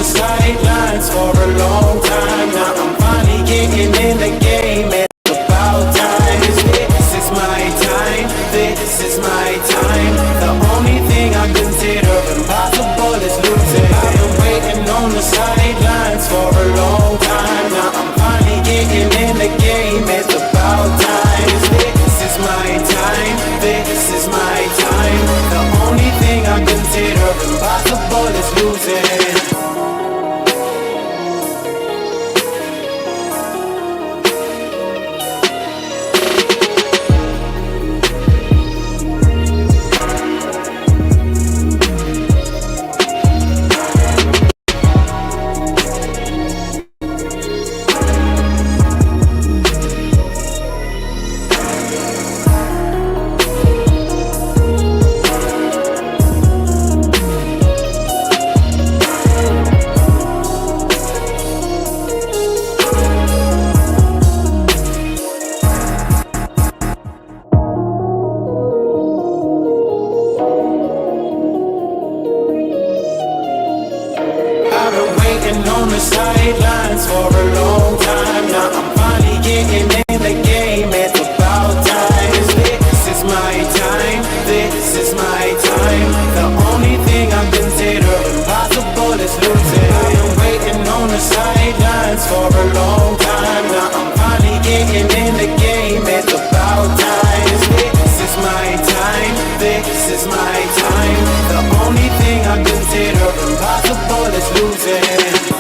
the sidelines for a long time. Now I'm finally getting in the game. It's about time. This is my time. This is my time. The only thing I consider impossible is losing. I've been waiting on the sidelines for a long time. Now I'm finally getting in the game. It's about time. This is my time. This is my time. The only thing I consider impossible is losing. On the sidelines for a long time. Now I'm finally getting in the game. It's about time. This is my time. This is my time. The only thing I consider impossible is losing. I've been waiting on the sidelines for a long time. Now I'm finally getting in the game. It's about time. This is my time. This is my time. The only thing I consider impossible is losing.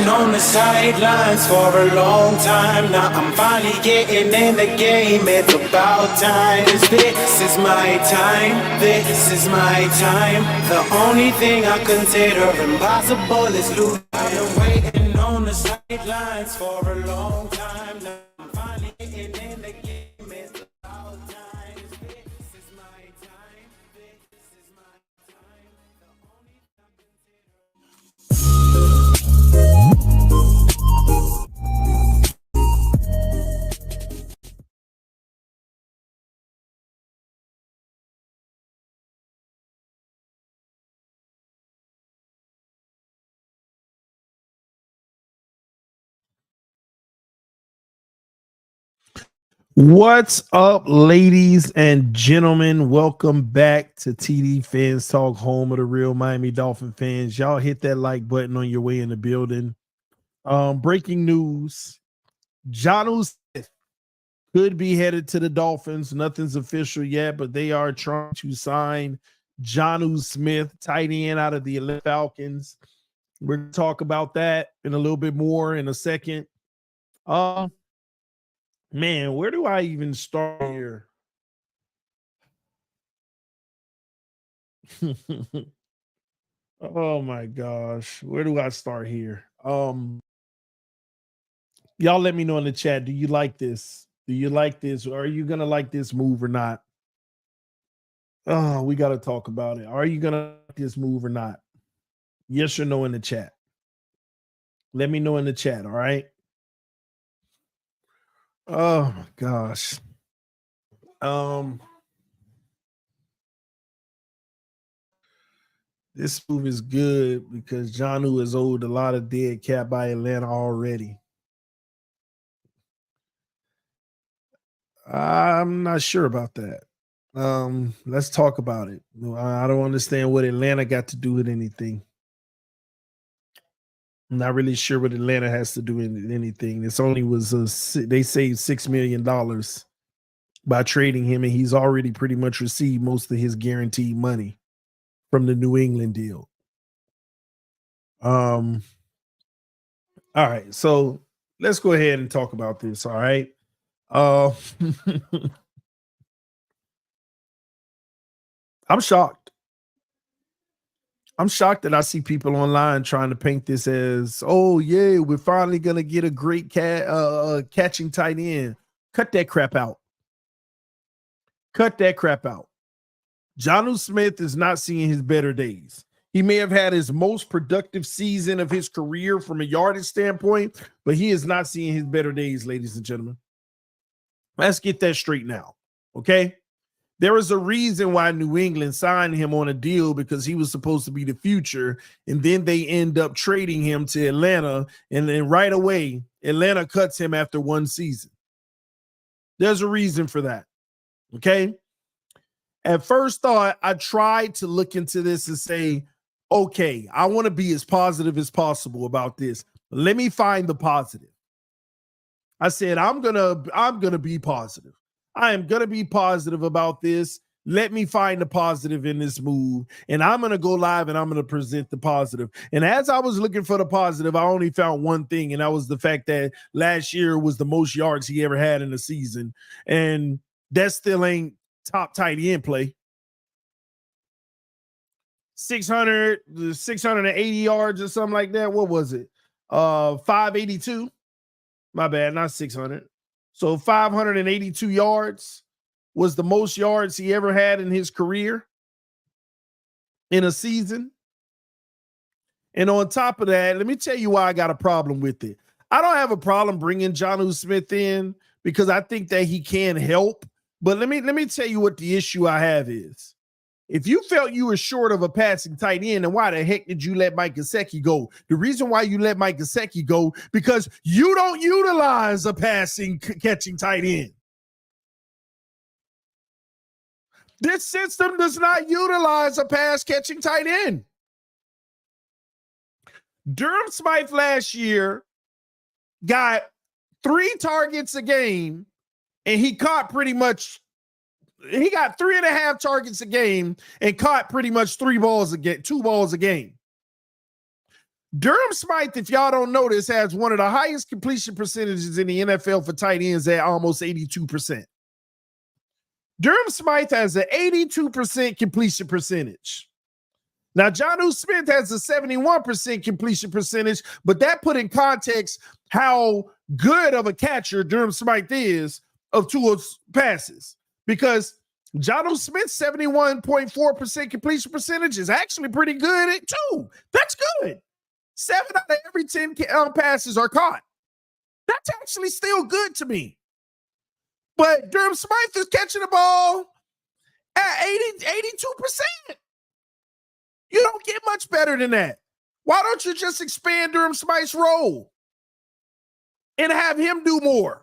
On the sidelines for a long time. Now I'm finally getting in the game. It's about time. This is my time. This is my time. The only thing I consider impossible is losing. I've been waiting on the sidelines for a long time. Now I'm finally getting in the game. It's about time. This is my time. This is my time. The only thing I consider. What's up, ladies and gentlemen? Welcome back to TD Fans Talk, home of the real Miami Dolphin fans. Y'all hit that like button on your way in the building. Breaking news: Jonnu Smith could be headed to the Dolphins. Nothing's official yet, but they are trying to sign Jonnu Smith, tight end out of the Atlanta Falcons. We're going to talk about that in a little bit more in a second. Man, where do I even start here? Oh my gosh. Where do I start here? Y'all let me know in the chat. Do you like this? Do you like this? Or are you gonna like this move or not? Oh, we gotta talk about it. Are you gonna like this move or not? Yes or no in the chat. Let me know in the chat, all right? Oh my gosh. This move is good because Jonnu is owed a lot of dead cap by Atlanta already. I'm not sure about that. Let's talk about it. I don't understand what Atlanta got to do with anything. I'm not really sure what Atlanta has to do with anything. This only was they saved $6 million by trading him, and he's already pretty much received most of his guaranteed money from the New England deal. All right, so let's go ahead and talk about this. All right. I'm shocked. I'm shocked that I see people online trying to paint this as, oh yeah, we're finally gonna get a great catching tight end. Cut that crap out. Cut that crap out. Jonnu Smith is not seeing his better days. He may have had his most productive season of his career from a yardage standpoint, but he is not seeing his better days, ladies and gentlemen. Let's get that straight now. Okay. There is a reason why New England signed him on a deal, because he was supposed to be the future. And then they end up trading him to Atlanta. And then right away, Atlanta cuts him after one season. There's a reason for that. Okay. At first thought, I tried to look into this and say, okay, I want to be as positive as possible about this. Let me find the positive. I said, I'm gonna be positive. I am gonna be positive about this. Let me find the positive in this move. And I'm gonna go live and I'm gonna present the positive. And as I was looking for the positive, I only found one thing, and that was the fact that last year was the most yards he ever had in a season. And that still ain't top tight end play. 680 yards or something like that. What was it? 582. My bad, not 600. So 582 yards was the most yards he ever had in his career in a season. And on top of that, let me tell you why I got a problem with it. I don't have a problem bringing Jonnu Smith in because I think that he can help. But let me tell you what the issue I have is. If you felt you were short of a passing tight end, then why the heck did you let Mike Gesicki go? The reason why you let Mike Gesicki go, because you don't utilize a catching tight end. This system does not utilize a pass catching tight end. Durham Smythe last year got 3 targets a game, and he got 3.5 targets a game and caught pretty much 2 balls a game. Durham Smythe, if y'all don't know this, has one of the highest completion percentages in the NFL for tight ends at almost 82%. Durham Smythe has an 82% completion percentage. Now, Jonnu Smith has a 71% completion percentage, but that put in context how good of a catcher Durham Smythe is of Tua's passes. Because Jonnu Smith's 71.4% completion percentage is actually pretty good at 2. That's good. 7 out of every 10 passes are caught. That's actually still good to me. But Durham Smythe is catching the ball at 82%. You don't get much better than that. Why don't you just expand Durham Smythe's role and have him do more?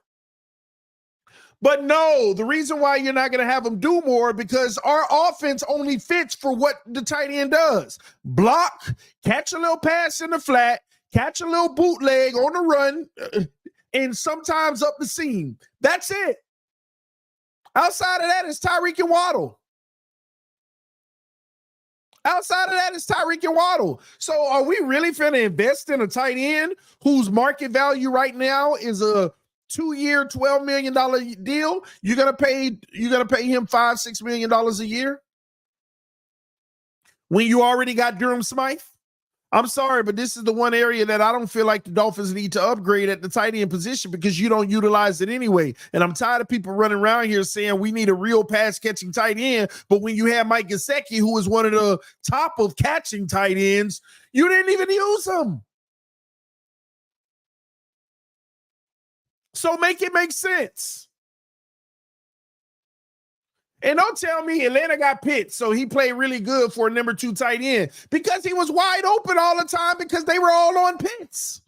But no, the reason why you're not going to have him do more, because our offense only fits for what the tight end does. Block, catch a little pass in the flat, catch a little bootleg on the run, and sometimes up the seam. That's it. Outside of that is Tyreek and Waddle. So are we really finna invest in a tight end whose market value right now is a 2-year, $12 million deal? You're gonna pay him $5-6 million a year when you already got Durham Smythe? I'm sorry, but this is the one area that I don't feel like the Dolphins need to upgrade at the tight end position, because you don't utilize it anyway. And I'm tired of people running around here saying we need a real pass catching tight end. But when you have Mike Gesicki, who is one of the top of catching tight ends, you didn't even use him. So make it make sense. And don't tell me Atlanta got Pitts, so he played really good for a number 2 tight end, because he was wide open all the time because they were all on Pitts.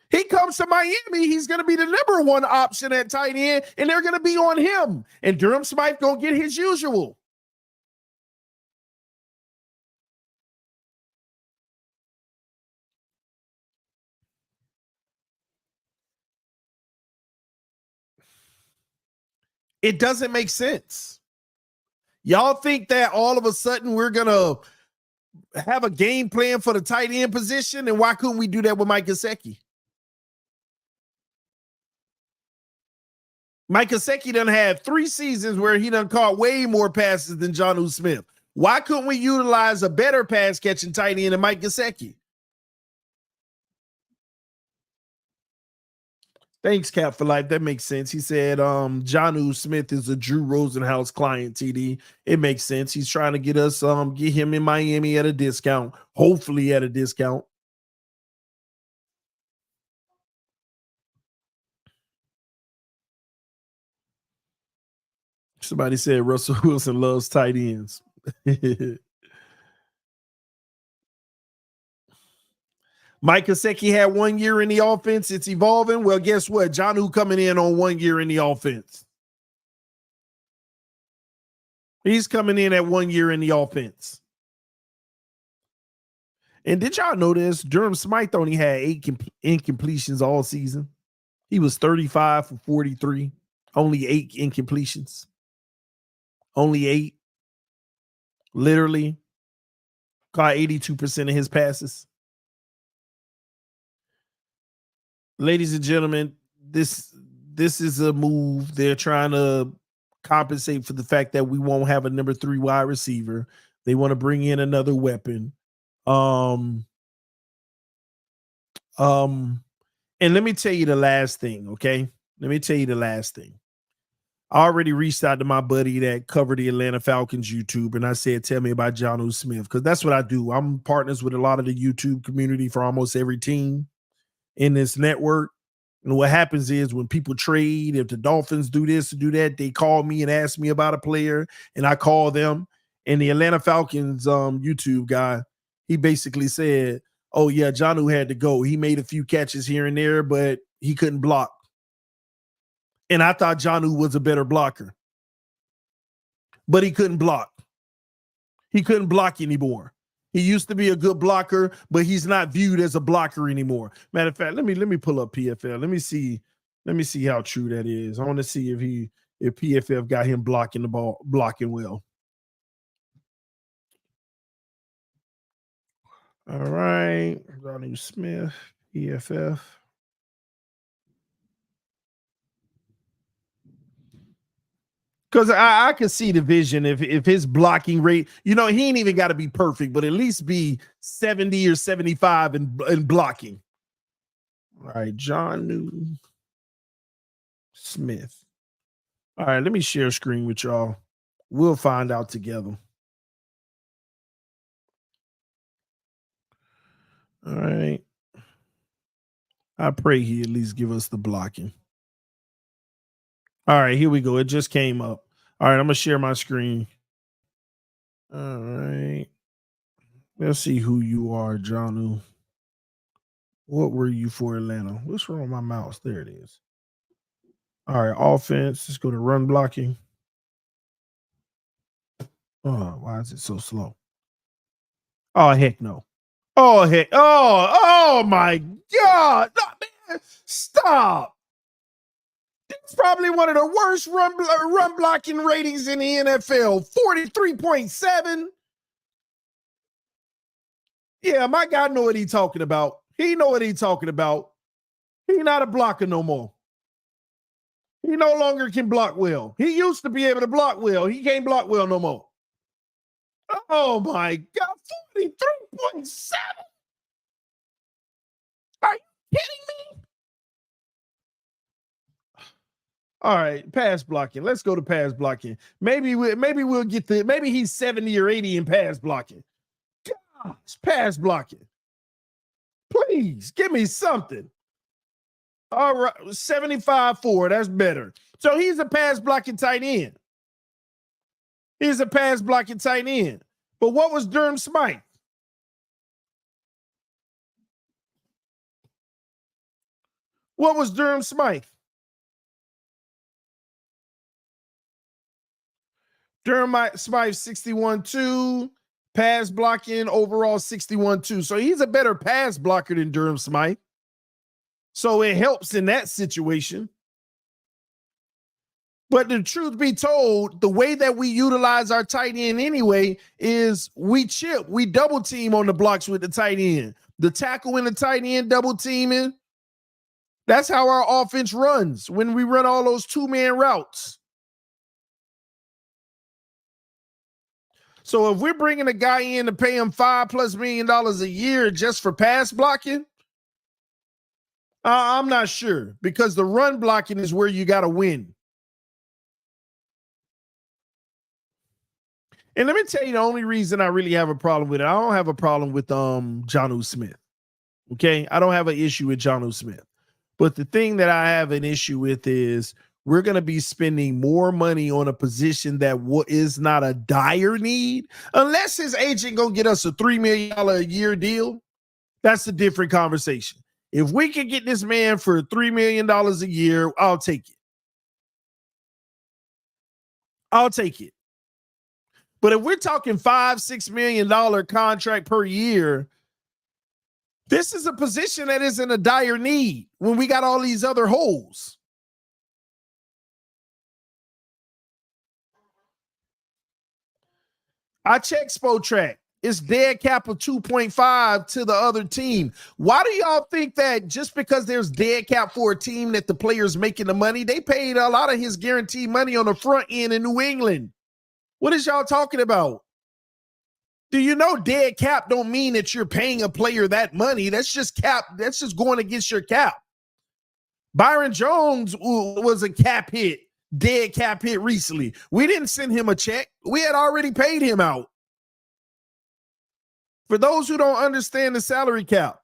He comes to Miami, he's going to be the number 1 option at tight end, and they're going to be on him. And Durham Smythe going to get his usual. It doesn't make sense. Y'all think that all of a sudden we're going to have a game plan for the tight end position? And why couldn't we do that with Mike Gesicki? Mike Gesicki done had 3 seasons where he done caught way more passes than Jonnu Smith. Why couldn't we utilize a better pass catching tight end than Mike Gesicki? Thanks, Cap for Life. That makes sense. He said Jonnu Smith is a Drew Rosenhaus client, TD. It makes sense. He's trying to get us get him in Miami at a discount, hopefully at a discount. Somebody said Russell Wilson loves tight ends. Mike Gesicki had 1 year in the offense. It's evolving. Well, guess what? Jonnu coming in on 1 year in the offense. He's coming in at 1 year in the offense. And did y'all notice Durham Smythe only had 8 incompletions all season? He was 35 for 43. Only 8 incompletions. Only 8. Literally caught 82% of his passes. Ladies and gentlemen, this is a move. They're trying to compensate for the fact that we won't have a number 3 wide receiver. They want to bring in another weapon. And let me tell you the last thing, okay? Let me tell you the last thing. I already reached out to my buddy that covered the Atlanta Falcons YouTube, and I said, tell me about Jonnu Smith, because that's what I do. I'm partners with a lot of the YouTube community for almost every team in this network. And what happens is when people trade, if the Dolphins do this or do that, they call me and ask me about a player, and I call them. And the Atlanta Falcons YouTube guy, he basically said, oh, yeah, Jonnu had to go. He made a few catches here and there, but he couldn't block. And I thought Jonnu was a better blocker. But he couldn't block. He couldn't block anymore. He used to be a good blocker, but he's not viewed as a blocker anymore. Matter of fact, let me pull up PFL. Let me see how true that is. I want to see if PFF got him blocking well. All right, Jonnu Smith, PFF. Because I could see the vision if his blocking rate, he ain't even got to be perfect, but at least be 70 or 75 in blocking. All right, Jonnu Smith. All right, let me share screen with y'all. We'll find out together. All right. I pray he at least give us the blocking. All right, here we go. It just came up. All right, I'm going to share my screen. All right. Let's see who you are, Jonnu. What were you for Atlanta? What's wrong with my mouse? There it is. All right, offense. Let's go to run blocking. Oh, why is it so slow? Oh, heck no. Oh, heck. Oh my God. No, man, stop. It's probably one of the worst run blocking ratings in the NFL. 43.7. Yeah, my guy know what he's talking about. He know what he's talking about. He not a blocker no more. He no longer can block well. He used to be able to block well. He can't block well no more. Oh my God, 43.7. Are you kidding me? All right, pass blocking. Let's go to pass blocking. Maybe we'll get maybe he's 70 or 80 in pass blocking. Gosh, pass blocking. Please give me something. All right, 75-4. That's better. So he's a pass blocking tight end. He's a pass blocking tight end. But what was Durham Smythe? What was Durham Smythe? Durham Smythe 61-2, pass blocking overall 61-2. So he's a better pass blocker than Durham Smythe. So it helps in that situation. But the truth be told, the way that we utilize our tight end anyway is we chip, we double team on the blocks with the tight end. The tackle and the tight end double teaming. That's how our offense runs when we run all those two-man routes. So if we're bringing a guy in to pay him $5+ million a year just for pass blocking, I'm not sure, because the run blocking is where you got to win. And let me tell you the only reason I really have a problem with it. I don't have a problem with Jonnu Smith. Okay, I don't have an issue with Jonnu Smith. But the thing that I have an issue with is we're going to be spending more money on a position that is not a dire need, unless his agent going to get us a $3 million a year deal. That's a different conversation. If we can get this man for $3 million a year, I'll take it. I'll take it. But if we're talking $5-6 million contract per year, this is a position that isn't a dire need when we got all these other holes. I checked Spotrac. It's dead cap of 2.5 to the other team. Why do y'all think that just because there's dead cap for a team that the player's making the money, they paid a lot of his guaranteed money on the front end in New England? What is y'all talking about? Do you know dead cap don't mean that you're paying a player that money? That's just cap. That's just going against your cap. Byron Jones was a cap hit, dead cap hit recently. We didn't send him a check. We had already paid him out. For those who don't understand the salary cap,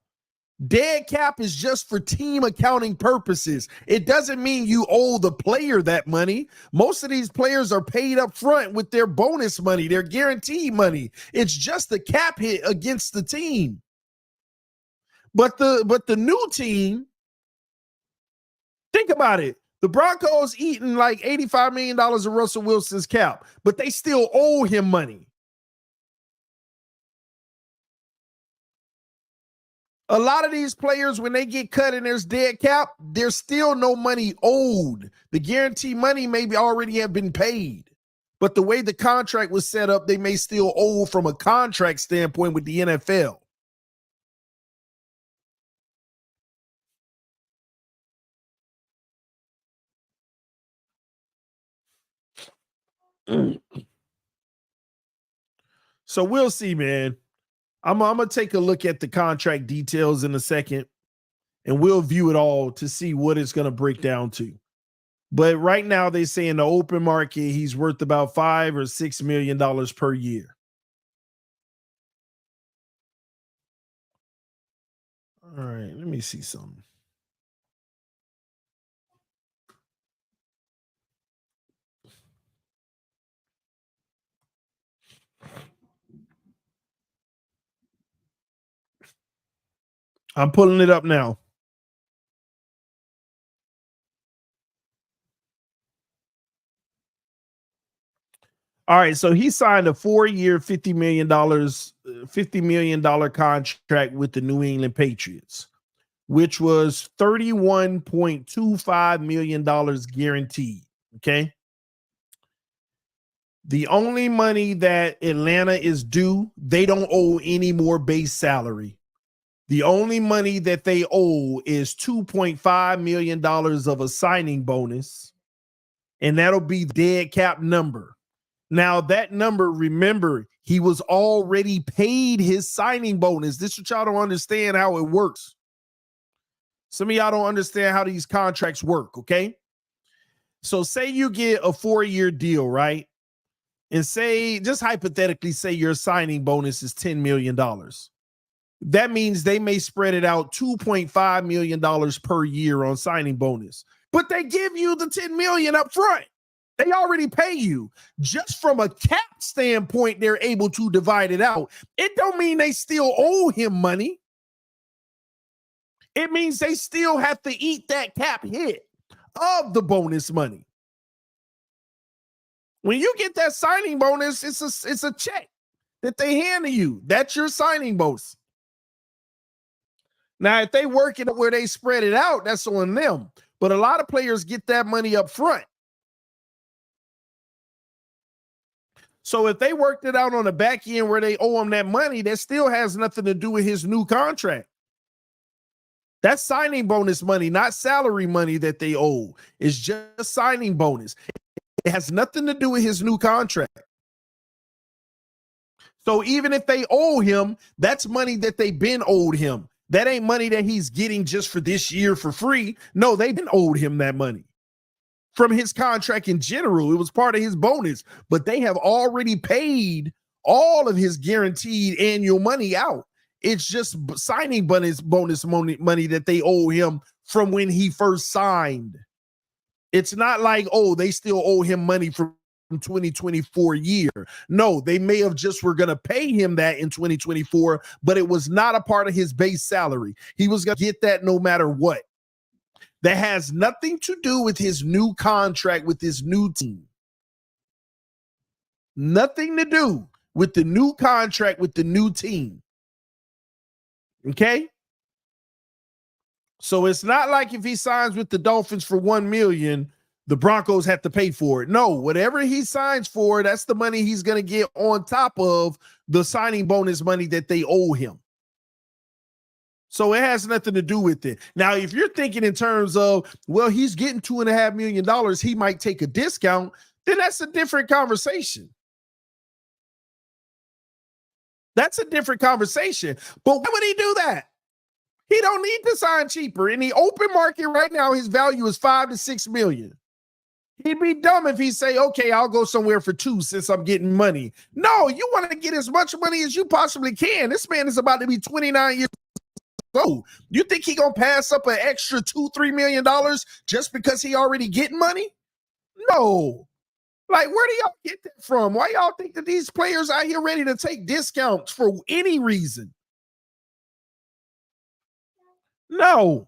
dead cap is just for team accounting purposes. It doesn't mean you owe the player that money. Most of these players are paid up front with their bonus money, their guaranteed money. It's just a cap hit against the team. But the new team, think about it. The Broncos eating like $85 million of Russell Wilson's cap, but they still owe him money. A lot of these players, when they get cut and there's dead cap, there's still no money owed. The guarantee money may already have been paid. But the way the contract was set up, they may still owe from a contract standpoint with the NFL. So we'll see, man. I'm going to take a look at the contract details in a second, and we'll view it all to see what it's going to break down to. But right now, they say in the open market, he's worth about $5 or $6 million per year. All right, let me see something. I'm pulling it up now. All right, so he signed a 4-year, $50 million contract with the New England Patriots, which was $31.25 million guaranteed. Okay. The only money that Atlanta is due, they don't owe any more base salary. The only money that they owe is $2.5 million of a signing bonus, and that'll be dead cap number. Now, that number, remember, he was already paid his signing bonus. This is what y'all don't understand how it works. Some of y'all don't understand how these contracts work, okay? So say you get a 4-year deal, right? And say, just hypothetically, say your signing bonus is $10 million. That means they may spread it out $2.5 million per year on signing bonus. But they give you the $10 million up front. They already pay you. Just from a cap standpoint, they're able to divide it out. It don't mean they still owe him money. It means they still have to eat that cap hit of the bonus money. When you get that signing bonus, it's a check that they hand to you. That's your signing bonus. Now, if they work it where they spread it out, that's on them. But a lot of players get that money up front. So if they worked it out on the back end where they owe him that money, that still has nothing to do with his new contract. That's signing bonus money, not salary money that they owe. It's just signing bonus. It has nothing to do with his new contract. So even if they owe him, that's money that they've been owed him. That ain't money that he's getting just for this year for free. No, they've been owed him that money from his contract in general. It was part of his bonus, but they have already paid all of his guaranteed annual money out. It's just signing bonus money that they owe him from when he first signed. It's not like, oh, they still owe him money from 2024 year. No, they may have just were going to pay him that in 2024, but it was not a part of his base salary. He was going to get that no matter what. That has nothing to do with his new contract with his new team. Nothing to do with the new contract with the new team. Okay? So it's not like if he signs with the Dolphins for $1 million, the Broncos have to pay for it. No, whatever he signs for, that's the money he's going to get on top of the signing bonus money that they owe him. So it has nothing to do with it. Now, if you're thinking in terms of, well, he's getting $2.5 million, he might take a discount, then that's a different conversation. That's a different conversation. But why would he do that? He don't need to sign cheaper. In the open market right now, his value is $5 to $6 million. He'd be dumb if he say, okay, I'll go somewhere for $2 million since I'm getting money. No, you want to get as much money as you possibly can. This man is about to be 29 years old. You think he gonna pass up an extra $2-3 million just because he already getting money? No. Like, where do y'all get that from? Why y'all think that these players out here ready to take discounts for any reason? No.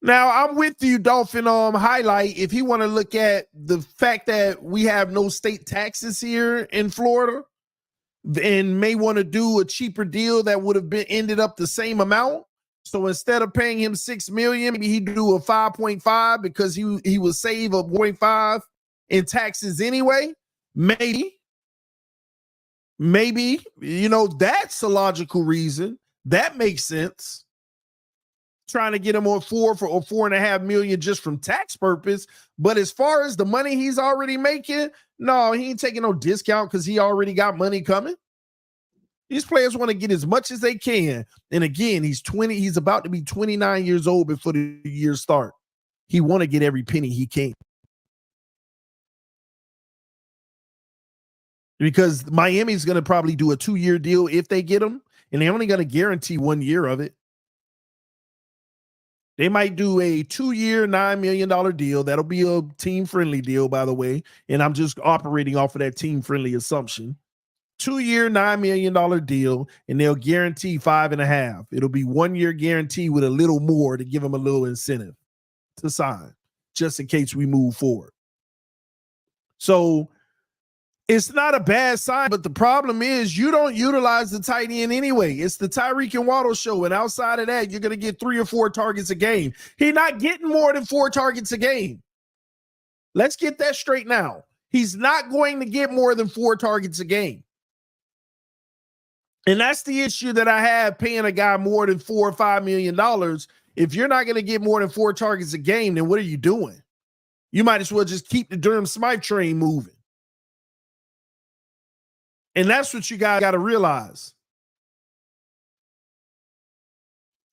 Now, I'm with you, Dolphin highlight. If you want to look at the fact that we have no state taxes here in Florida and may want to do a cheaper deal that would have been ended up the same amount. So instead of paying him $6 million, maybe he'd do a 5.5 because he would save a 0.5 in taxes anyway. Maybe, that's a logical reason. That makes sense. Trying to get him on $4.5 million just from tax purpose. But as far as the money he's already making, no, he ain't taking no discount because he already got money coming. These players want to get as much as they can. And again, he's about to be 29 years old before the year start. He want to get every penny he can. Because Miami's going to probably do a 2-year deal if they get him, and they're only going to guarantee 1 year of it. They might do a 2-year, $9 million deal. That'll be a team-friendly deal, by the way. And I'm just operating off of that team-friendly assumption. 2-year, $9 million deal, and they'll guarantee 5.5. It'll be 1 year guarantee with a little more to give them a little incentive to sign, just in case we move forward. So it's not a bad sign, but the problem is you don't utilize the tight end anyway. It's the Tyreek and Waddle show, and outside of that, you're going to get 3 or 4 targets a game. He's not getting more than 4 targets a game. Let's get that straight now. He's not going to get more than 4 targets a game. And that's the issue that I have paying a guy more than $4 or $5 million. If you're not going to get more than 4 targets a game, then what are you doing? You might as well just keep the Durham Smythe train moving. And that's what you guys got to realize.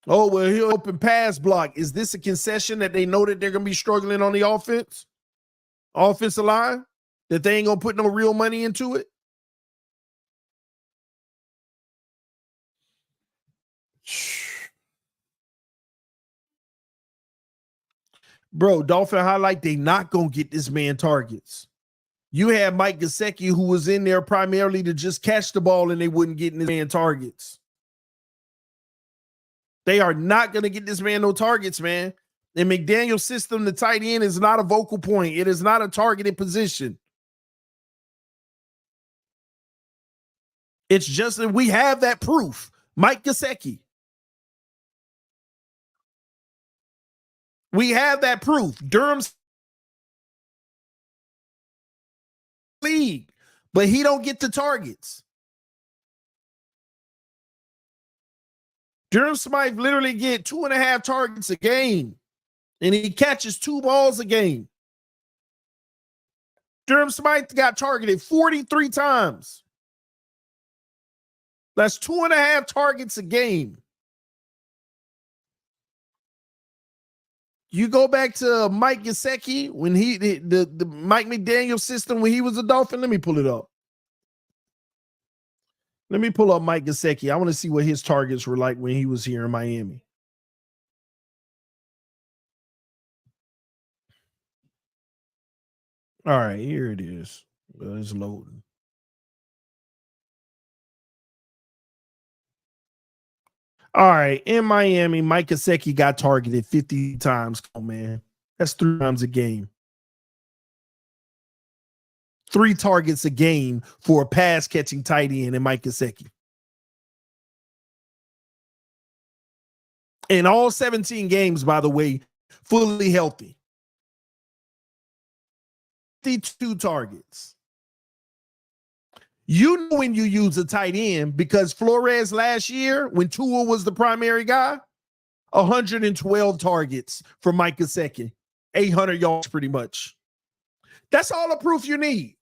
Oh, well, he'll open pass block. Is this a concession that they know that they're going to be struggling on the offensive line? That they ain't going to put no real money into it? Bro, Dolphin highlight, they not going to get this man targets. You had Mike Gesicki, who was in there primarily to just catch the ball, and they wouldn't get this man targets. They are not going to get this man no targets, man. In McDaniel's system, the tight end is not a vocal point. It is not a targeted position. It's just that we have that proof. Mike Gesicki. We have that proof. Durham's league. but he don't get the targets. Durham Smythe literally get 2.5 targets a game, and he catches 2 balls a game. Durham Smythe got targeted 43 times. That's 2.5 targets a game. You go back to Mike Gesicki when the Mike McDaniel system when he was a Dolphin. Let me pull it up. Let me pull up Mike Gesicki. I want to see what his targets were like when he was here in Miami. All right, here it is. It's loading. All right, in Miami, Mike Gesicki got targeted 50 times. Come on, man. That's 3 times a game. 3 targets a game for a pass-catching tight end in Mike Gesicki. In all 17 games, by the way, fully healthy. 52 targets. You know when you use a tight end because Flores last year, when Tua was the primary guy, 112 targets for Mike Gesicki, 800 yards pretty much. That's all the proof you need.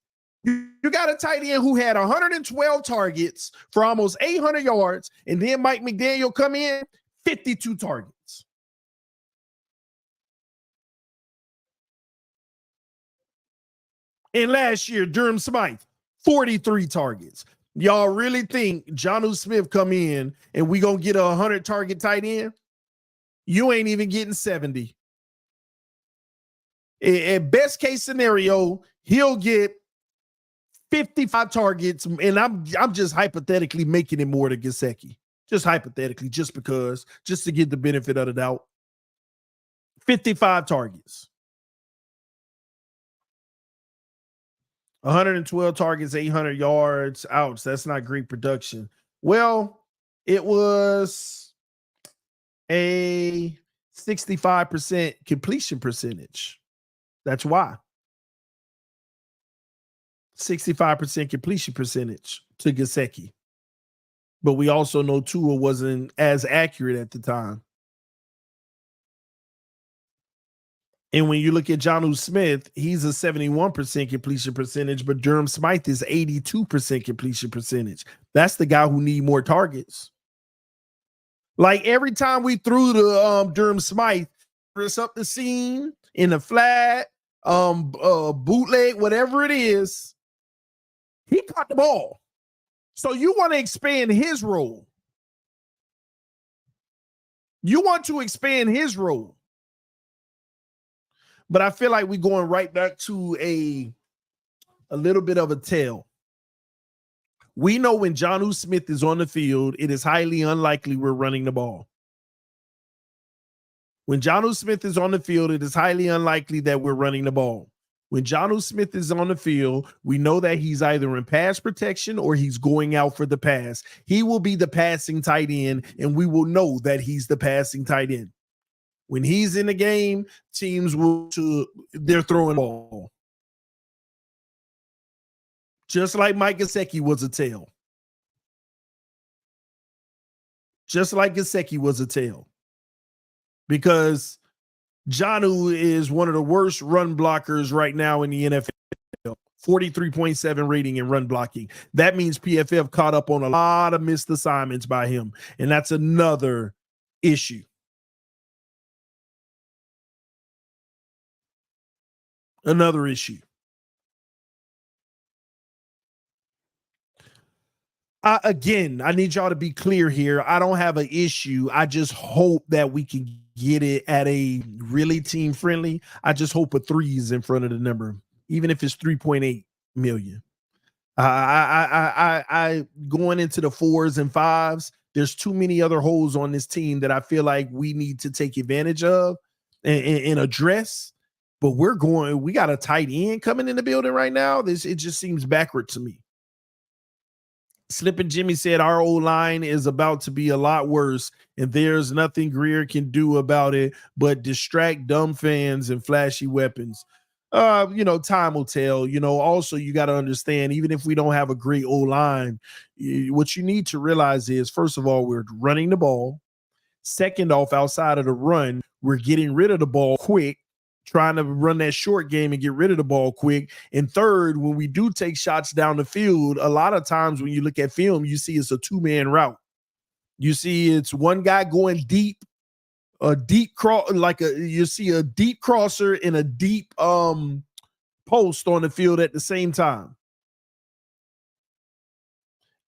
You got a tight end who had 112 targets for almost 800 yards, and then Mike McDaniel come in, 52 targets. And last year, Durham Smythe, 43 targets. Y'all really think Jonnu Smith come in and we gonna get a 100 target tight end? You ain't even getting 70. At best case scenario, he'll get 55 targets, and I'm just hypothetically making it more to Gesicki. Just hypothetically, just because, just to get the benefit of the doubt. 55 targets. 112 targets, 800 yards. Ouch, that's not great production. Well, it was a 65% completion percentage. That's why. 65% completion percentage to Gesicki. But we also know Tua wasn't as accurate at the time. And when you look at Jonnu Smith, he's a 71% completion percentage, but Durham Smythe is 82% completion percentage. That's the guy who need more targets. Like every time we threw the Durham Smythe, it's up the seam, in the flat, bootleg, whatever it is, he caught the ball. So you want to expand his role. You want to expand his role. But I feel like we're going right back to a little bit of a tell. We know when Jonnu Smith is on the field, it is highly unlikely we're running the ball. When Jonnu Smith is on the field, it is highly unlikely that we're running the ball. When Jonnu Smith is on the field, we know that he's either in pass protection or he's going out for the pass. He will be the passing tight end, and we will know that he's the passing tight end. When he's in the game, teams they're throwing the ball. Just like Mike Gesicki was a tail. Just like Gesicki was a tail. Because Jonnu is one of the worst run blockers right now in the NFL. 43.7 rating in run blocking. That means PFF caught up on a lot of missed assignments by him. And that's another issue. Another issue. Again, I need y'all to be clear here. I don't have an issue. I just hope that we can get it at a really team friendly. I just hope a 3 is in front of the number, even if it's 3.8 million. I going into the 4s and 5s. There's too many other holes on this team that I feel like we need to take advantage of and address. But we got a tight end coming in the building right now. It just seems backward to me. Slippin' Jimmy said our O-line is about to be a lot worse, and there's nothing Greer can do about it but distract dumb fans and flashy weapons. Time will tell. Also you got to understand, even if we don't have a great O-line, what you need to realize is, first of all, we're running the ball. Second off, outside of the run, we're getting rid of the ball quick, trying to run that short game and get rid of the ball quick. And third, when we do take shots down the field, a lot of times when you look at film, you see it's a two-man route. You see it's one guy going deep, a deep cross, you see a deep crosser and a deep post on the field at the same time.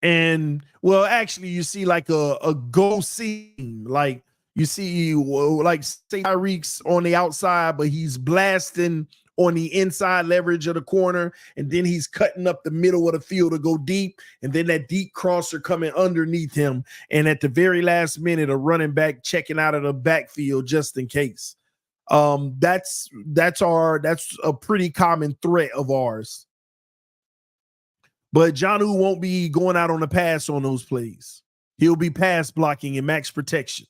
And actually you see like a go seam, like you see like say Tyreek's on the outside, but he's blasting on the inside leverage of the corner, and then he's cutting up the middle of the field to go deep, and then that deep crosser coming underneath him, and at the very last minute a running back checking out of the backfield just in case. That's a pretty common threat of ours. But Jonnu won't be going out on the pass on those plays. He'll be pass blocking and max protection.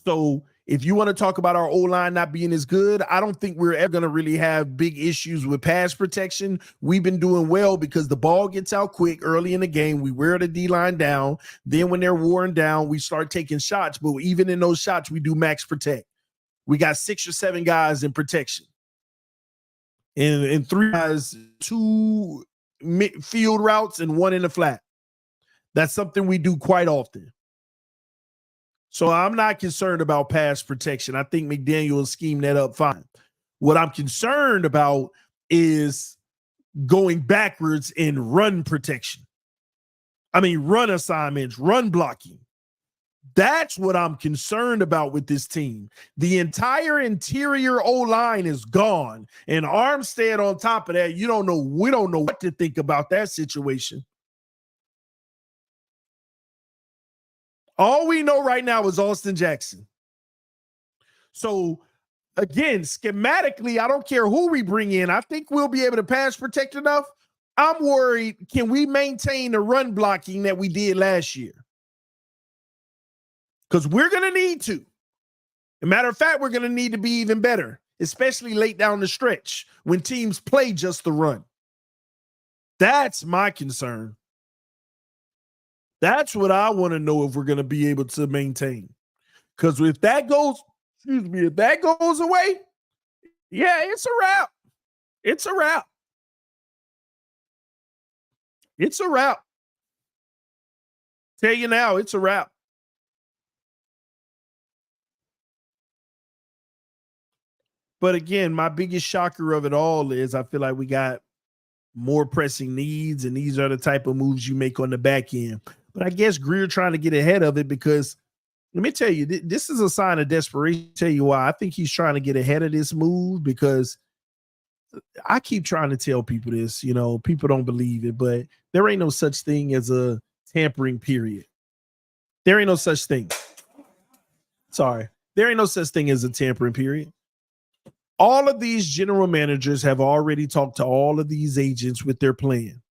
So if you want to talk about our O-line not being as good, I don't think we're ever going to really have big issues with pass protection. We've been doing well because the ball gets out quick early in the game. We wear the D-line down. Then when they're worn down, we start taking shots. But even in those shots, we do max protect. We got 6 or 7 guys in protection. And 3 guys, 2 field routes and 1 in the flat. That's something we do quite often. So I'm not concerned about pass protection. I think McDaniel will scheme that up fine. What I'm concerned about is going backwards in run protection. Run assignments, run blocking. That's what I'm concerned about with this team. The entire interior O-line is gone. And Armstead on top of that, we don't know what to think about that situation. All we know right now is Austin Jackson. So, again, schematically, I don't care who we bring in. I think we'll be able to pass protect enough. I'm worried, can we maintain the run blocking that we did last year? Because we're going to need to. As a matter of fact, we're going to need to be even better, especially late down the stretch when teams play just the run. That's my concern. That's what I want to know if we're going to be able to maintain. Because if that goes away, yeah, it's a wrap. It's a wrap. It's a wrap. Tell you now, it's a wrap. But again, my biggest shocker of it all is I feel like we got more pressing needs, and these are the type of moves you make on the back end. But I guess Greer trying to get ahead of it because, let me tell you, this is a sign of desperation. Tell you why. I think he's trying to get ahead of this move because I keep trying to tell people this, people don't believe it, but there ain't no such thing as a tampering period. There ain't no such thing. Sorry. There ain't no such thing as a tampering period. All of these general managers have already talked to all of these agents with their plan.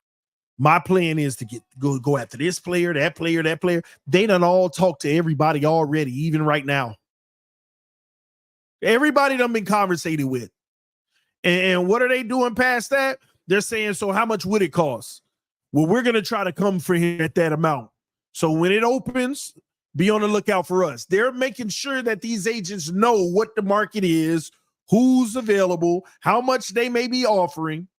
My plan is to go after this player, that player, that player. They done all talked to everybody already, even right now. Everybody done been conversated with. And what are they doing past that? They're saying, so how much would it cost? Well, we're going to try to come for him at that amount. So when it opens, be on the lookout for us. They're making sure that these agents know what the market is, who's available, how much they may be offering.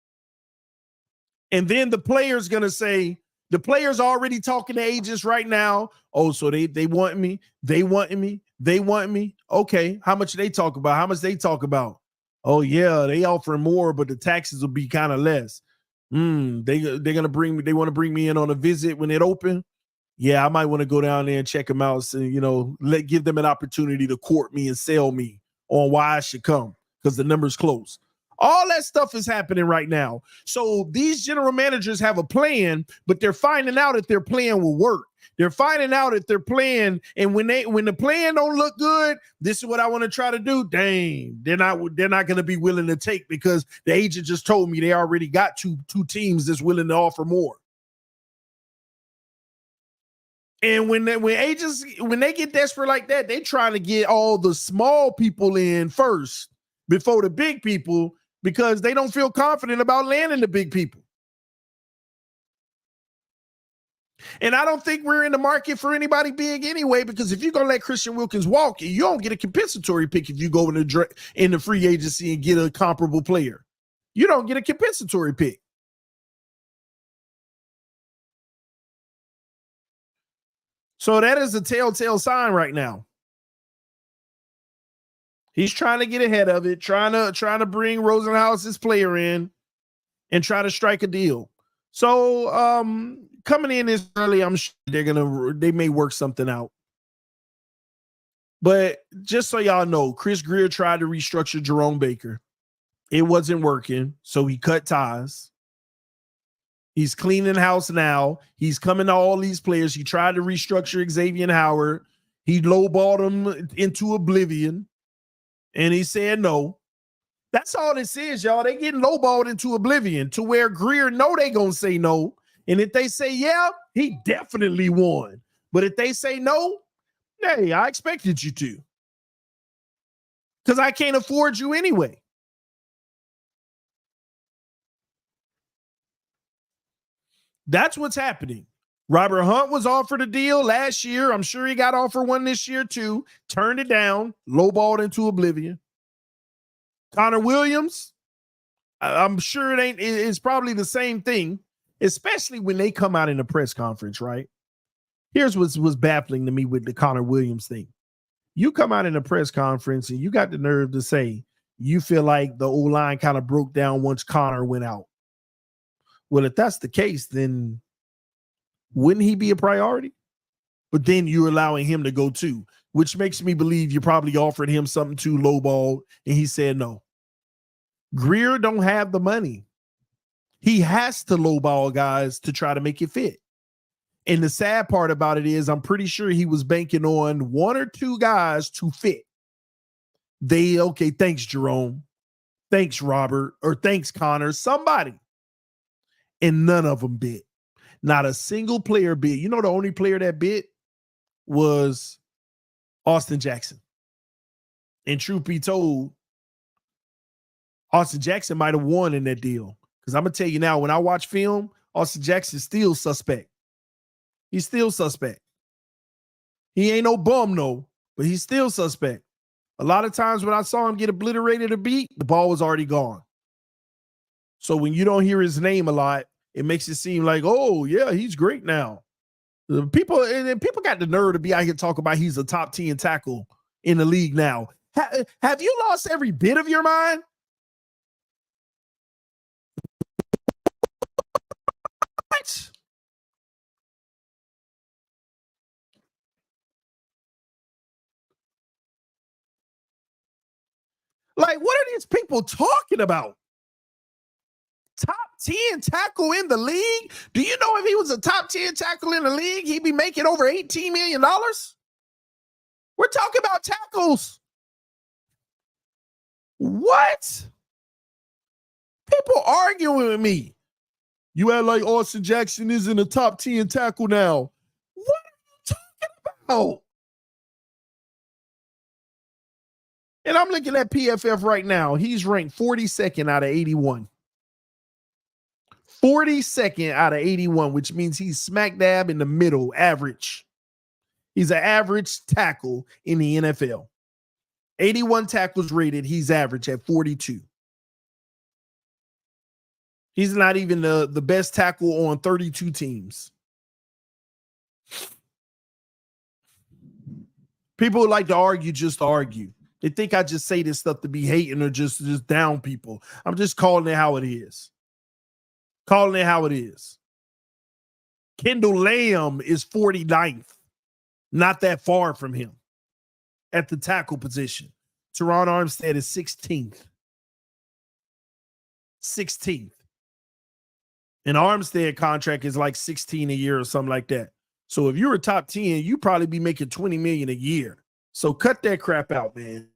And then the player's going to say, the player's already talking to agents right now. Oh, so they want me. They want me. They want me. Okay. How much they talk about? How much they talk about? Oh, yeah, they offer more, but the taxes will be kind of less. They're going to bring me. They want to bring me in on a visit when it open. Yeah, I might want to go down there and check them out. And, give them an opportunity to court me and sell me on why I should come because the number's close. All that stuff is happening right now. So these general managers have a plan, but they're finding out if their plan will work. They're finding out if their plan, and when the plan don't look good, this is what I want to try to do. Dang, they're not going to be willing to take because the agent just told me they already got two teams that's willing to offer more. And when agents get desperate like that, they trying to get all the small people in first before the big people because they don't feel confident about landing the big people. And I don't think we're in the market for anybody big anyway, because if you're going to let Christian Wilkins walk, you don't get a compensatory pick if you go in the free agency and get a comparable player. You don't get a compensatory pick. So that is a telltale sign right now. He's trying to get ahead of it, trying to bring Rosenhaus's player in and try to strike a deal. So coming in this early, I'm sure they may work something out. But just so y'all know, Chris Greer tried to restructure Jerome Baker. It wasn't working, so he cut ties. He's cleaning house now. He's coming to all these players. He tried to restructure Xavier Howard. He lowballed him into oblivion, and he said no. That's all this is, y'all. They getting lowballed into oblivion to where Greer know they gonna say no. And if they say yeah, he definitely won. But if they say no, hey, I expected you to. Because I can't afford you anyway. That's what's happening. Robert Hunt was offered a deal last year. I'm sure he got offered one this year too. Turned it down, lowballed into oblivion. Connor Williams, I'm sure it's probably the same thing, especially when they come out in a press conference, right? Here's what was baffling to me with the Connor Williams thing. You come out in a press conference and you got the nerve to say you feel like the O-line kind of broke down once Connor went out. Well, if that's the case, then wouldn't he be a priority? But then you're allowing him to go too, which makes me believe you probably offered him something too lowball and he said no. Greer don't have the money. He has to lowball guys to try to make it fit. And the sad part about it is I'm pretty sure he was banking on one or two guys to fit. Okay, thanks, Jerome. Thanks, Robert. Or thanks, Connor. Somebody. And none of them bit. Not a single player bit. You know, the only player that bit was Austin Jackson. And truth be told, Austin Jackson might have won in that deal. Because I'm going to tell you now, when I watch film, Austin Jackson's still suspect. He's still suspect. He ain't no bum, no, but he's still suspect. A lot of times when I saw him get obliterated or beat, the ball was already gone. So when you don't hear his name a lot, it makes it seem like, oh, yeah, he's great now. People got the nerve to be out here talking about he's a top 10 tackle in the league now. Have you lost every bit of your mind? What? Like, what are these people talking about? Top 10 tackle in the league? Do you know if he was a top 10 tackle in the league, he'd be making over $18 million? We're talking about tackles. What? People arguing with me. You act like Austin Jackson isn't a top 10 tackle now. What are you talking about? And I'm looking at PFF right now. He's ranked 42nd out of 81. 42nd out of 81, which means he's smack dab in the middle, average. He's an average tackle in the NFL. 81 tackles rated. He's average at 42. He's not even the best tackle on 32 teams. People like to argue just to argue. They think I just say this stuff to be hating or just down people. I'm just calling it how it is. Calling it how it is. Kendall Lamb is 49th. Not that far from him at the tackle position. Teron Armstead is 16th. 16th. An Armstead contract is like 16 a year or something like that. So if you're a top 10, you probably be making 20 million a year. So cut that crap out, man.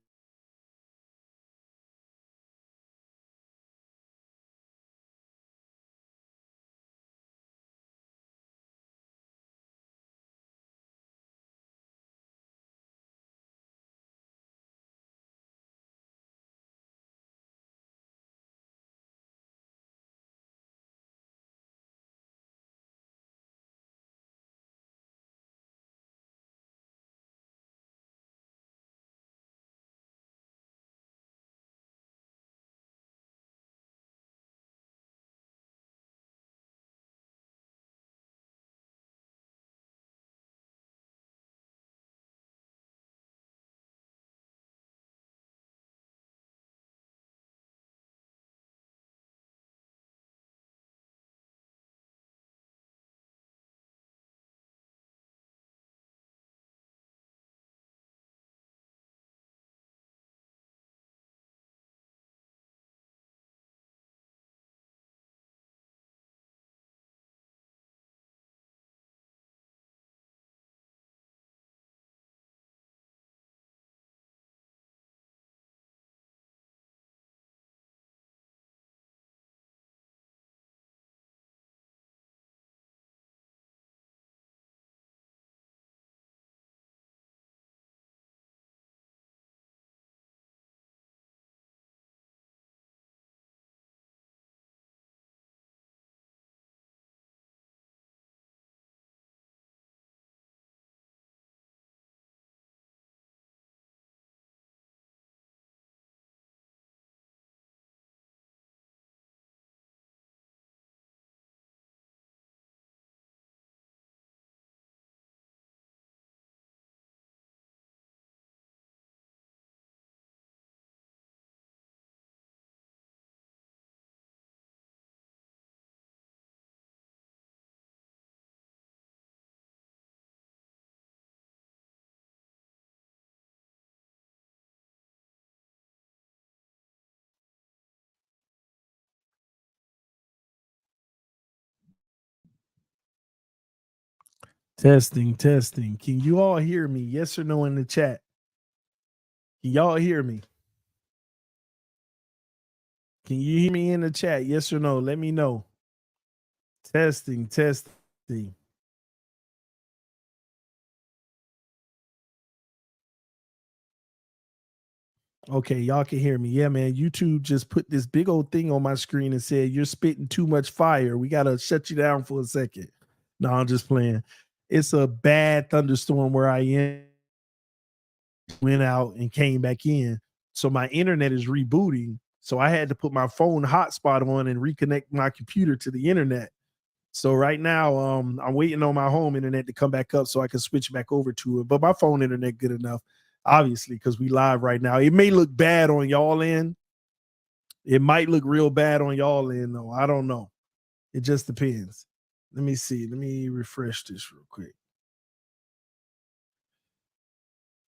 Testing. Can you all hear me? Yes or no in the chat? Can y'all hear me? Can you hear me in the chat? Yes or no? Let me know. Testing. Okay, y'all can hear me. Yeah, man. YouTube just put this big old thing on my screen and said, "You're spitting too much fire. We got to shut you down for a second." No, I'm just playing. It's a bad thunderstorm where I am. Went out and came back in. So my internet is rebooting. So I had to put my phone hotspot on and reconnect my computer to the internet. So right now, I'm waiting on my home internet to come back up so I can switch back over to it. But my phone internet good enough, obviously, because we live right now. It may look bad on y'all end. It might look real bad on y'all end, though. I don't know. It just depends. Let me see. Let me refresh this real quick.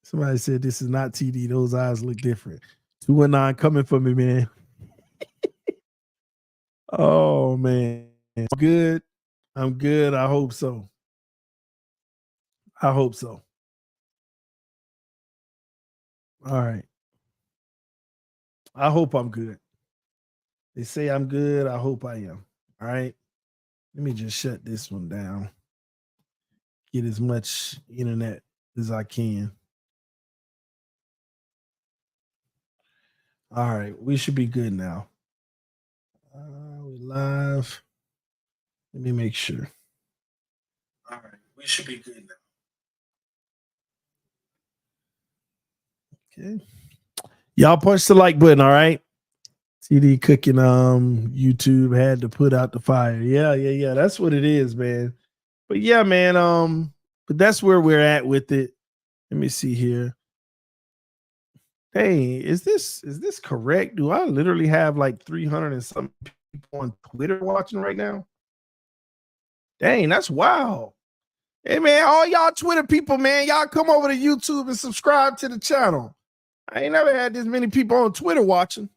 Somebody said this is not TD. Those eyes look different. 219 coming for me, man. Oh man. I'm good. I'm good. I hope so. All right. I hope I'm good. They say I'm good. I hope I am. All right. Let me just shut this one down. Get as much internet as I can. All right. We should be good now. We live. Let me make sure. All right. We should be good now. Okay. Y'all punch the like button. All right. TD cooking. YouTube had to put out the fire. Yeah. That's what it is, man. But yeah, man. But that's where we're at with it. Let me see here. Hey, is this correct? Do I literally have like 300 and some people on Twitter watching right now? Dang, that's wild. Hey man, all y'all Twitter people, man, y'all come over to YouTube and subscribe to the channel. I ain't never had this many people on Twitter watching.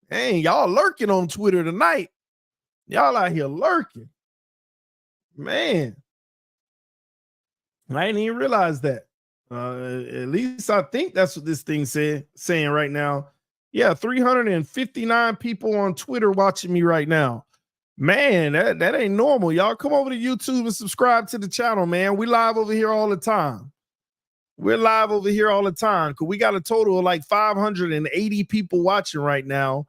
Dang, y'all lurking on Twitter tonight. Y'all out here lurking. Man, I didn't even realize that. At least I think that's what this thing saying right now. Yeah, 359 people on Twitter watching me right now. Man, that ain't normal. Y'all come over to YouTube and subscribe to the channel, man. We live over here all the time. We're live over here all the time because we got a total of like 580 people watching right now.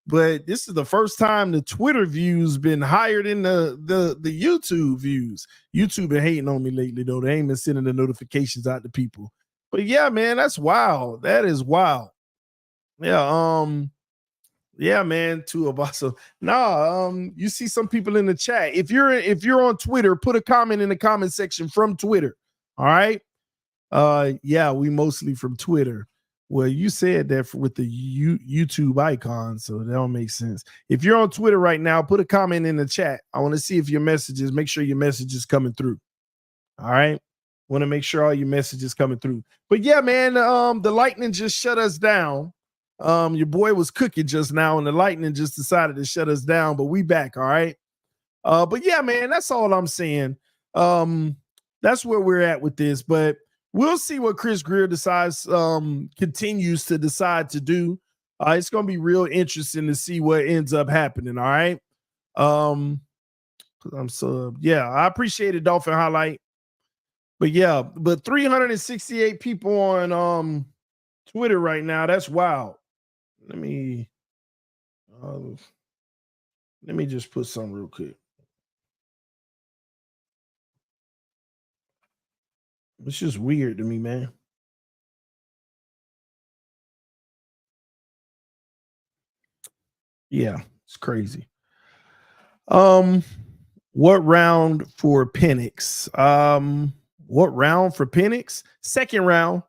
But this is the first time the Twitter views been higher than the YouTube views. YouTube been hating on me lately, though. They ain't been sending the notifications out to people. But yeah, man, that's wild. That is wild. Yeah, yeah, man, two of us. So, you see some people in the chat. If you're on Twitter, put a comment in the comment section from Twitter. All right. Yeah, we mostly from Twitter. Well, you said that with the YouTube icon, so that don't make sense. If you're on Twitter right now, put a comment in the chat. I want to see if your messages, make sure your message is coming through. All right. Want to make sure all your messages coming through. But yeah, man, the lightning just shut us down. Your boy was cooking just now, and the lightning just decided to shut us down, but we back. All right. But yeah, man, that's all I'm saying. That's where we're at with this, but we'll see what Chris Greer continues to decide to do. It's going to be real interesting to see what ends up happening. All right. I appreciate it, Dolphin Highlight. But yeah, 368 people on Twitter right now. That's wild. Let me just put some real quick. It's just weird to me, man. Yeah, it's crazy. What round for Penix? What round for Penix? Second round.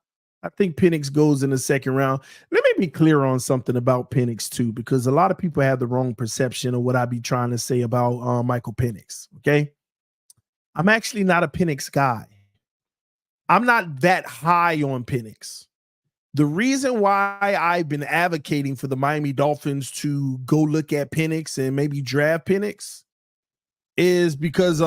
I think Penix goes in the second round. Let me be clear on something about Penix too, because a lot of people have the wrong perception of what I be trying to say about Michael Penix. Okay, I'm actually not a Penix guy. I'm not that high on Penix. The reason why I've been advocating for the Miami Dolphins to go look at Penix and maybe draft Penix is because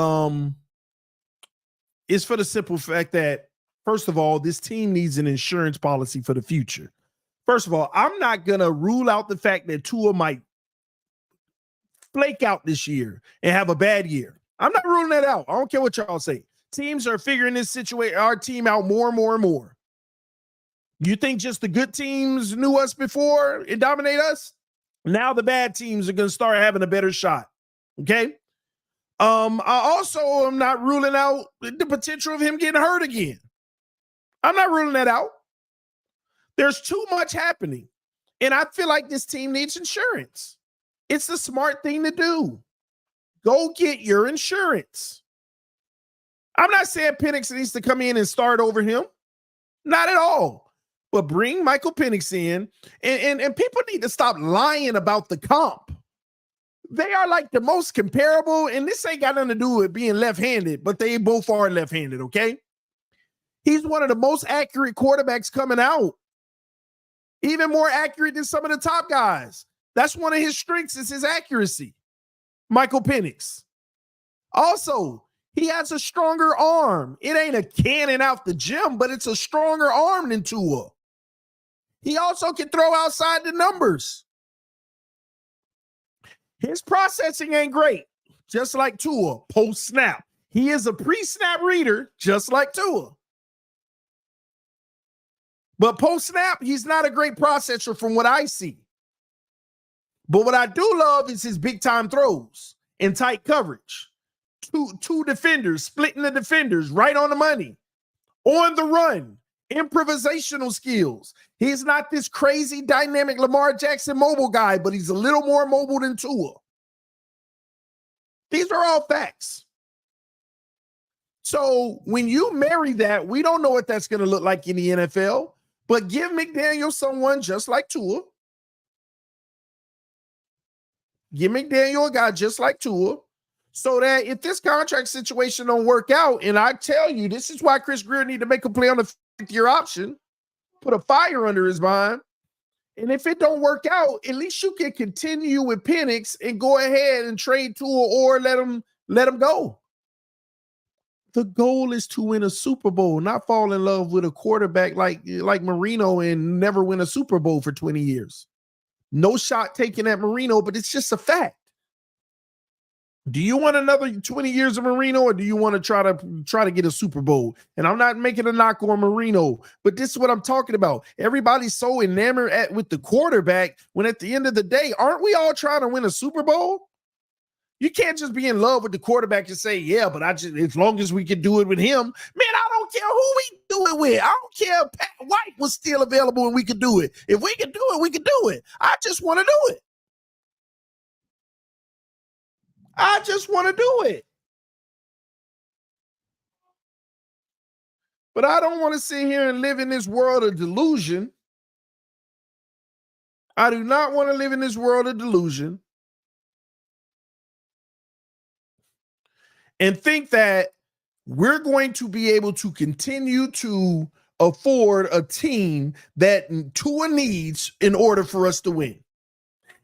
is for the simple fact that, first of all, this team needs an insurance policy for the future. First of all, I'm not going to rule out the fact that Tua might flake out this year and have a bad year. I'm not ruling that out. I don't care what y'all say. Teams are figuring this situation, our team out more and more and more. You think just the good teams knew us before and dominate us? Now the bad teams are going to start having a better shot. Okay? I also am not ruling out the potential of him getting hurt again. I'm not ruling that out. There's too much happening. And I feel like this team needs insurance. It's the smart thing to do. Go get your insurance. I'm not saying Penix needs to come in and start over him. Not at all. But bring Michael Penix in, and people need to stop lying about the comp. They are like the most comparable, and this ain't got nothing to do with being left-handed, but they both are left-handed, okay? He's one of the most accurate quarterbacks coming out. Even more accurate than some of the top guys. That's one of his strengths is his accuracy. Michael Penix. Also, he has a stronger arm. It ain't a cannon out the gym, but it's a stronger arm than Tua. He also can throw outside the numbers. His processing ain't great, just like Tua, post-snap. He is a pre-snap reader, just like Tua. But post-snap, he's not a great processor from what I see. But what I do love is his big-time throws in tight coverage. Two defenders, splitting the defenders right on the money. On the run, improvisational skills. He's not this crazy dynamic Lamar Jackson mobile guy, but he's a little more mobile than Tua. These are all facts. So when you marry that, we don't know what that's going to look like in the NFL, but give McDaniel someone just like Tua. Give McDaniel a guy just like Tua, so that if this contract situation don't work out, and I tell you, this is why Chris Greer need to make a play on the fifth-year option, put a fire under his mind, and if it don't work out, at least you can continue with Penix and go ahead and trade Tua or let him go. The goal is to win a Super Bowl, not fall in love with a quarterback like Marino and never win a Super Bowl for 20 years. No shot taken at Marino, but it's just a fact. Do you want another 20 years of Marino, or do you want to try to get a Super Bowl? And I'm not making a knock on Marino, but this is what I'm talking about. Everybody's so enamored with the quarterback when at the end of the day, aren't we all trying to win a Super Bowl? You can't just be in love with the quarterback and say, yeah, but as long as we can do it with him, man, I don't care who we do it with. I don't care if Pat White was still available and we could do it. If we could do it, we could do it. I just want to do it. I just want to do it. But I don't want to sit here and live in this world of delusion. I do not want to live in this world of delusion and think that we're going to be able to continue to afford a team that Tua needs in order for us to win.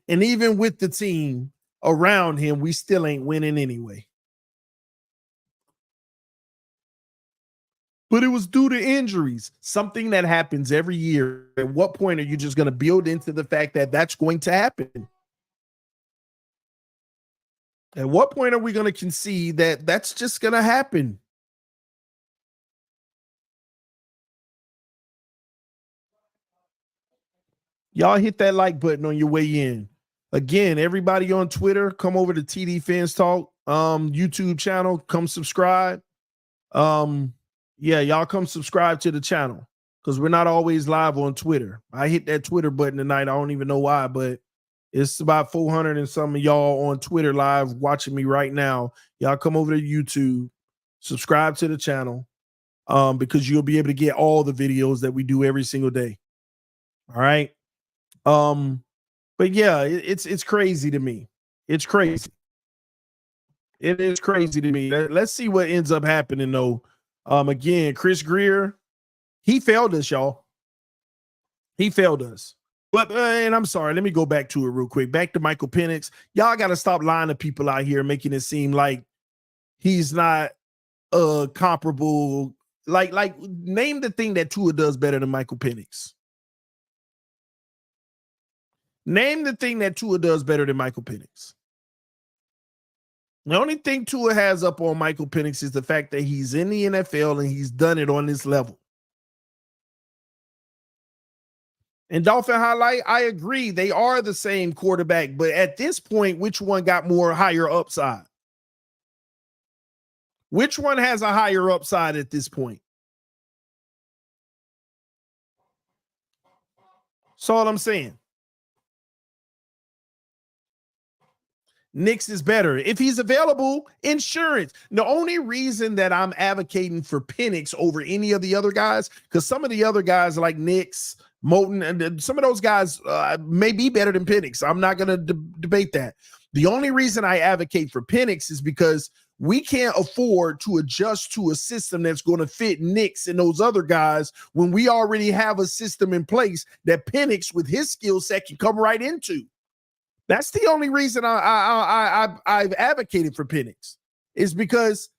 And even with the team around him, we still ain't winning anyway. But it was due to injuries, something that happens every year. At what point are you just going to build into the fact that that's going to happen? At what point are we going to concede that that's just going to happen? Y'all hit that like button on your way in. Again, everybody on Twitter, come over to TD Fans Talk YouTube channel. Come subscribe. Yeah, y'all come subscribe to the channel because we're not always live on Twitter. I hit that Twitter button tonight. I don't even know why, but it's about 400 and some of y'all on Twitter live watching me right now. Y'all come over to YouTube, subscribe to the channel because you'll be able to get all the videos that we do every single day. All right. But yeah, it's crazy to me. It's crazy. It is crazy to me. Let's see what ends up happening though. Again, Chris Greer, he failed us, y'all. He failed us. But and I'm sorry, let me go back to it real quick. Back to Michael Penix. Y'all got to stop lying to people out here, making it seem like he's not comparable. Like name the thing that Tua does better than Michael Penix. Name the thing that Tua does better than Michael Penix. The only thing Tua has up on Michael Penix is the fact that he's in the NFL and he's done it on this level. And Dolphin Highlight, I agree. They are the same quarterback, but at this point, which one got more higher upside? Which one has a higher upside at this point? That's all I'm saying. Nix is better. If he's available, insurance. The only reason that I'm advocating for Penix over any of the other guys, because some of the other guys like Nix, Moton, and some of those guys may be better than Penix. I'm not going to debate that. The only reason I advocate for Penix is because we can't afford to adjust to a system that's going to fit Nix and those other guys when we already have a system in place that Penix with his skill set can come right into. That's the only reason I've advocated for Penix, is because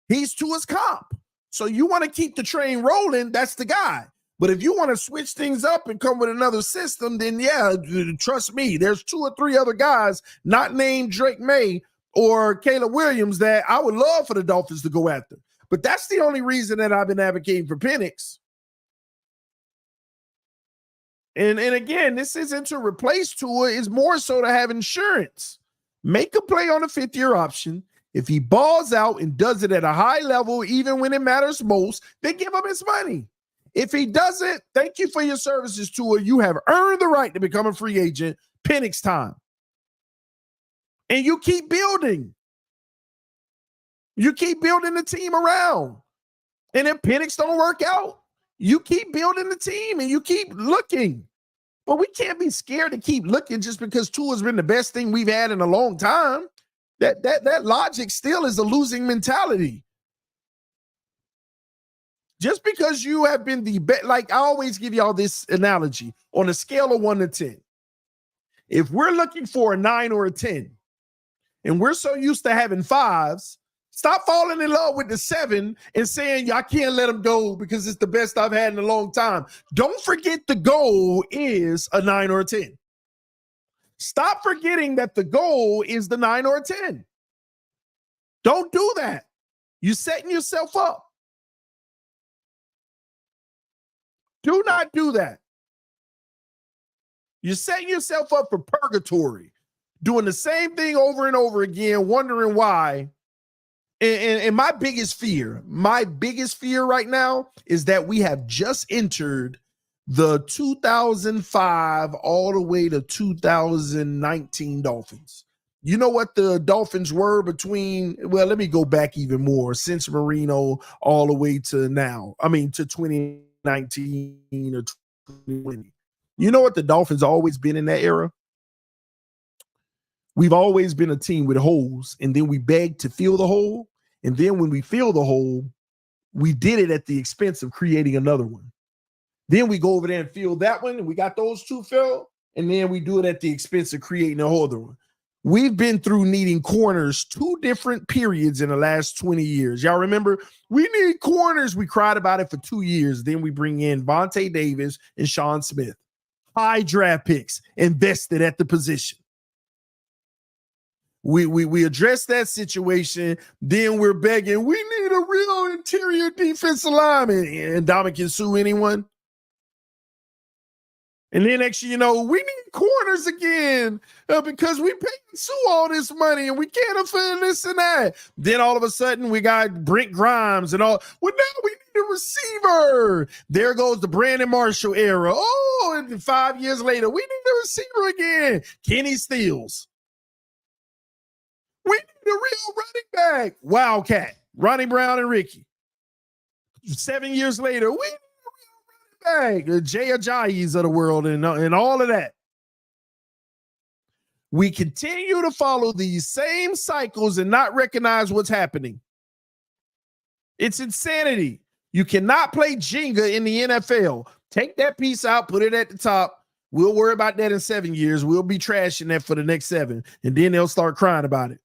he's to his comp. So you want to keep the train rolling, that's the guy. But if you want to switch things up and come with another system, then yeah, trust me, there's 2 or 3 other guys not named Drake May or Caleb Williams that I would love for the Dolphins to go after. But that's the only reason that I've been advocating for Penix. And again, this isn't to replace Tua, it's more so to have insurance. Make a play on a 5th-year option. If he balls out and does it at a high level, even when it matters most, then give him his money. If he doesn't, thank you for your services, Tua. You have earned the right to become a free agent. Penix time. And you keep building. You keep building the team around. And if Penix don't work out, you keep building the team and you keep looking. But we can't be scared to keep looking just because Tua's been the best thing we've had in a long time. That logic still is a losing mentality. Just because you have been the best, like I always give y'all this analogy on a scale of 1 to 10. If we're looking for a 9 or a 10, and we're so used to having 5s, stop falling in love with the 7 and saying, I can't let him go because it's the best I've had in a long time. Don't forget the goal is a 9 or a 10. Stop forgetting that the goal is the 9 or a 10. Don't do that. You're setting yourself up. Do not do that. You're setting yourself up for purgatory, doing the same thing over and over again, wondering why. And my biggest fear right now is that we have just entered the 2005 all the way to 2019 Dolphins. You know what the Dolphins were between, well, let me go back even more, since Marino all the way to now. I mean, to 2019 or 2020. You know what the Dolphins always been in that era? We've always been a team with holes, and then we begged to fill the hole. And then when we fill the hole, we did it at the expense of creating another one. Then we go over there and fill that one, and we got those 2 filled, and then we do it at the expense of creating a whole other one. We've been through needing corners 2 different periods in the last 20 years. Y'all remember? We need corners. We cried about it for 2 years. Then we bring in Vontae Davis and Sean Smith. High draft picks invested at the position. We address that situation. Then we're begging, we need a real interior defensive lineman. And Ndamukong Suh, anyone? And then next you know, we need corners again because we paid Suh all this money and we can't afford this and that. Then all of a sudden we got Brent Grimes and all. Well, now we need a receiver. There goes the Brandon Marshall era. Oh, and 5 years later, we need a receiver again. Kenny Stills. We need a real running back. Wildcat, Ronnie Brown and Ricky. 7 years later, we need a real running back. The Jay Ajayis of the world and all of that. We continue to follow these same cycles and not recognize what's happening. It's insanity. You cannot play Jenga in the NFL. Take that piece out, put it at the top. We'll worry about that in 7 years. We'll be trashing that for the next 7. And then they'll start crying about it.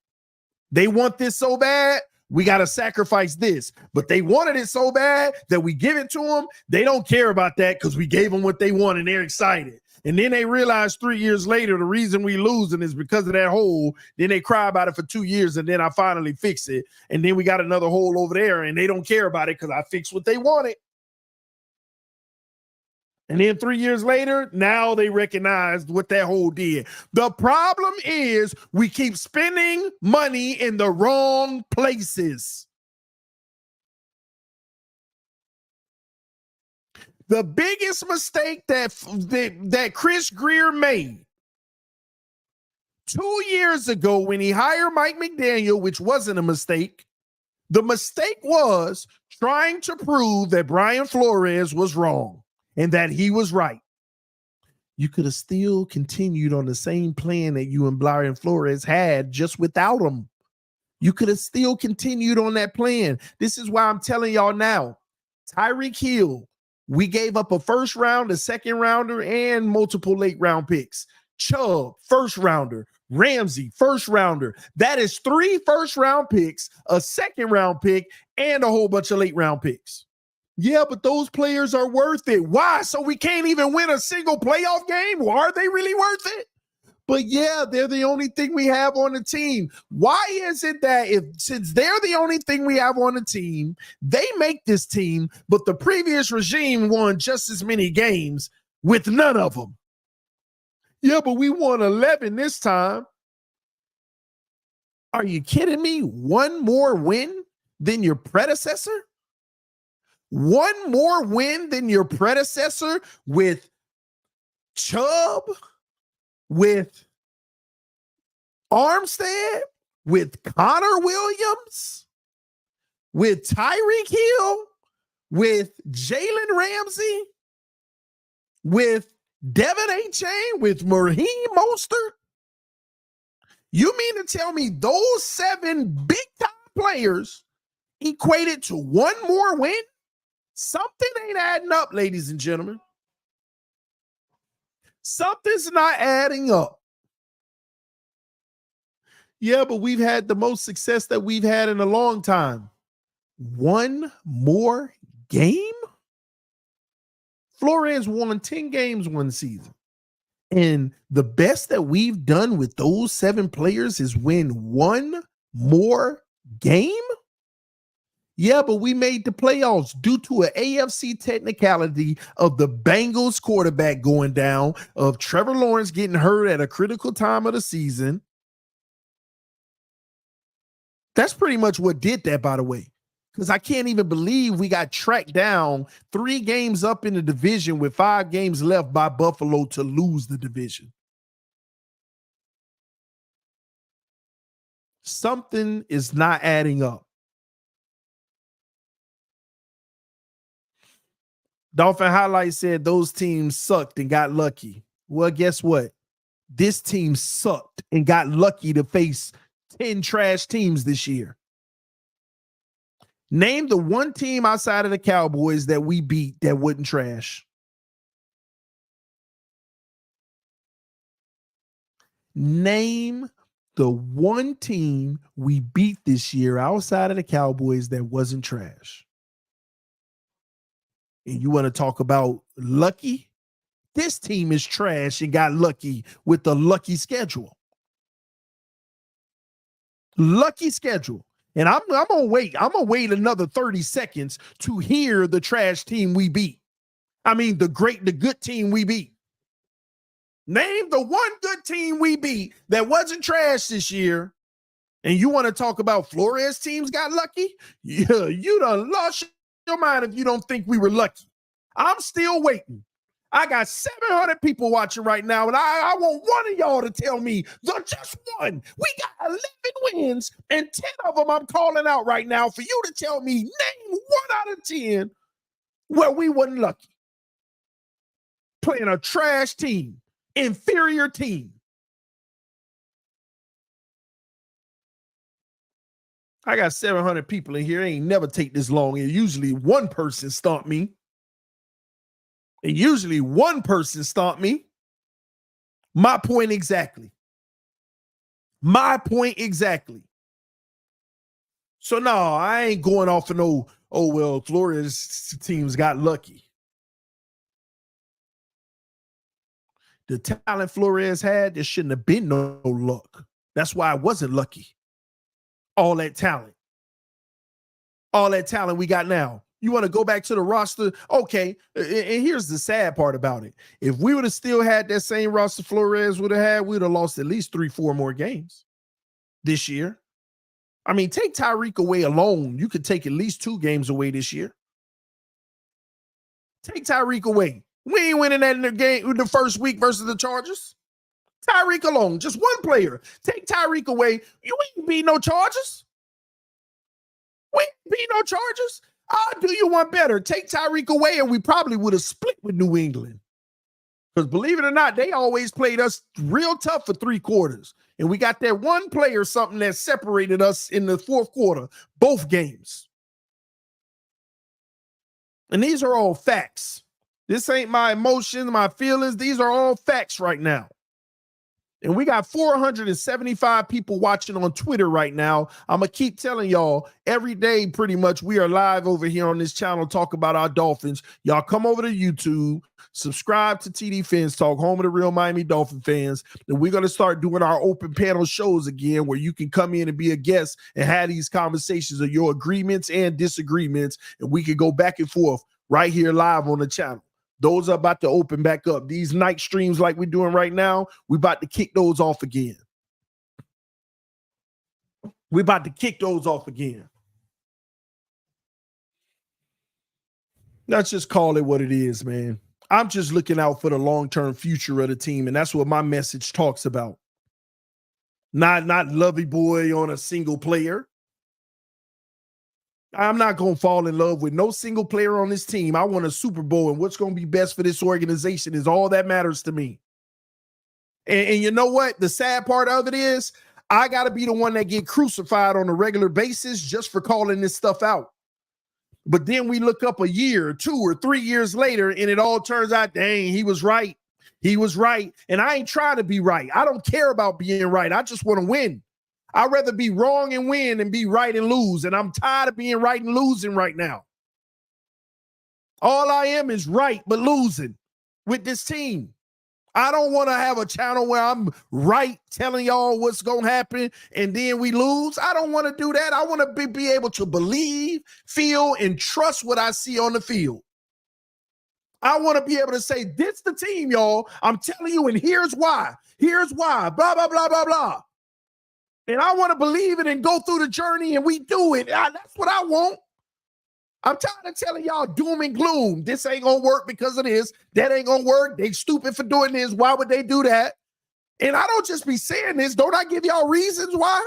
They want this so bad. We got to sacrifice this. But they wanted it so bad that we give it to them. They don't care about that because we gave them what they want and they're excited. And then they realize 3 years later, the reason we losing is because of that hole. Then they cry about it for 2 years and then I finally fix it. And then we got another hole over there and they don't care about it because I fixed what they wanted. And then 3 years later, now they recognize what that hole did. The problem is we keep spending money in the wrong places. The biggest mistake that Chris Greer made 2 years ago when he hired Mike McDaniel, which wasn't a mistake, the mistake was trying to prove that Brian Flores was wrong and that he was right. You could have still continued on the same plan that you and Brian Flores had just without him. You could have still continued on that plan. This is why I'm telling y'all now, Tyreek Hill, we gave up a first round, a second rounder, and multiple late round picks. Chubb, first rounder. Ramsey, first rounder. That is 3 first round picks, a second round pick, and a whole bunch of late round picks. Yeah, but those players are worth it. Why? So we can't even win a single playoff game? Well, are they really worth it? But yeah, they're the only thing we have on the team. Why is it that since they're the only thing we have on the team, they make this team, but the previous regime won just as many games with none of them? Yeah, but we won 11 this time. Are you kidding me? One more win than your predecessor? One more win than your predecessor with Chubb, with Armstead, with Connor Williams, with Tyreek Hill, with Jalen Ramsey, with Devin A-Chain, with Raheem Mostert. You mean to tell me those 7 big-time players equated to one more win? Something ain't adding up, ladies and gentlemen. Something's not adding up. Yeah, but we've had the most success that we've had in a long time. One more game? Flores won 10 games one season. And the best that we've done with those 7 players is win one more game? Yeah, but we made the playoffs due to an AFC technicality of the Bengals quarterback going down, of Trevor Lawrence getting hurt at a critical time of the season. That's pretty much what did that, by the way, because I can't even believe we got tracked down 3 games up in the division with 5 games left by Buffalo to lose the division. Something is not adding up. Dolphin Highlight said those teams sucked and got lucky. Well, guess what? This team sucked and got lucky to face 10 trash teams this year. Name the one team outside of the Cowboys that we beat that wasn't trash. Name the one team we beat this year outside of the Cowboys that wasn't trash. And you want to talk about lucky? This team is trash and got lucky with the lucky schedule. Lucky schedule. And I'm gonna wait. I'm gonna wait another 30 seconds to hear the trash team we beat. I mean, the good team we beat. Name the one good team we beat that wasn't trash this year. And you want to talk about Flores teams got lucky? Yeah, you done lost your mind if you don't think we were lucky. I'm still waiting. I got 700 people watching right now, and I want one of y'all to tell me the just one. We got 11 wins, and 10 of them I'm calling out right now for you to tell me, name 1 out of 10 where we wasn't lucky. Playing a trash team, inferior team. I got 700 people in here. It ain't never take this long. And usually one person stomp me. And usually one person stomp me. My point exactly. My point exactly. So no, I ain't going off of no, oh, well, Florida's teams got lucky. The talent Flores had, there shouldn't have been no luck. That's why I wasn't lucky. All that talent we got now. You want to go back to the roster? Okay. And here's the sad part about it. If we would have still had that same roster Flores would have had, we would have lost at least 3-4 more games this year. I mean, take Tyreek away alone. You could take at least 2 games away this year. Take Tyreek away. We ain't winning that in the game the first week versus the Chargers. Tyreek alone, just one player. Take Tyreek away. You ain't beat no Chargers. We ain't beat no Chargers. I'll do you one better. Take Tyreek away, and we probably would have split with New England. Because believe it or not, they always played us real tough for 3 quarters. And we got that one player, something that separated us in the 4th quarter, both games. And these are all facts. This ain't my emotions, my feelings. These are all facts right now. And we got 475 people watching on Twitter right now. I'm going to keep telling y'all every day pretty much we are live over here on this channel talk about our Dolphins. Y'all come over to YouTube, subscribe to TD Fans Talk, home of the real Miami Dolphin fans. And we're going to start doing our open panel shows again where you can come in and be a guest and have these conversations of your agreements and disagreements. And we can go back and forth right here live on the channel. Those are about to open back up. These night streams like we're doing right now, we about to kick those off again. We about to kick those off again. Let's just call it what it is, man. I'm just looking out for the long-term future of the team, and that's what my message talks about. Not lovey boy on a single player. I'm not going to fall in love with no single player on this team. I want a Super Bowl, and what's going to be best for this organization is all that matters to me. And you know what? The sad part of it is I got to be the one that get crucified on a regular basis just for calling this stuff out. But then we look up a year, 2 or 3 years later, and it all turns out, dang, he was right. He was right. And I ain't trying to be right. I don't care about being right. I just want to win. I'd rather be wrong and win than be right and lose. And I'm tired of being right and losing right now. All I am is right, but losing with this team. I don't want to have a channel where I'm right telling y'all what's going to happen and then we lose. I don't want to do that. I want to be able to believe, feel, and trust what I see on the field. I want to be able to say, this the team, y'all. I'm telling you, and here's why. Here's why. Blah, blah, blah, blah, blah. And I want to believe it and go through the journey, and we do it. That's what I want. I'm tired of telling y'all doom and gloom. This ain't going to work because of this. That ain't going to work. They stupid for doing this. Why would they do that? And I don't just be saying this. Don't I give y'all reasons why?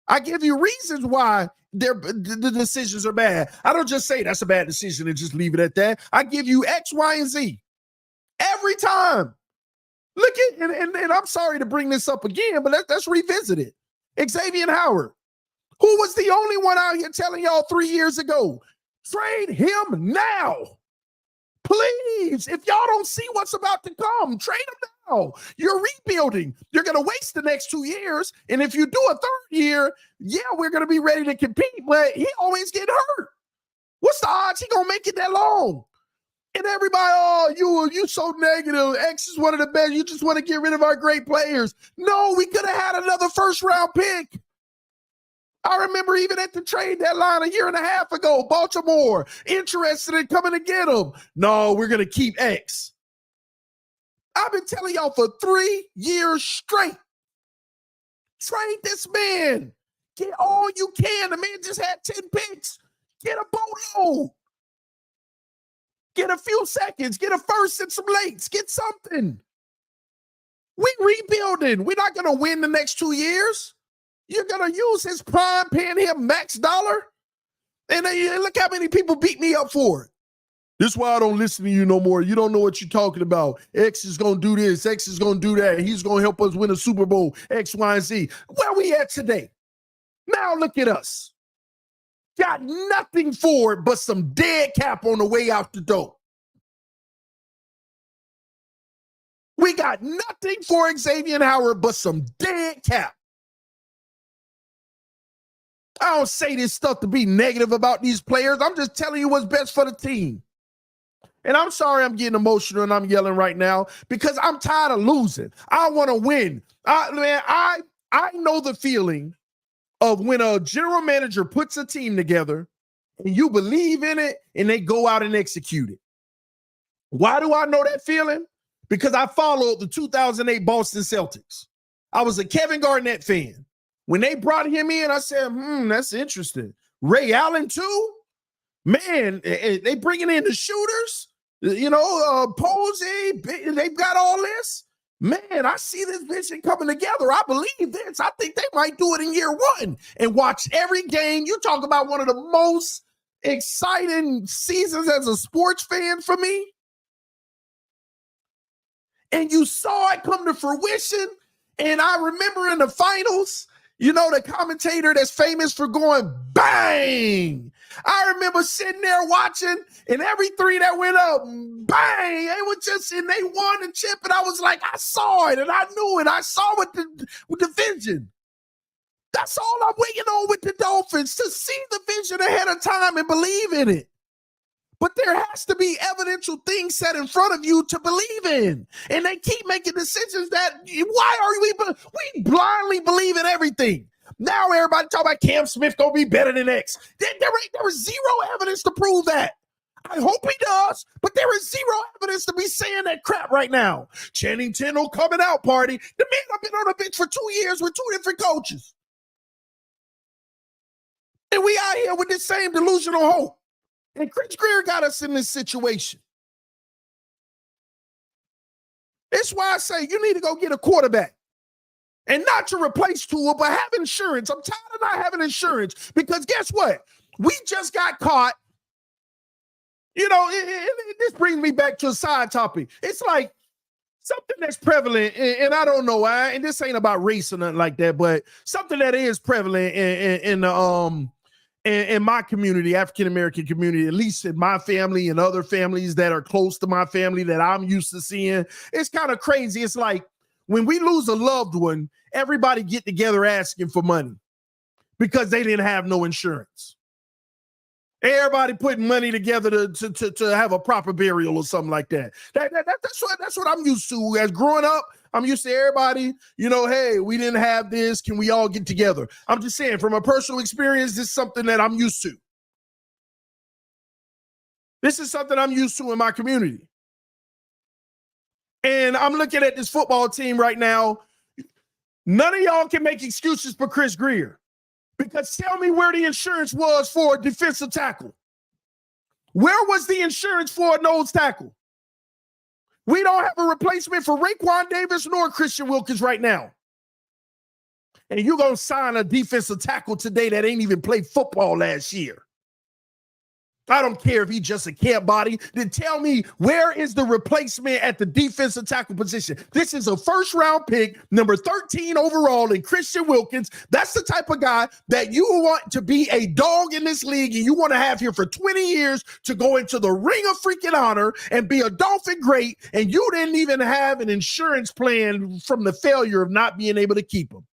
I give you reasons why the decisions are bad. I don't just say that's a bad decision and just leave it at that. I give you X, Y, and Z every time. Look at, and I'm sorry to bring this up again, but let's revisit it. Xavier Howard, who was the only one out here telling y'all 3 years ago, trade him now. Please, if y'all don't see what's about to come, trade him now. You're rebuilding. You're going to waste the next 2 years. And if you do a 3rd year, yeah, we're going to be ready to compete, but he always get hurt. What's the odds he going to make it that long? And everybody, oh, you so negative. X is one of the best. You just want to get rid of our great players. No, we could have had another 1st-round pick. I remember even at the trade deadline a year and a half ago, Baltimore interested in coming to get him. No, we're going to keep X. I've been telling y'all for 3 years straight. Trade this man. Get all you can. The man just had 10 picks. Get a boatload. Get a few seconds. Get a 1st and some lates. Get something. We rebuilding. We're not going to win the next 2 years. You're going to use his prime, paying him max dollar. And look how many people beat me up for it. This is why I don't listen to you no more. You don't know what you're talking about. X is going to do this. X is going to do that. He's going to help us win a Super Bowl, X, Y, and Z. Where we at today? Now look at us. Got nothing for it but some dead cap on the way out the door. We got nothing for Xavier Howard but some dead cap. I don't say this stuff to be negative about these players. I'm just telling you what's best for the team. And I'm sorry I'm getting emotional and I'm yelling right now because I'm tired of losing. I want to win. I know the feeling of when a general manager puts a team together and you believe in it and they go out and execute it. Why do I know that feeling? Because I followed the 2008 Boston Celtics. I was a Kevin Garnett fan. When they brought him in, I said, that's interesting. Ray Allen too? Man, they bringing in the shooters? Posey, they've got all this. Man, I see this vision coming together. I believe this. I think they might do it in year one and watch every game. You talk about one of the most exciting seasons as a sports fan for me. And you saw it come to fruition. And I remember in the finals, the commentator that's famous for going bang. I remember sitting there watching, and every three that went up, bang. It was just, and they won the chip, and I was like, I saw it, and I knew it. I saw it with the vision. That's all I'm waiting on with the Dolphins, to see the vision ahead of time and believe in it. But there has to be evidential things set in front of you to believe in. And they keep making decisions that, why are we blindly believe in everything? Now everybody talking about Cam Smith going to be better than X. There is zero evidence to prove that. I hope he does, but there is zero evidence to be saying that crap right now. Channing Tindall coming out party. The man have been on the bench for 2 years with 2 different coaches. And we out here with this same delusional hope. And Chris Greer got us in this situation. That's why I say you need to go get a quarterback. And not to replace Tua, but have insurance. I'm tired of not having insurance because guess what? We just got caught. This brings me back to a side topic. It's like something that's prevalent, and I don't know why, and this ain't about race or nothing like that, but something that is prevalent in my community, African-American community, at least in my family and other families that are close to my family that I'm used to seeing. It's kind of crazy. It's like when we lose a loved one, everybody get together asking for money because they didn't have no insurance. Everybody putting money together to have a proper burial or something like that. That's what I'm used to. As growing up, I'm used to everybody, hey, we didn't have this. Can we all get together? I'm just saying, from a personal experience, this is something that I'm used to. This is something I'm used to in my community. And I'm looking at this football team right now. None of y'all can make excuses for Chris Greer. Because tell me where the insurance was for a defensive tackle. Where was the insurance for a nose tackle? We don't have a replacement for Raekwon Davis nor Christian Wilkins right now. And you're going to sign a defensive tackle today that ain't even played football last year. I don't care if he's just a camp body. Then tell me, where is the replacement at the defensive tackle position? This is a first-round pick, number 13 overall in Christian Wilkins. That's the type of guy that you want to be a dog in this league and you want to have here for 20 years to go into the ring of freaking honor and be a Dolphin great, and you didn't even have an insurance plan from the failure of not being able to keep him.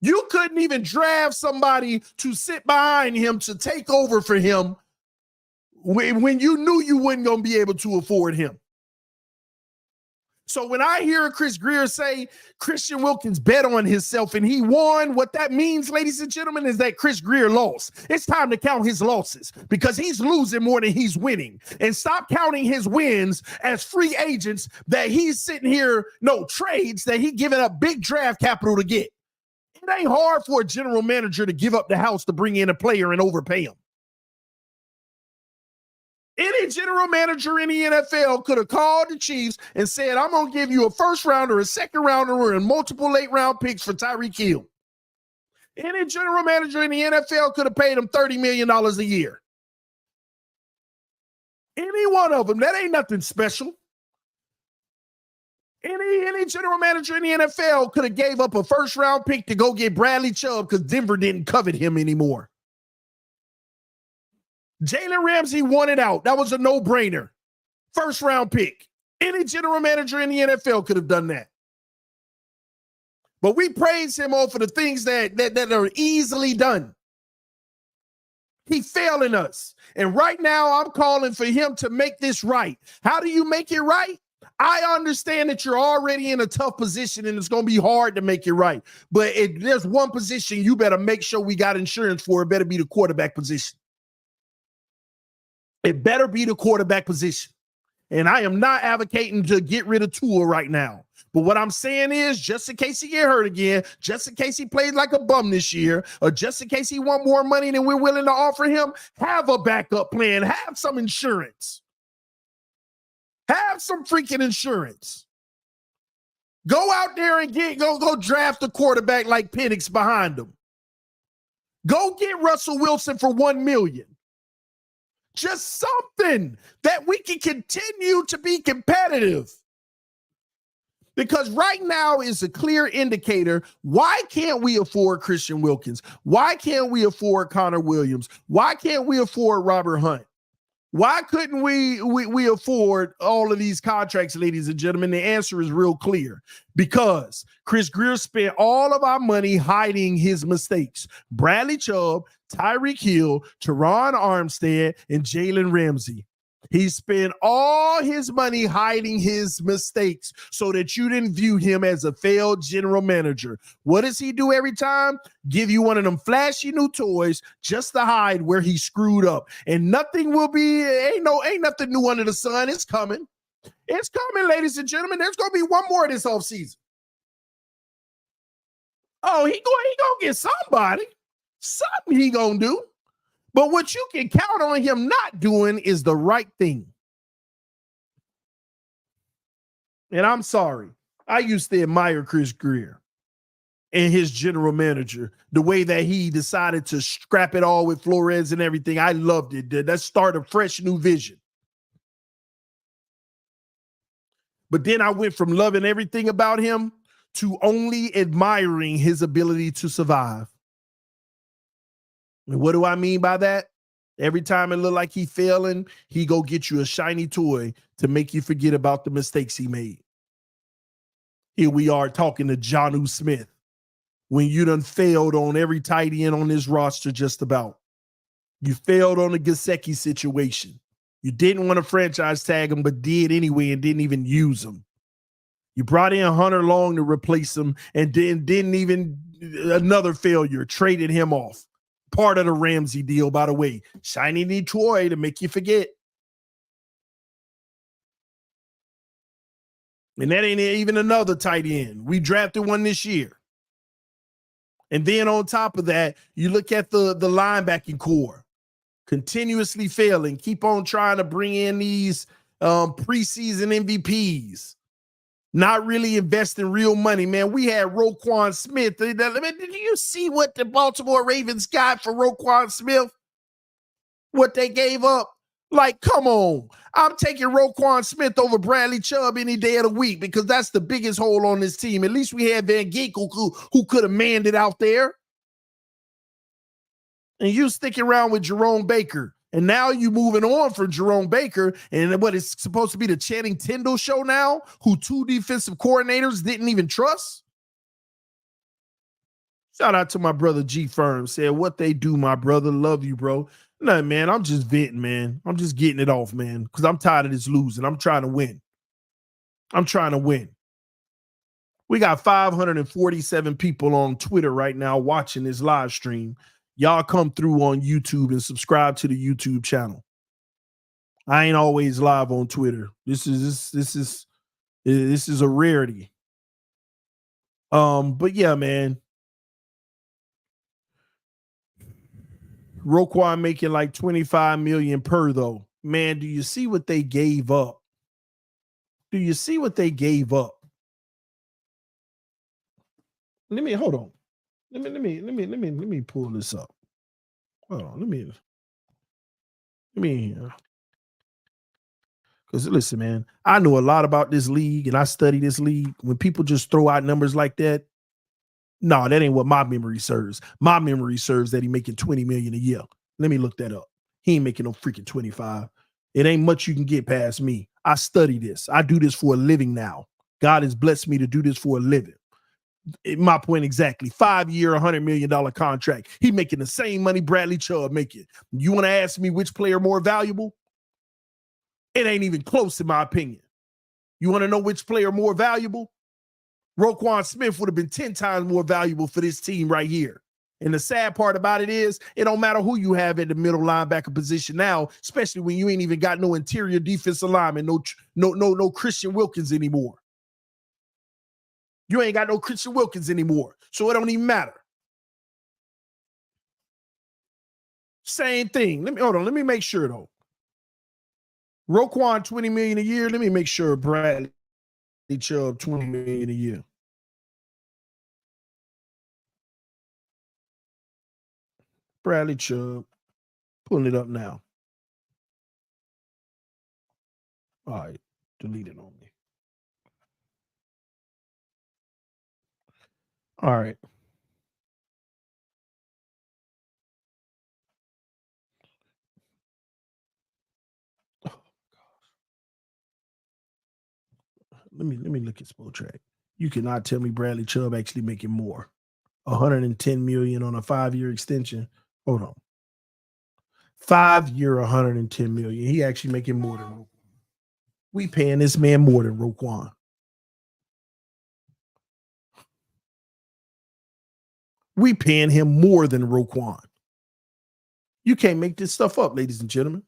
You couldn't even draft somebody to sit behind him to take over for him when you knew you weren't going to be able to afford him. So when I hear Chris Greer say Christian Wilkins bet on himself and he won, what that means, ladies and gentlemen, is that Chris Greer lost. It's time to count his losses because he's losing more than he's winning. And stop counting his wins as free agents that he's sitting here, trades that he giving up big draft capital to get. It ain't hard for a general manager to give up the house to bring in a player and overpay him. Any general manager in the NFL could have called the Chiefs and said, I'm going to give you a first rounder, a second rounder, and multiple late round picks for Tyreek Hill. Any general manager in the NFL could have paid him $30 million a year. Any one of them. That ain't nothing special. Any general manager in the NFL could have gave up a first-round pick to go get Bradley Chubb because Denver didn't covet him anymore. Jalen Ramsey won it out. That was a no-brainer. First-round pick. Any general manager in the NFL could have done that. But we praise him for the things that are easily done. He failing us. And right now I'm calling for him to make this right. How do you make it right? I understand that you're already in a tough position and it's going to be hard to make it right. But there's one position you better make sure we got insurance for. It better be the quarterback position. It better be the quarterback position. And I am not advocating to get rid of Tua right now. But what I'm saying is, just in case he get hurt again, just in case he plays like a bum this year, or just in case he want more money than we're willing to offer him, have a backup plan. Have some insurance. Have some freaking insurance. Go out there and go draft a quarterback like Penix behind him. Go get Russell Wilson for $1 million. Just something that we can continue to be competitive. Because right now is a clear indicator. Why can't we afford Christian Wilkins? Why can't we afford Connor Williams? Why can't we afford Robert Hunt? Why couldn't we afford all of these contracts, ladies and gentlemen? The answer is real clear. Because Chris Greer spent all of our money hiding his mistakes. Bradley Chubb, Tyreek Hill, Teron Armstead, and Jalen Ramsey. He spent all his money hiding his mistakes so that you didn't view him as a failed general manager. What does he do every time? Give you one of them flashy new toys just to hide where he screwed up. And nothing will be, ain't nothing new under the sun. It's coming. It's coming, ladies and gentlemen. There's going to be one more this offseason. Oh, he gonna get somebody. Something he gonna do. But what you can count on him not doing is the right thing. And I'm sorry. I used to admire Chris Greer and his general manager, the way that he decided to scrap it all with Flores and everything. I loved it. That started a fresh new vision. But then I went from loving everything about him to only admiring his ability to survive. And what do I mean by that? Every time it looked like he failing, he go get you a shiny toy to make you forget about the mistakes he made. Here we are talking to Jonnu Smith when you done failed on every tight end on this roster just about. You failed on the Gesicki situation. You didn't want to franchise tag him, but did anyway and didn't even use him. You brought in Hunter Long to replace him and didn't even, another failure, traded him off. Part of the Ramsey deal, by the way. Shiny new toy to make you forget. And that ain't even another tight end. We drafted one this year. And then on top of that, you look at the linebacking core. Continuously failing. Keep on trying to bring in these preseason MVPs. Not really investing real money, man. We had Roquan Smith. Did you see what the Baltimore Ravens got for Roquan Smith? What they gave up? Like, come on. I'm taking Roquan Smith over Bradley Chubb any day of the week because that's the biggest hole on this team. At least we had Van Ginkel who could have manned it out there. And you sticking around with Jerome Baker. And now you moving on from Jerome Baker and what is supposed to be the Channing Tindall show now, who 2 defensive coordinators didn't even trust. Shout out to my brother G Firm. Said, what they do, my brother. Love you, bro. No, man, I'm just venting, man. I'm just getting it off, man, because I'm tired of this losing. I'm trying to win. We got 547 people on Twitter right now watching this live stream. Y'all come through on YouTube and subscribe to the YouTube channel. I ain't always live on Twitter. This is a rarity. But yeah, man. Roquan making like $25 million per though. Man, do you see what they gave up? Let me hold on. Let me pull this up. Hold on. Let me because listen, man, I know a lot about this league and I study this league. When people just throw out numbers like that, no, that ain't what my memory serves. My memory serves that he making $20 million a year. Let me look that up. He ain't making no freaking 25. It ain't much you can get past me. I study this. I do this for a living now. God has blessed me to do this for a living. My point exactly. 5-year, $100 million contract. He making the same money Bradley Chubb making. You want to ask me which player more valuable? It ain't even close in my opinion. You want to know which player more valuable? Roquan Smith would have been 10 times more valuable for this team right here. And the sad part about it is, it don't matter who you have at the middle linebacker position now, especially when you ain't even got no interior defensive lineman, no Christian Wilkins anymore. You ain't got no Christian Wilkins anymore, so it don't even matter. Same thing. Let me make sure though. Roquan $20 million a year. Let me make sure Bradley Chubb $20 million a year. Bradley Chubb, pulling it up now. All right, delete it on me. All right. Let me look at Spotrac. You cannot tell me Bradley Chubb actually making more. $110 million on a 5-year extension. Hold on. 5-year, $110 million. He actually making more than Roquan. We paying this man more than Roquan. We paying him more than Roquan. You can't make this stuff up, ladies and gentlemen.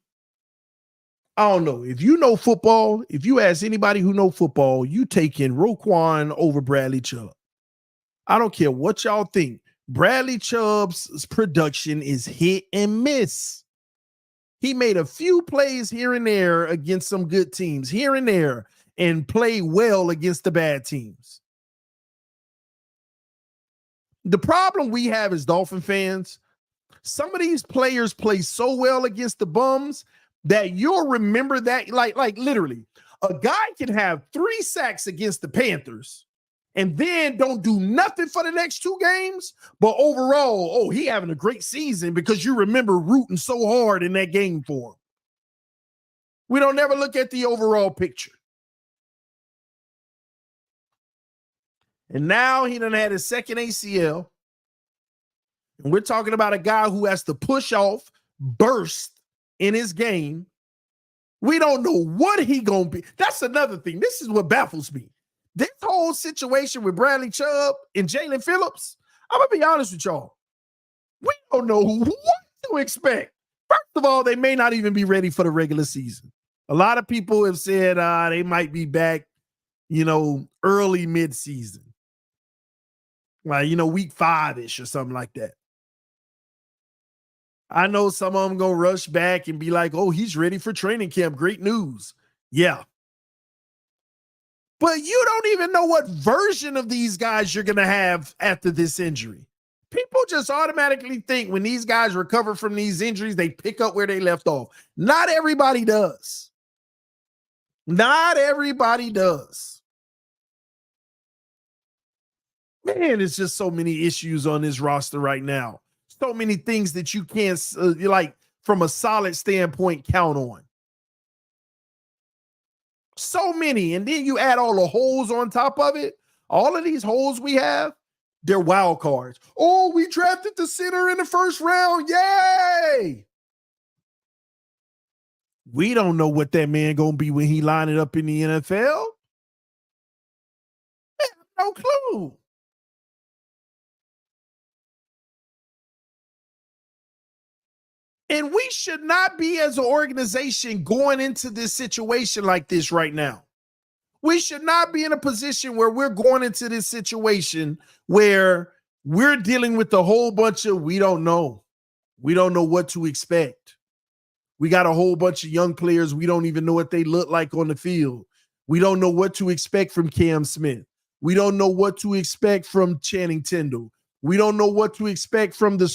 I don't know. If you know football, if you ask anybody who know football, you taking Roquan over Bradley Chubb. I don't care what y'all think. Bradley Chubb's production is hit and miss. He made a few plays here and there against some good teams, here and there, and play well against the bad teams. The problem we have as Dolphin fans, some of these players play so well against the bums that you'll remember that, like literally, a guy can have 3 sacks against the Panthers and then don't do nothing for the next 2 games. But overall, he having a great season because you remember rooting so hard in that game for him. We don't never look at the overall picture. And now he done had his second ACL. And we're talking about a guy who has to push off, burst in his game. We don't know what he gonna be. That's another thing. This is what baffles me. This whole situation with Bradley Chubb and Jalen Phillips, I'm going to be honest with y'all. We don't know what to expect. First of all, they may not even be ready for the regular season. A lot of people have said they might be back, early mid-season. Like, week 5-ish or something like that. I know some of them going to rush back and be like, he's ready for training camp. Great news. Yeah. But you don't even know what version of these guys you're going to have after this injury. People just automatically think when these guys recover from these injuries, they pick up where they left off. Not everybody does. Not everybody does. Man, it's just so many issues on this roster right now. So many things that you can't, from a solid standpoint, count on. So many. And then you add all the holes on top of it. All of these holes we have, they're wild cards. We drafted the center in the first round. Yay! We don't know what that man going to be when he line it up in the NFL. I have no clue. And we should not be, as an organization, going into this situation like this right now. We should not be in a position where we're going into this situation where we're dealing with a whole bunch of, we don't know. We don't know what to expect. We got a whole bunch of young players. We don't even know what they look like on the field. We don't know what to expect from Cam Smith. We don't know what to expect from Channing Tindall. We don't know what to expect from the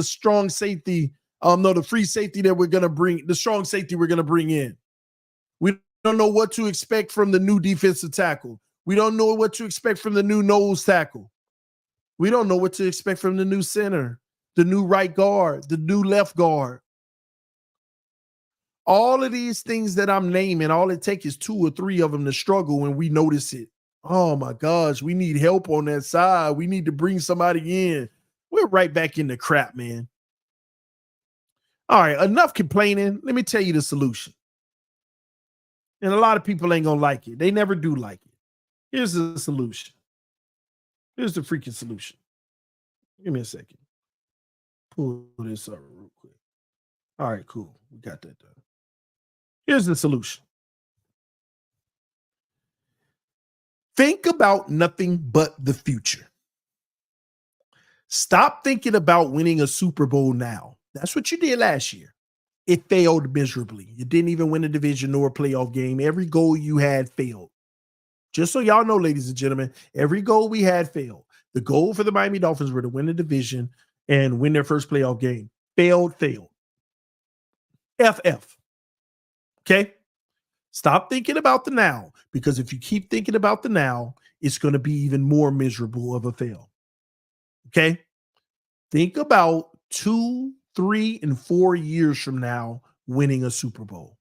strong safety. The free safety that we're going to bring, the strong safety we're going to bring in. We don't know what to expect from the new defensive tackle. We don't know what to expect from the new nose tackle. We don't know what to expect from the new center, the new right guard, the new left guard. All of these things that I'm naming, all it takes is 2 or 3 of them to struggle when we notice it. Oh my gosh, we need help on that side. We need to bring somebody in. We're right back in the crap, man. All right, enough complaining. Let me tell you the solution. And a lot of people ain't gonna like it. They never do like it. Here's the solution. Here's the freaking solution. Give me a second. Pull this up real quick. All right, cool. We got that done. Here's the solution. Think about nothing but the future. Stop thinking about winning a Super Bowl now. That's what you did last year. It failed miserably. You didn't even win a division nor a playoff game. Every goal you had failed. Just so y'all know, ladies and gentlemen, every goal we had failed. The goal for the Miami Dolphins were to win the division and win their first playoff game. Failed. FF. Okay? Stop thinking about the now, because if you keep thinking about the now, it's going to be even more miserable of a fail. Okay? Think about 2, 3, and 4 years from now winning a Super Bowl.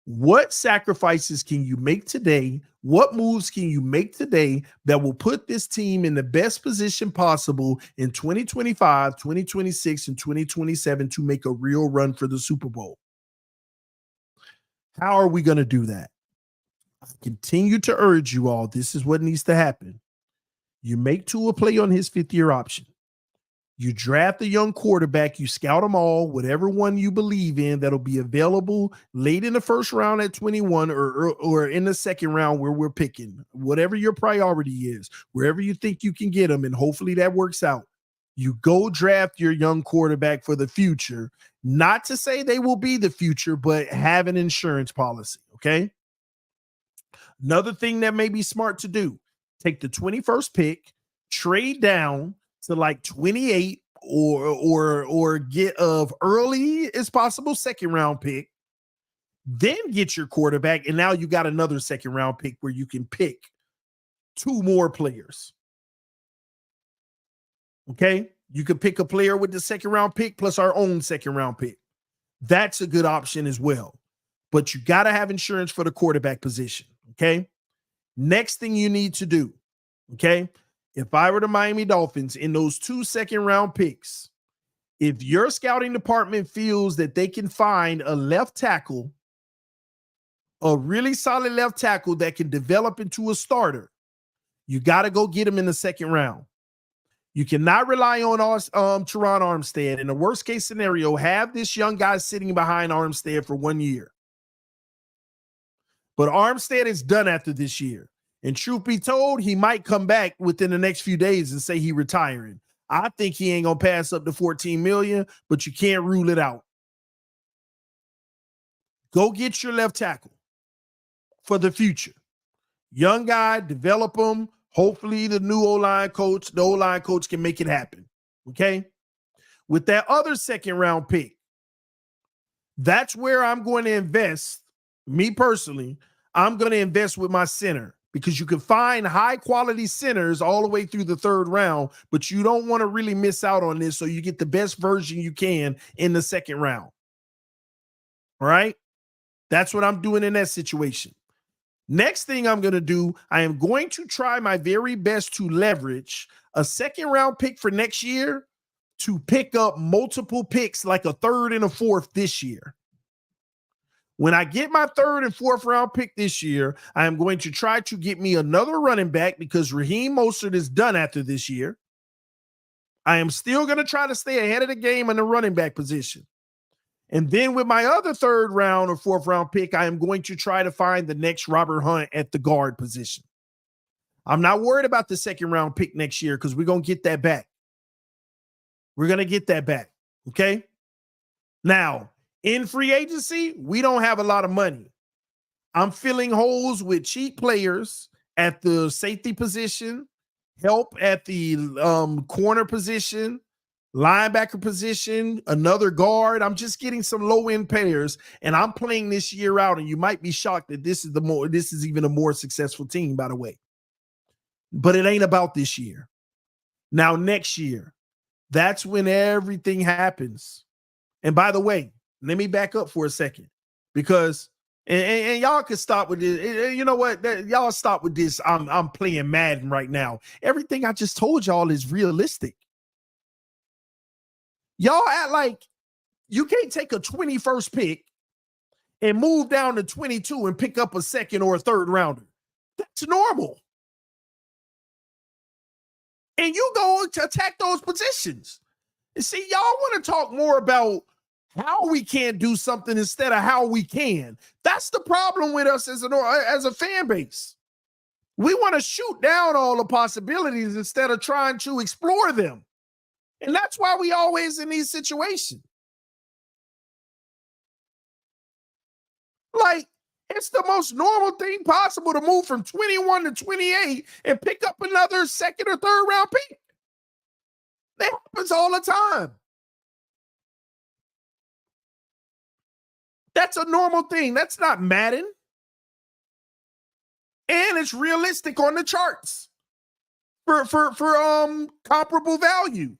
What sacrifices can you make today? What moves can you make today that will put this team in the best position possible in 2025, 2026, and 2027 to make a real run for the Super Bowl? How are we going to do that? I continue to urge you all, this is what needs to happen. You make Tua play on his 5th-year option. You draft a young quarterback, you scout them all, whatever one you believe in that'll be available late in the first round at 21 or in the second round where we're picking, whatever your priority is, wherever you think you can get them, and hopefully that works out. You go draft your young quarterback for the future, not to say they will be the future, but have an insurance policy, okay? Another thing that may be smart to do, take the 21st pick, trade down to like 28 or get of early as possible second round pick, then get your quarterback, and now you got another second round pick where you can pick 2 more players. Okay? You could pick a player with the second round pick plus our own second round pick. That's a good option as well. But you got to have insurance for the quarterback position. Okay? Next thing you need to do, okay? If I were the Miami Dolphins in those 2 second-round picks, if your scouting department feels that they can find a left tackle, a really solid left tackle that can develop into a starter, you got to go get him in the second round. You cannot rely on Teron Armstead. In the worst-case scenario, have this young guy sitting behind Armstead for 1 year. But Armstead is done after this year. And truth be told, he might come back within the next few days and say he's retiring. I think he ain't going to pass up to $14 million, but you can't rule it out. Go get your left tackle for the future. Young guy, develop him. Hopefully the O-line coach can make it happen. Okay? With that other second round pick, that's where I'm going to invest. Me personally, I'm going to invest with my center, because you can find high quality centers all the way through the 3rd round, but you don't want to really miss out on this, so you get the best version you can in the second round. All right? That's what I'm doing in that situation. Next thing I'm going to do, I am going to try my very best to leverage a second round pick for next year to pick up multiple picks, like a 3rd and a 4th this year. When I get my 3rd and 4th round pick this year, I am going to try to get me another running back, because Raheem Mostert is done after this year. I am still going to try to stay ahead of the game in the running back position. And then with my other 3rd round or 4th round pick, I am going to try to find the next Robert Hunt at the guard position. I'm not worried about the 2nd round pick next year, because we're going to get that back. We're going to get that back. Okay? Now, in free agency, we don't have a lot of money. I'm filling holes with cheap players at the safety position, help at the corner position, linebacker position, another guard. I'm just getting some low-end players, and I'm playing this year out, and you might be shocked that this is even a more successful team, by the way. But it ain't about this year. Now, next year, that's when everything happens. And by the way, let me back up for a second, because And y'all can stop with this. You know what? Y'all stop with this. I'm playing Madden right now. Everything I just told y'all is realistic. Y'all act like you can't take a 21st pick and move down to 22 and pick up a second or a third rounder. That's normal. And you go to attack those positions. And see, y'all want to talk more about how we can't do something instead of how we can. That's the problem with us as a fan base. We want to shoot down all the possibilities instead of trying to explore them. And that's why we always in these situations. Like, it's the most normal thing possible to move from 21 to 28 and pick up another second or third round pick. That happens all the time. That's a normal thing. That's not Madden. And it's realistic on the charts for comparable value.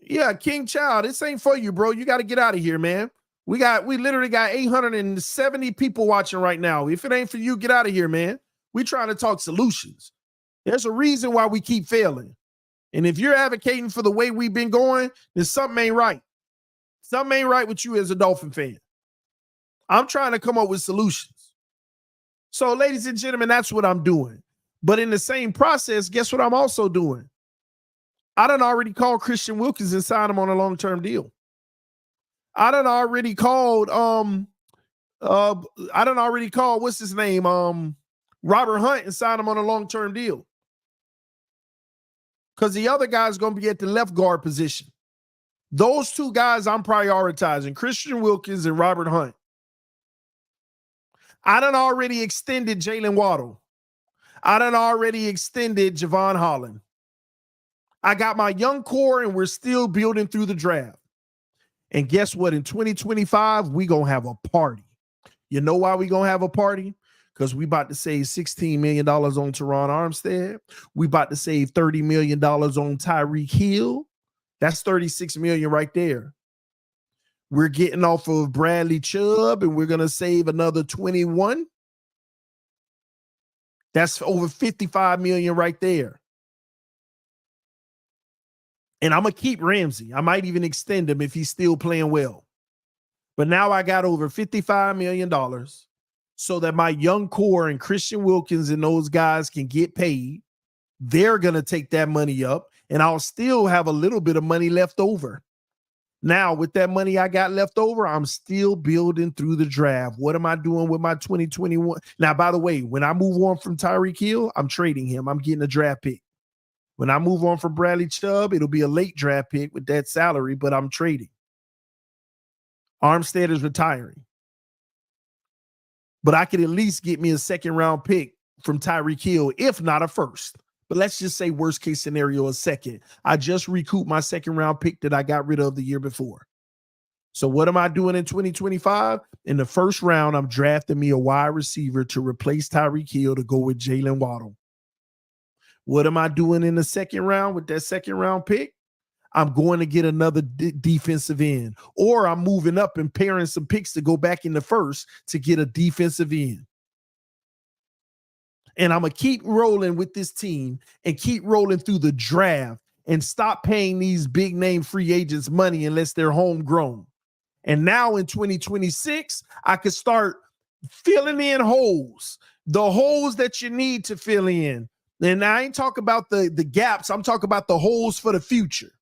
Yeah, King Child, this ain't for you, bro. You got to get out of here, man. We literally got 870 people watching right now. If it ain't for you, get out of here, man. We trying to talk solutions. There's a reason why we keep failing. And if you're advocating for the way we've been going, then something ain't right. Something ain't right with you as a Dolphin fan. I'm trying to come up with solutions. So, ladies and gentlemen, that's what I'm doing. But in the same process, guess what I'm also doing? I done already called Christian Wilkins and signed him on a long-term deal. I done already called what's his name? Robert Hunt and signed him on a long-term deal. Because the other guy's going to be at the left guard position. Those two guys I'm prioritizing, Christian Wilkins and Robert Hunt. I done already extended Jalen Waddle. I done already extended Javon Holland. I got my young core, and we're still building through the draft. And guess what? In 2025, we going to have a party. You know why we going to have a party? Because we about to save $16 million on Teron Armstead. We about to save $30 million on Tyreek Hill. That's $36 million right there. We're getting off of Bradley Chubb, and we're going to save another 21. That's over $55 million right there. And I'm going to keep Ramsey. I might even extend him if he's still playing well. But now I got over $55 million so that my young core and Christian Wilkins and those guys can get paid. They're going to take that money up, and I'll still have a little bit of money left over. Now, with that money I got left over, I'm still building through the draft. What am I doing with my 2021? Now, by the way, when I move on from Tyreek Hill, I'm trading him. I'm getting a draft pick. When I move on from Bradley Chubb, it'll be a late draft pick with that salary, but I'm trading. Armstead is retiring. But I could at least get me a second-round pick from Tyreek Hill, if not a first. But let's just say worst case scenario, a second. I just recouped my second-round pick that I got rid of the year before. So what am I doing in 2025? In the first round, I'm drafting me a wide receiver to replace Tyreek Hill to go with Jalen Waddle. What am I doing in the second round with that second-round pick? I'm going to get another defensive end. Or I'm moving up and pairing some picks to go back in the first to get a defensive end. And I'm going to keep rolling with this team and keep rolling through the draft and stop paying these big-name free agents money unless they're homegrown. And now in 2026, I could start filling in holes, the holes that you need to fill in. And I ain't talking about the gaps. I'm talking about the holes for the future.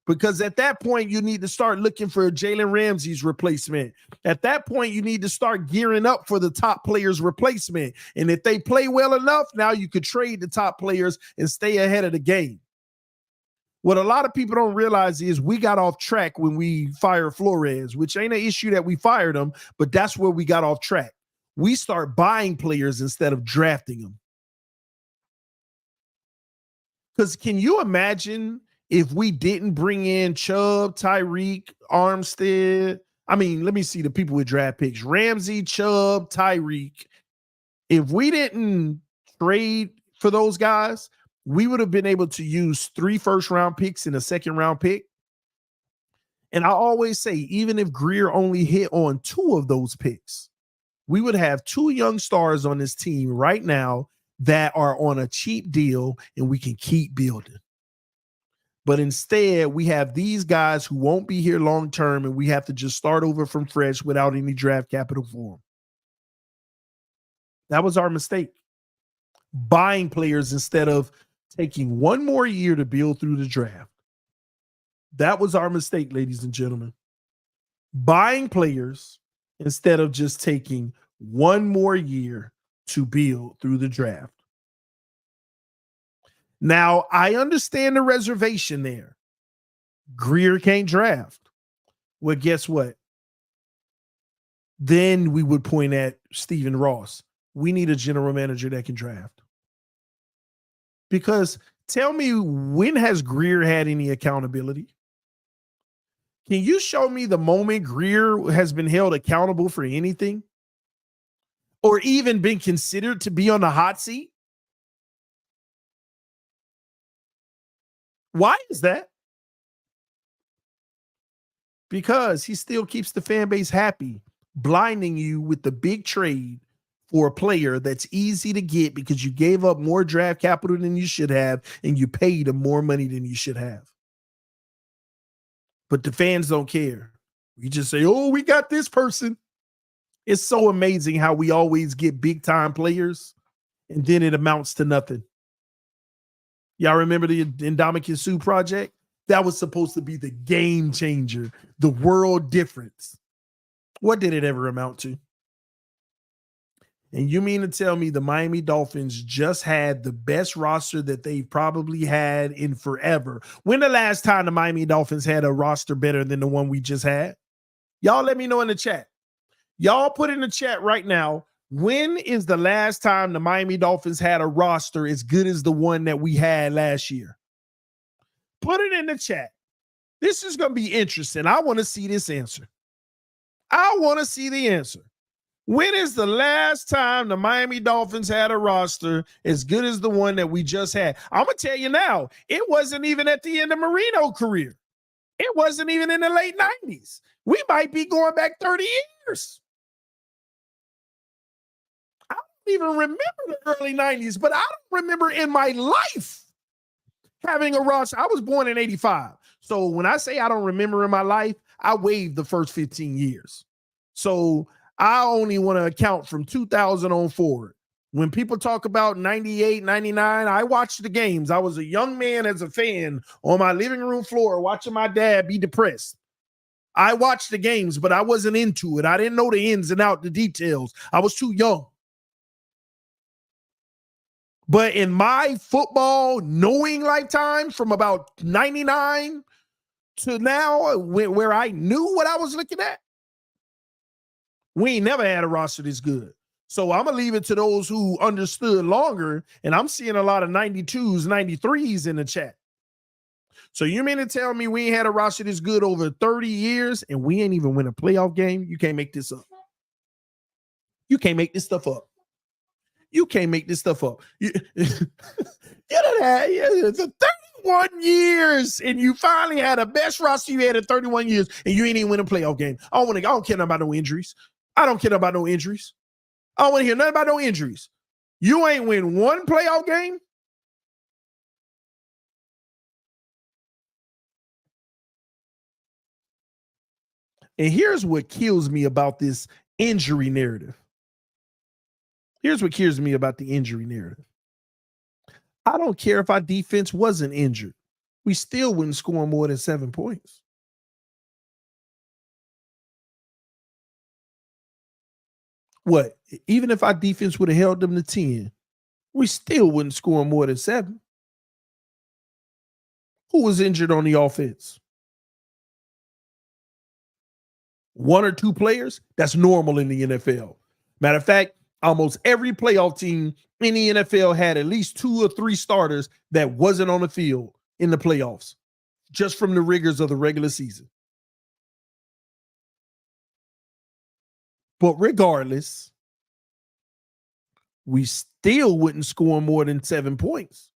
Because at that point, you need to start looking for Jalen Ramsey's replacement. At that point, you need to start gearing up for the top player's replacement. And if they play well enough, now you could trade the top players and stay ahead of the game. What a lot of people don't realize is we got off track when we fired Flores, which ain't an issue that we fired him, but that's where we got off track. We start buying players instead of drafting them. Because can you imagine if we didn't bring in Chubb, Tyreek, Armstead? I mean, let me see the people with draft picks. Ramsey, Chubb, Tyreek. If we didn't trade for those guys, we would have been able to use 3 first-round picks and a second-round pick. And I always say, even if Greer only hit on 2 of those picks, we would have 2 young stars on this team right now that are on a cheap deal and we can keep building. But instead, we have these guys who won't be here long term, and we have to just start over from fresh without any draft capital for them. That was our mistake. Buying players instead of taking one more year to build through the draft. That was our mistake, ladies and gentlemen. Buying players instead of just taking one more year to build through the draft. Now, I understand the reservation there. Greer can't draft. Well, guess what? Then we would point at Stephen Ross. We need a general manager that can draft. Because tell me, when has Greer had any accountability? Can you show me the moment Greer has been held accountable for anything? Or even been considered to be on the hot seat? Why is that? Because he still keeps the fan base happy, blinding you with the big trade for a player that's easy to get because you gave up more draft capital than you should have and you paid him more money than you should have. But the fans don't care. We just say, oh, we got this person. It's so amazing how we always get big time players and then it amounts to nothing. Y'all remember the Ndamukong Suh project? That was supposed to be the game changer, the world difference. What did it ever amount to? And you mean to tell me the Miami Dolphins just had the best roster that they've probably had in forever? When the last time the Miami Dolphins had a roster better than the one we just had? Y'all let me know in the chat. Y'all put in the chat right now, when is the last time the Miami Dolphins had a roster as good as the one that we had last year? Put it in the chat. This is going to be interesting. I want to see this answer. I want to see the answer. When is the last time the Miami Dolphins had a roster as good as the one that we just had? I'm going to tell you now, it wasn't even at the end of Marino's career. It wasn't even in the late 90s. We might be going back 30 years. I don't even remember the early 90s, but I don't remember in my life having a roster. I was born in 85. So when I say I don't remember in my life, I waived the first 15 years. So I only want to account from 2000 on forward. When people talk about 98, 99, I watched the games. I was a young man as a fan on my living room floor watching my dad be depressed. I watched the games, but I wasn't into it. I didn't know the ins and outs, the details. I was too young. But in my football knowing lifetime from about 99 to now, where I knew what I was looking at, we ain't never had a roster this good. So I'm going to leave it to those who understood longer, and I'm seeing a lot of 92s, 93s in the chat. So you mean to tell me we ain't had a roster this good over 30 years and we ain't even win a playoff game? You can't make this up. You can't make this stuff up. You can't make this stuff up. You know that. It's 31 years, and you finally had the best roster you had in 31 years, and you ain't even win a playoff game. I don't care about no injuries. I don't care about no injuries. I don't want to hear nothing about no injuries. You ain't win one playoff game. And here's what kills me about this injury narrative. Here's what kills me about the injury narrative. I don't care if our defense wasn't injured. We still wouldn't score more than 7 points. What? Even if our defense would have held them to 10, we still wouldn't score more than 7. Who was injured on the offense? 1 or 2 players? That's normal in the NFL. Matter of fact, almost every playoff team in the NFL had at least 2 or 3 starters that wasn't on the field in the playoffs, just from the rigors of the regular season. But regardless, we still wouldn't score more than 7 points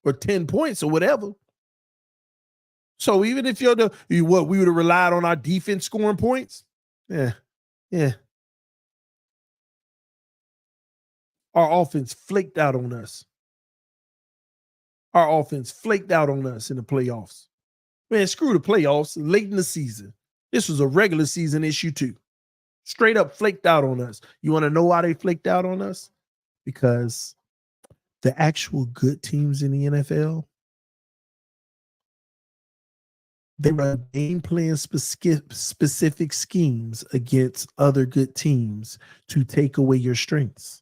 or 10 points or whatever. So even if we would have relied on our defense scoring points. Yeah. Our offense flaked out on us. Our offense flaked out on us in the playoffs. Man, screw the playoffs. Late in the season. This was a regular season issue too. Straight up flaked out on us. You want to know why they flaked out on us? Because the actual good teams in the NFL, they run game plan specific schemes against other good teams to take away your strengths.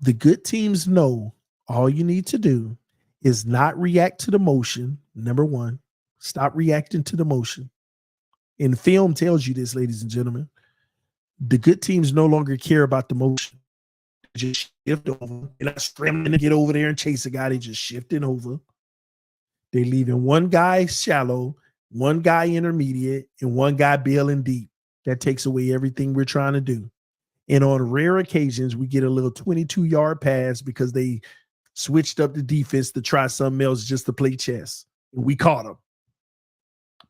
The good teams know all you need to do is not react to the motion. Number one, stop reacting to the motion. And film tells you this, ladies and gentlemen. The good teams no longer care about the motion. They just shift over. They're not scrambling to get over there and chase a guy. They just shifting over. They're leaving one guy shallow, one guy intermediate, and one guy bailing deep. That takes away everything we're trying to do. And on rare occasions, we get a little 22-yard pass because they switched up the defense to try something else just to play chess. And we caught them.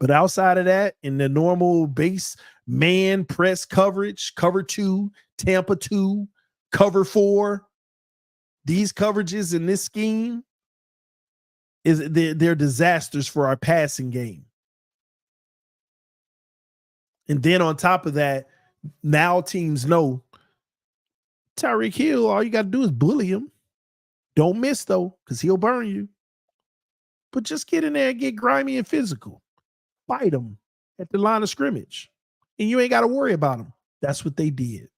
But outside of that, in the normal base man press coverage, cover 2, Tampa 2, cover 4, these coverages in this scheme, they're disasters for our passing game. And then on top of that, now teams know Tyreek Hill, all you got to do is bully him. Don't miss, though, because he'll burn you. But just get in there and get grimy and physical. Fight him at the line of scrimmage. And you ain't got to worry about him. That's what they did.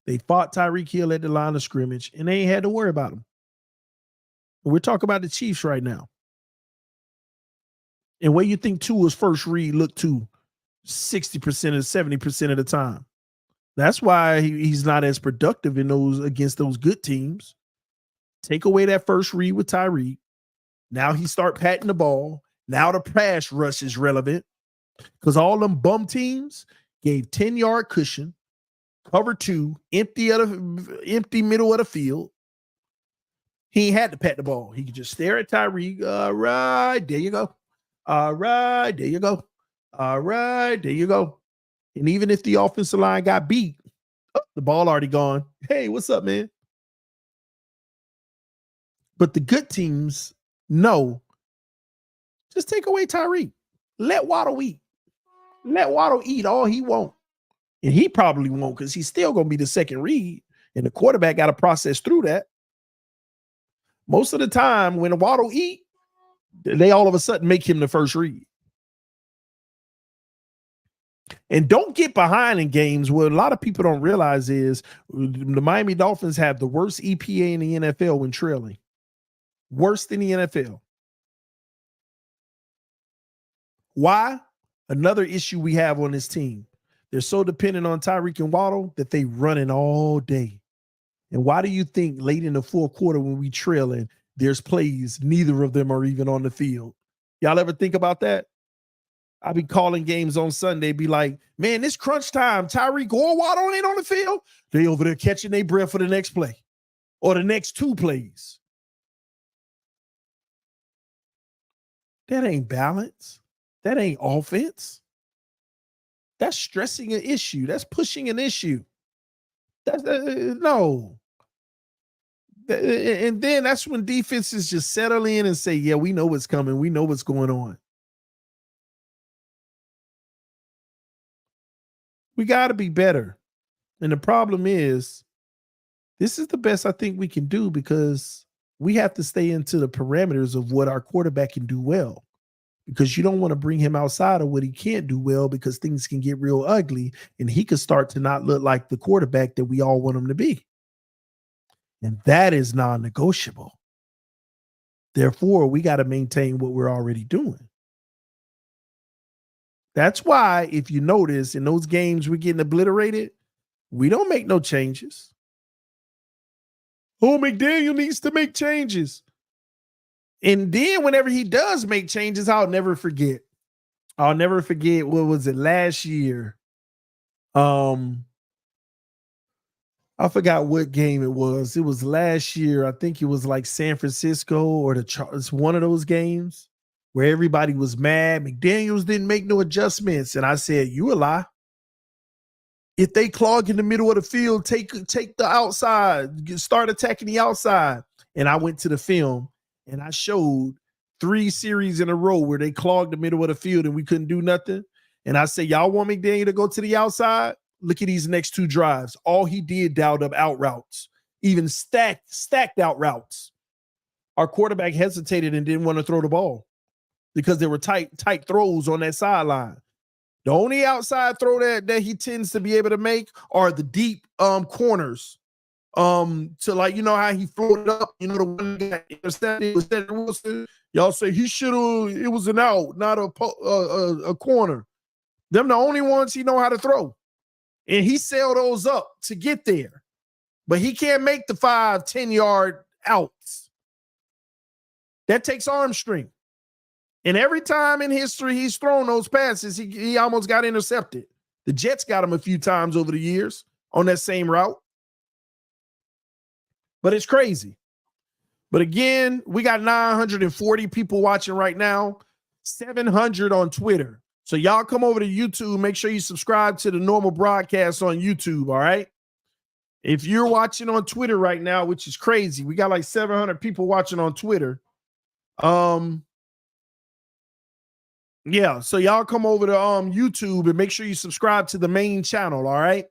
They fought Tyreek Hill at the line of scrimmage, and they ain't had to worry about him. And we're talking about the Chiefs right now. And where you think Tua's first read looked to 60% or 70% of the time. That's why he's not as productive in those against those good teams. Take away that first read with Tyreek. Now he start patting the ball. Now the pass rush is relevant because all them bum teams gave 10-yard cushion, cover 2, empty middle of the field. He ain't had to pat the ball. He could just stare at Tyreek. All right, there you go. All right, there you go. All right, there you go. And even if the offensive line got beat, the ball already gone. Hey, what's up, man? But the good teams know, just take away Tyreek. Let Waddle eat. Let Waddle eat all he wants. And he probably won't because he's still going to be the second read. And the quarterback got to process through that. Most of the time when Waddle eat, they all of a sudden make him the first read. And don't get behind in games. What a lot of people don't realize is the Miami Dolphins have the worst EPA in the NFL when trailing. Worst in the NFL. Why? Another issue we have on this team. They're so dependent on Tyreek and Waddle that they running all day. And why do you think late in the fourth quarter when we trailing, there's plays, neither of them are even on the field? Y'all ever think about that? I be calling games on Sunday, be like, man, this crunch time, Tyreek or Waddle ain't on the field. They over there catching their breath for the next play or the next two plays. That ain't balance. That ain't offense. That's stressing an issue. That's pushing an issue. That's no. And then that's when defenses just settle in and say, yeah, we know what's coming. We know what's going on. We got to be better. And the problem is, this is the best I think we can do because we have to stay into the parameters of what our quarterback can do well. Because you don't want to bring him outside of what he can't do well because things can get real ugly and he could start to not look like the quarterback that we all want him to be. And that is non-negotiable. Therefore, we got to maintain what we're already doing. That's why, if you notice, in those games we're getting obliterated, we don't make no changes. Oh, McDaniel needs to make changes. And then whenever he does make changes, I'll never forget. What was it, last year? I forgot what game it was. It was last year. I think it was like San Francisco or the Chargers, one of those games where everybody was mad. McDaniels didn't make no adjustments. And I said, you a lie. If they clog in the middle of the field, take the outside, start attacking the outside. And I went to the film and I showed 3 series in a row where they clogged the middle of the field and we couldn't do nothing. And I said, y'all want McDaniel to go to the outside? Look at these next 2 drives. All he did dialed up out routes, even stacked out routes. Our quarterback hesitated and didn't want to throw the ball because there were tight throws on that sideline. The only outside throw that he tends to be able to make are the deep corners. To like, you know how he floated up, you know, the one that got intercepted was Cedric Wilson. Y'all say he should have, it was an out, not a corner. Them the only ones he know how to throw. And he sailed those up to get there. But he can't make the 5-10 yard outs. That takes arm strength. And every time in history he's thrown those passes, he almost got intercepted. The Jets got him a few times over the years on that same route. But it's crazy. But again, we got 940 people watching right now, 700 on Twitter. So y'all come over to YouTube. Make sure you subscribe to the normal broadcast on YouTube, all right? If you're watching on Twitter right now, which is crazy, we got like 700 people watching on Twitter. Yeah, so y'all come over to YouTube and make sure you subscribe to the main channel, all right?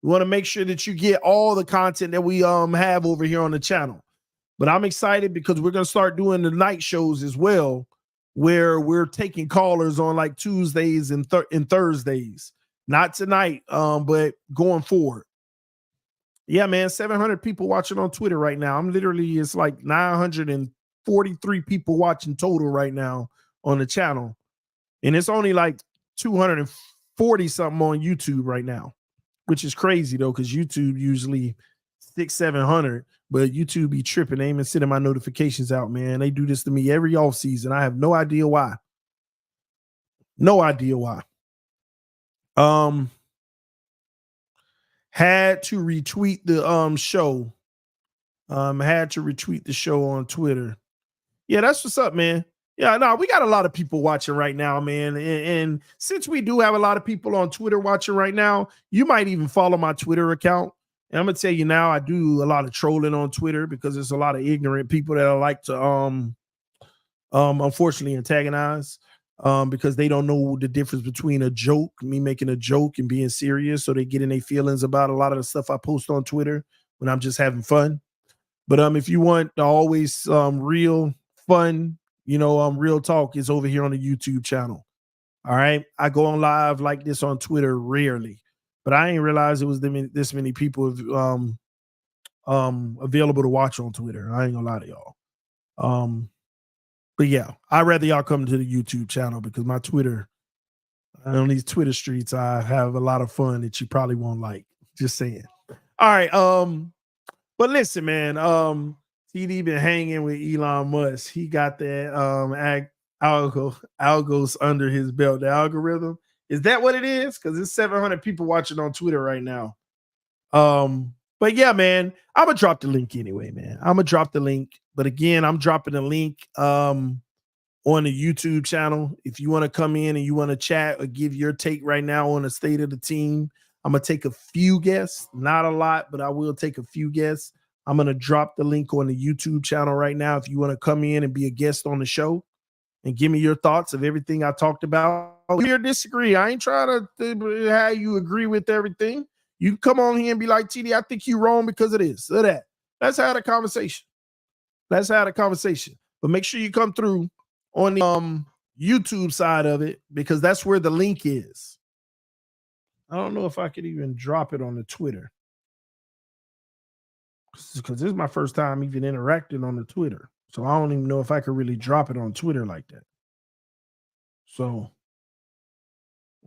We want to make sure that you get all the content that we have over here on the channel. But I'm excited because we're going to start doing the night shows as well, where we're taking callers on like Tuesdays and Thursdays. Not tonight, but going forward. Yeah, man, 700 people watching on Twitter right now. It's like 943 people watching total right now on the channel. And it's only like 240 something on YouTube right now, which is crazy though, because YouTube usually 600-700, but YouTube be tripping. They ain't even sending my notifications out, man. They do this to me every off season. I have no idea why. No idea why. Had to retweet the show. Had to retweet the show on Twitter. Yeah, that's what's up, man. Yeah, no, we got a lot of people watching right now, man. And since we do have a lot of people on Twitter watching right now, you might even follow my Twitter account. And I'm gonna tell you now, I do a lot of trolling on Twitter because there's a lot of ignorant people that I like to unfortunately antagonize because they don't know the difference between a joke, me making a joke, and being serious. So they get in their feelings about a lot of the stuff I post on Twitter when I'm just having fun. But if you want always real fun, real talk, is over here on the YouTube channel. All right. I go on live like this on Twitter rarely, but I didn't realize it was this many people available to watch on Twitter. I ain't gonna lie to y'all. But yeah, I'd rather y'all come to the YouTube channel because my Twitter, on these Twitter streets, I have a lot of fun that you probably won't like. Just saying. All right. But listen, man, TD been hanging with Elon Musk. He got that algos under his belt. The algorithm. Is that what it is? Because there's 700 people watching on Twitter right now. But yeah, man, I'm gonna drop the link anyway, man. I'm gonna drop the link. But again, I'm dropping the link on the YouTube channel. If you want to come in and you want to chat or give your take right now on the state of the team, I'm gonna take a few guests, not a lot, but I will take a few guests. I'm gonna drop the link on the YouTube channel right now. If you want to come in and be a guest on the show and give me your thoughts of everything I talked about, agree or disagree. I ain't trying to have you agree with everything. You come on here and be like, TD, I think you're wrong because of this or that. Let's have a conversation. Let's have a conversation. But make sure you come through on the YouTube side of it because that's where the link is. I don't know if I could even drop it on the Twitter because this is my first time even interacting on the Twitter. So I don't even know if I could really drop it on Twitter like that. So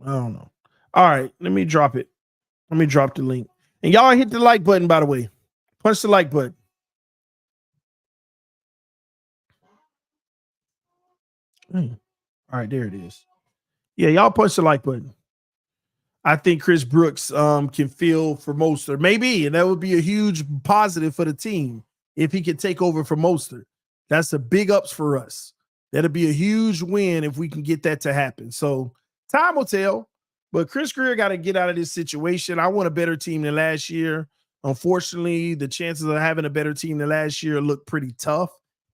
I don't know. All right, let me drop it. Let me drop the link. And y'all hit the like button, by the way. Punch the like button. All right, there it is. Yeah, y'all punch the like button. I think Chris Brooks can fill for Mostert. Maybe, and that would be a huge positive for the team if he could take over for Mostert. That's a big ups for us. That'll be a huge win if we can get that to happen. So time will tell. But Chris Greer got to get out of this situation. I want a better team than last year. Unfortunately, the chances of having a better team than last year look pretty tough.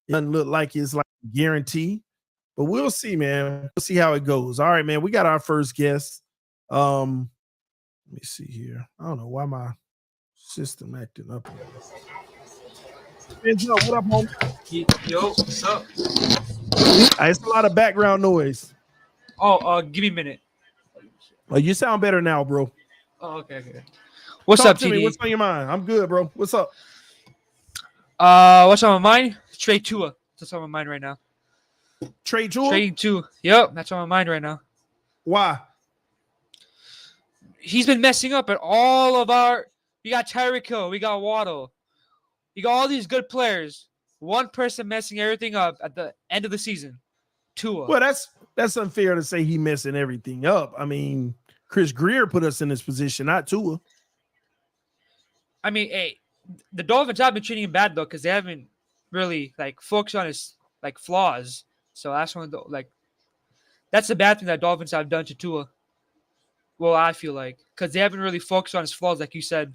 It doesn't look like it's like a guarantee. But we'll see, man. We'll see how it goes. All right, man. We got our first guest. Let me see here. I don't know why my system acting up. What up, homie? Yo, what's up? It's a lot of background noise. Oh, give me a minute. You sound better now, bro. Oh, okay. What's Talk up, to TD? me. What's on your mind? I'm good, bro. What's up? What's on my mind? Trade Tua. That's on my mind right now. Trade Tua? Trading Tua. Yep, that's on my mind right now. Why? He's been messing up at all of our. We got Tyreek Hill. We got Waddle. We got all these good players. One person messing everything up at the end of the season. Tua. Well, that's unfair to say he messing everything up. I mean, Chris Greer put us in this position, not Tua. I mean, hey, the Dolphins have been treating him bad though, because they haven't really focused on his flaws. So that's one of the that's the bad thing that Dolphins have done to Tua. Well, I feel like because they haven't really focused on his flaws, like you said.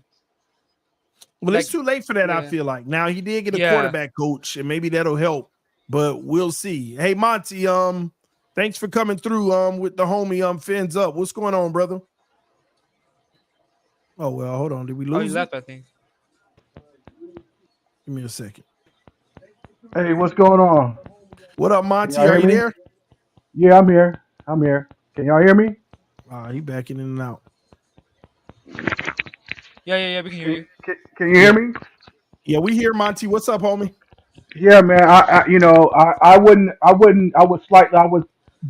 Well, it's too late for that. Yeah. I feel like now he did get a quarterback coach, and maybe that'll help. But we'll see. Hey, Monty, thanks for coming through with the homie Fins Up. What's going on, brother? Oh well, hold on. Did we lose? Oh, he left, I think. Give me a second. Hey, what's going on? What up, Monty? Are you there? Yeah, I'm here. Can y'all hear me? He backing in and out. Yeah, we can hear you. Can you hear me? Yeah, we hear Monty. What's up, homie? Yeah, man. I would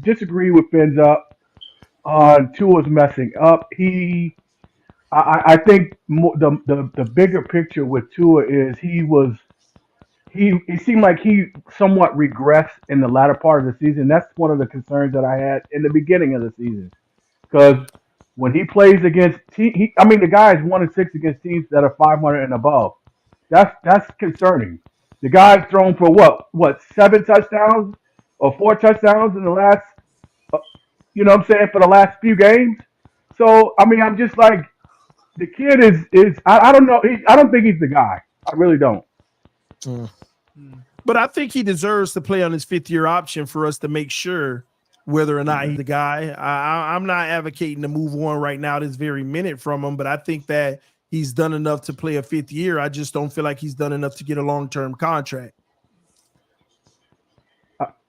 disagree with Fins Up on Tua's messing up. I think the bigger picture with Tua is he seemed like he somewhat regressed in the latter part of the season. That's one of the concerns that I had in the beginning of the season. Because when he plays against the guy is 1-6 against teams that are 500 and above. That's concerning. The guy's thrown for what 7 touchdowns or 4 touchdowns in the last, for the last few games. So I'm just like, the kid is I don't know. I don't think he's the guy. I really don't. But I think he deserves to play on his 5th-year option for us to make sure whether or not he's the guy. I'm not advocating to move on right now this very minute from him, but I think that he's done enough to play a 5th year. I just don't feel like he's done enough to get a long-term contract.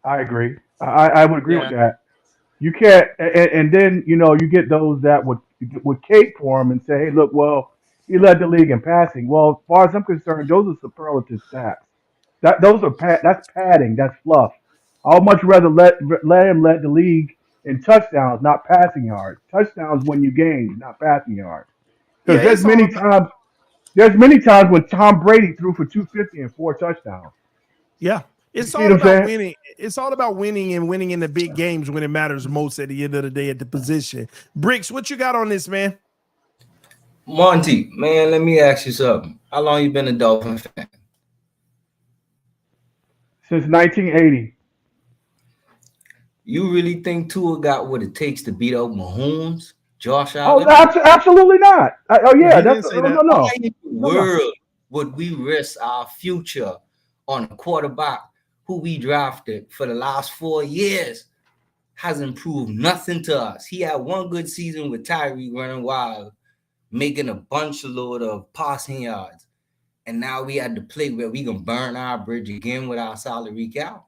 I agree. I would agree with that. You can't, and then you get those that would cape for him and say, "Hey, look, well, he led the league in passing." Well, as far as I'm concerned, those are superlative stats. That's padding. That's fluff. I'd much rather let him lead the league in touchdowns, not passing yards. Touchdowns when you gain, not passing yards. Because there's many times when Tom Brady threw for 250 and 4 touchdowns. Yeah. It's all about winning. It's all about winning and winning in the big games when it matters most at the end of the day at the position. Bricks, what you got on this, man? Monty, man, let me ask you something. How long you been a Dolphin fan? Since 1980. You really think Tua got what it takes to beat out Mahomes, Josh Allen? Oh, absolutely not. Yeah, that's no. Why in the world would we risk our future on a quarterback who we drafted for the last 4 years? Hasn't proved nothing to us. He had one good season with Tyreek running wild, making a bunch of passing yards. And now we had to play where we can burn our bridge again with our salary cap.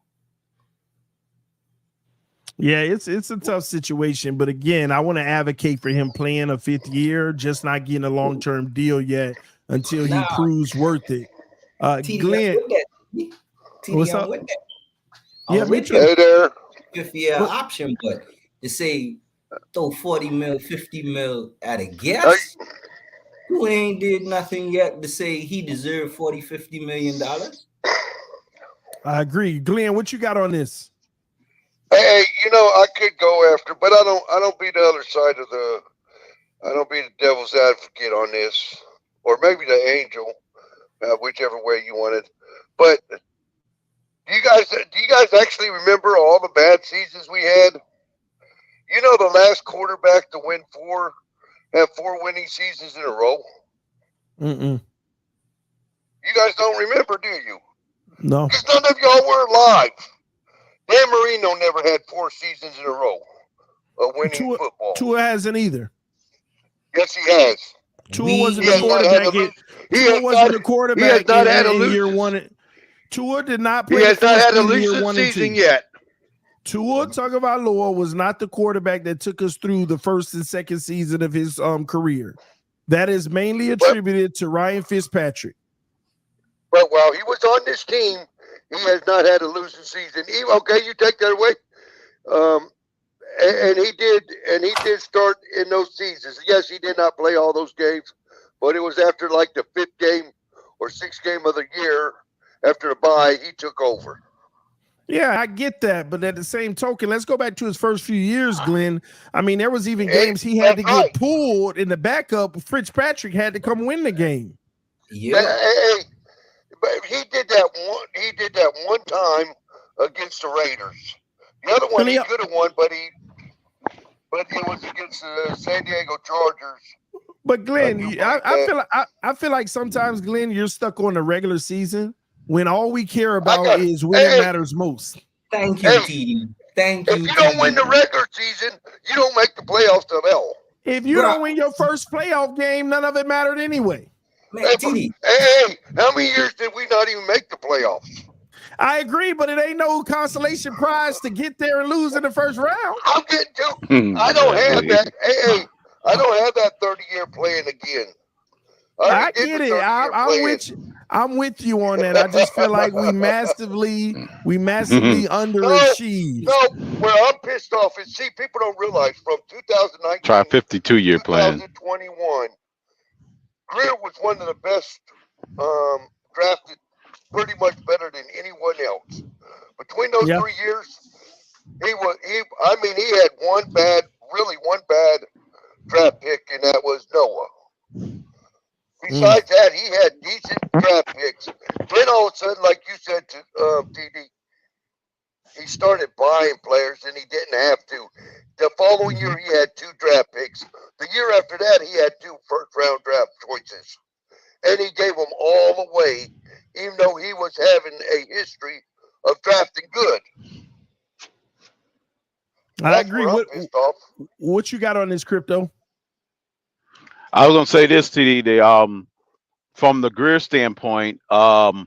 Yeah, it's a tough situation. But again, I want to advocate for him playing a 5th year, just not getting a long-term deal yet until he proves worth it. Glenn, what's up? With that. Yeah, me too. Hey there. 5th-year option, but to say throw 40 mil, 50 mil at a guess, who ain't did nothing yet to say he deserved 40, $50 million? I agree. Glenn, what you got on this? Hey, I could go after, but I don't be the other side of I don't be the devil's advocate on this, or maybe the angel, whichever way you want it. But do you guys actually remember all the bad seasons we had? You know, the last quarterback to have 4 winning seasons in a row. Mm-mm. You guys don't remember, do you? No. Because none of y'all were alive. Dan Marino never had 4 seasons in a row of winning football. Tua hasn't either. Yes, he has. Tua wasn't the quarterback. Tua wasn't the quarterback in year one. Tua did not play. He has not had a losing season yet. Tua Tagovailoa was not the quarterback that took us through the first and second season of his career. That is mainly attributed to Ryan Fitzpatrick. But while he was on this team, he has not had a losing season. Okay, you take that away. And he did start in those seasons. Yes, he did not play all those games, but it was after like the 5th game or 6th game of the year after the bye, he took over. Yeah, I get that, but at the same token, let's go back to his first few years, Glenn. I mean, there was even games he had to get pulled in the backup. Fitzpatrick had to come win the game. Yeah, but he did that one time against the Raiders. The other one he could have won, but it was against the San Diego Chargers. But Glenn, I feel like sometimes, Glenn, you're stuck on the regular season when all we care about is when it matters most. Thank you, TD. Thank you. If you don't win the regular season, you don't make the playoffs at all. If you don't win your first playoff game, none of it mattered anyway. Man, TD. Hey, how many years did we not even make the playoffs? I agree, but it ain't no consolation prize to get there and lose in the first round. I'm getting to. I don't have that. Hey, I don't have that 30-year plan again. I get it. I'm with you on that. I just feel like we massively underachieved. No, where I'm pissed off is, people don't realize from 2019 try 52-year plan. 2021, Greer was one of the best drafted, pretty much better than anyone else. Between those 3 years, he had one bad draft pick, and that was Noah. Besides that, he had decent draft picks. Then all of a sudden, like you said to TD, he started buying players, and he didn't have to. The following year, he had 2 draft picks. The year after that, he had 2 first-round draft choices. And he gave them all away, even though he was having a history of drafting good. I agree. What you got on this, Crypto? I was gonna say this, TD. From the Greer standpoint, a